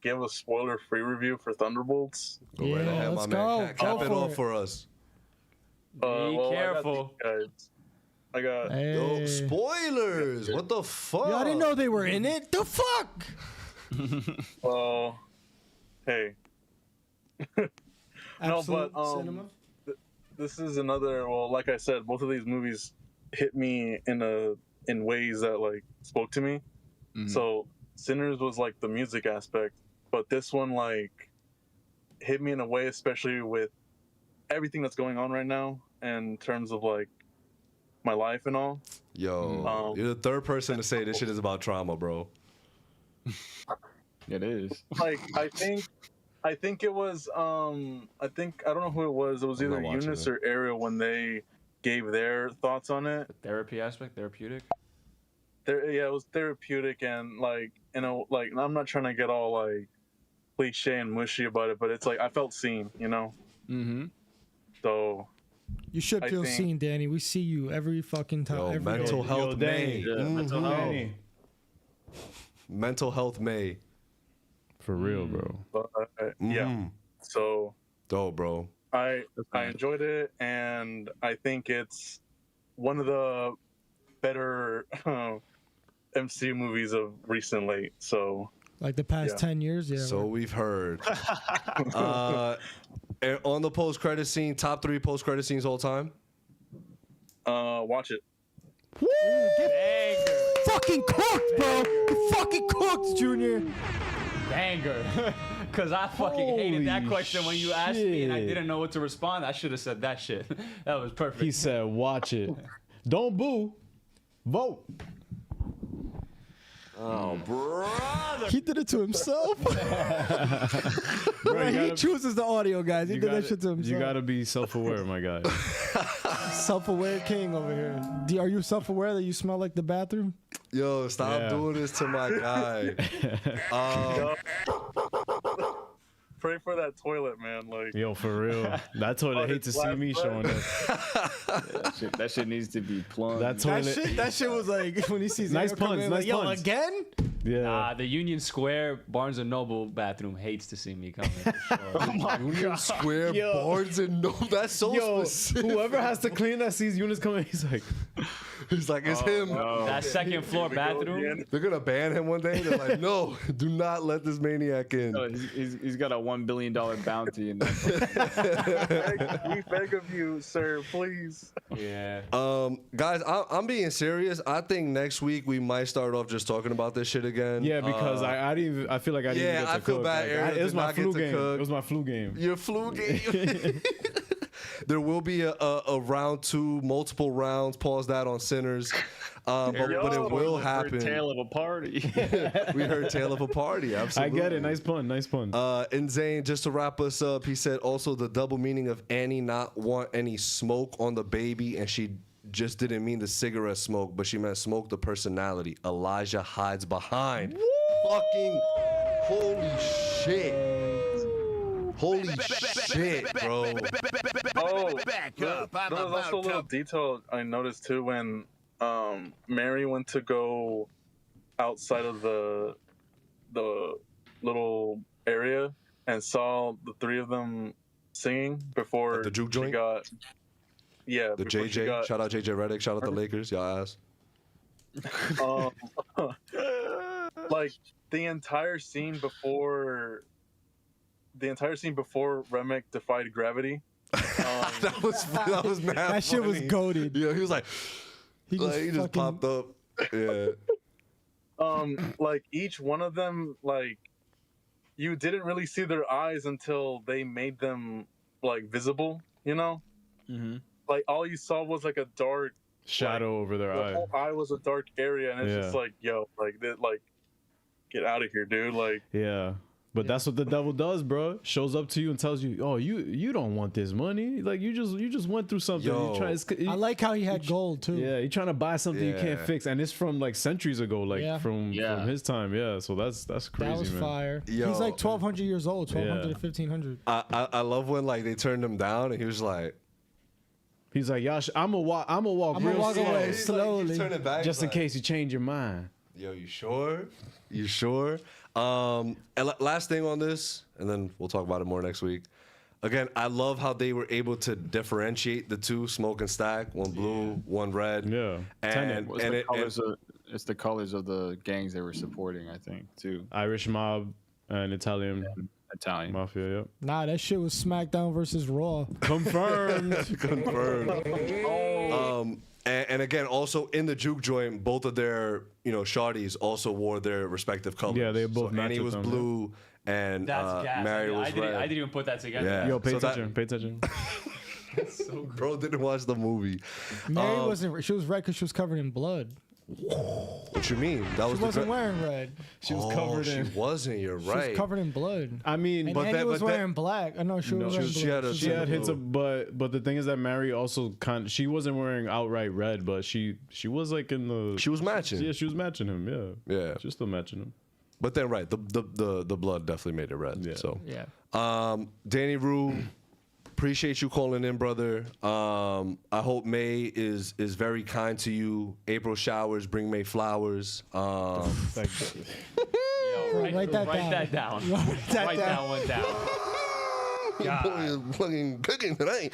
give a spoiler-free review for Thunderbolts. Go right ahead, my man. Cap it off for us. Be careful. I got yo, spoilers. What the fuck? Yo, I didn't know they were in it. The fuck? Well, hey. No, but this is another. Well, like I said, both of these movies hit me in ways that like spoke to me. So Sinners was like the music aspect, but this one like hit me in a way, especially with everything that's going on right now in terms of like my life and all. Yo, you're the third person to say this shit is about trauma, bro. It is. Like I think it was I don't know who it was. It was either Eunice or Ariel when they gave their thoughts on it. The therapy aspect, therapeutic. Yeah, it was therapeutic and like like I'm not trying to get all like cliche and mushy about it, but it's like I felt seen, Mm-hmm. So you should feel seen, Danny. We see you every fucking time. Yo, every mental day. health May. Mental health. Mental health May. For real, bro. Yeah. So dope, bro. I enjoyed it, and I think it's one of the better MCU movies of recently. So like the past 10 years, yeah. So we've heard. On the post-credit scene, top 3 post-credit scenes all time. Watch it. Woo! Fucking cooked, bro. You fucking cooked, Junior. Banger. Because I fucking hated that question when you asked me and I didn't know what to respond. I should have said that shit. That was perfect. He said, watch it. Don't boo. Vote. Oh, brother. He did it to himself. Bro, he chooses the audio, guys. He did that shit to himself. You gotta be self-aware, my guy. Self-aware king over here. Are you self-aware that you smell like the bathroom? Yo, stop doing this to my guy. Pray for that toilet, man. Like, yo, for real. That toilet hates to see me showing up. That shit needs to be plumbed. That toilet. That shit was like when he sees nice puns. Nice yo, puns. again? Yeah. Nah, the Union Square Barnes and Noble bathroom hates to see me coming. For sure. Oh my Union Square Barnes and Noble. That's so specific. Whoever has to clean that sees Eunice coming, he's like, it's him. No. That second floor bathroom. They're gonna ban him one day. They're like, no, do not let this maniac in. No, he's got a $1 billion bounty in that. we beg of you, sir, please. Yeah. Guys, I'm being serious. I think next week we might start off just talking about this shit again. yeah, because I didn't. I feel like I didn't. Yeah, get to I feel cook. bad. Like, Aaron it was did my not get flu to game. cook. It was my flu game. Your flu game. There will be a round 2, multiple rounds. Pause that on Sinners. But it will happen. Tale of a party. We heard tale of a party. Absolutely. I get it. Nice pun. Nice pun. And Zane, just to wrap us up, he said also the double meaning of Annie not want any smoke on the baby, and she just didn't mean the cigarette smoke, but she meant smoke the personality Elijah hides behind. Fucking holy shit. Holy shit, bro. Oh, there was also a little detail I noticed too when Mary went to go outside of the little area and saw the three of them singing before At the juke joint? she got. Yeah, The before she JJ. got- Shout out JJ Redick. Shout out the Lakers. Y'all ass. Like the entire scene before Remick defied gravity. that was mad That shit was funny. goated. Yeah, he was like, He just he just fucking- popped up. Yeah. Like each one of them, like you didn't really see their eyes until they made them like visible, you know? Mm-hmm. Like all you saw was like a dark Shadow over their the eye. whole eye was a dark area, and it's Yeah. just like, yo, like get out of here, dude. Like, Yeah. But that's what the devil does, bro. Shows up to you and tells you, "Oh, you don't want this money. Like you just went through something. Yo. I like how he had gold too. Yeah, you're trying to buy something you can't Yeah. fix, and it's from like centuries ago, like Yeah. from his time. Yeah, so that's crazy, That was man. fire. Yo. He's like 1,200 years old, 1,200 Yeah. to 1,500. I love when like they turned him down and he was like, He's like, "Y'all, I'm gonna walk I'ma real walk slow, away he's slowly. Like, he's turning back, just in like, case you change your mind." Yo, you sure? You sure? And last thing on this, and then we'll talk about it more next week. Again, I love how they were able to differentiate the two, smoke and stack, one blue, one red. Yeah, And It's the colors of the gangs they were supporting, I think, too. Irish mob and Italian mafia. Yep. Nah, that shit was SmackDown versus Raw. Confirmed. Confirmed. And again, also in the juke joint, both of their shawties also wore their respective colors. Yeah, they both so matched Annie with was them, blue, and That's gas. Mary was red. I didn't even put that together. Yeah. Yo, pay So that- attention. Pay attention. Bro didn't watch the movie. Mary wasn't. She was red because she was covered in blood. What you mean? That She was wasn't the wearing red. She was covered She in. wasn't. You're She right. was covered in blood. I mean, And but Annie that- was but that- wearing black. I know she was wearing she black. had a- She had hints of, but the thing is that Mary also she wasn't wearing outright red, but she was like in the. She was matching. Yeah, she was matching him. Yeah. Yeah. She was still matching him. But then, right, the blood definitely made it red. Yeah. So, Yeah. Danny Rue, appreciate you calling in, brother. I hope May is very kind to you. April showers bring May flowers. Like, Write that down. Write that Write that one down. Your boy is fucking cooking tonight.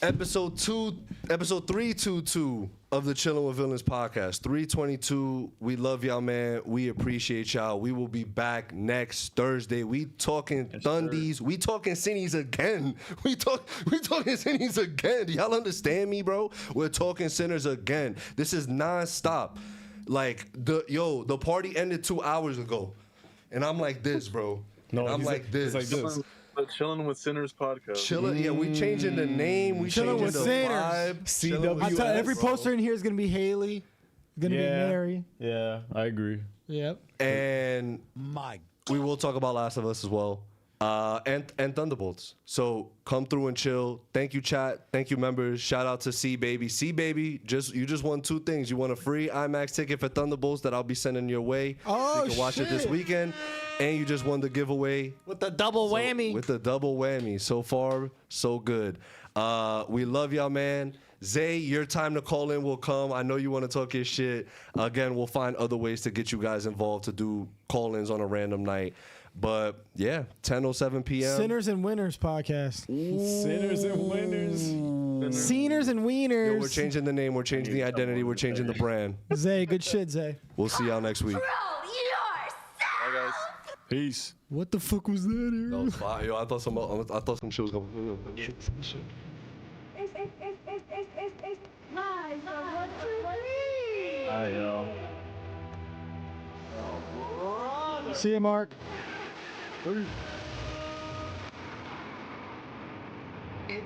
Episode 322 of the Chillin' with Villains podcast. 322. We love y'all, man. We appreciate y'all. We will be back next Thursday. We talking Thundies. We talking Cinnies again. We talking Cinnies again. Do y'all understand me, bro? We're talking Sinners again. This is nonstop. Like the party ended 2 hours ago, and I'm like this, bro. No, I'm he's like this. Like this. The Chilling with Sinners podcast. Chillin', yeah, we changing the name. We Chillin' changing with the Sinners. vibe. CW. I tell you, every poster in here is gonna be Haley. Gonna be Mary. Yeah, I agree. Yep. And we will talk about Last of Us as well. And Thunderbolts. So come through and chill. Thank you, chat. Thank you, members. Shout out to C Baby. C Baby, you just won two things. You won a free IMAX ticket for Thunderbolts that I'll be sending your way. Oh, you can watch it this shit. weekend. And you just won the giveaway. With the double whammy. With the double whammy. So far, so good. We love y'all, man. Zay, your time to call in will come. I know you want to talk your shit. Again, we'll find other ways to get you guys involved to do call-ins on a random night. But yeah, 10:07 p.m. Sinners and Winners podcast. Sinners and winners. Sinners and Wieners. Yo, we're changing the name. We're changing the identity. We're changing the brand. Zay, good shit, Zay. We'll see y'all next week. Bye, guys. Peace. What the fuck was that here? That was fire. Yo, I thought some shit was going. It's live from 1, 2, 3. See you, Mark. It's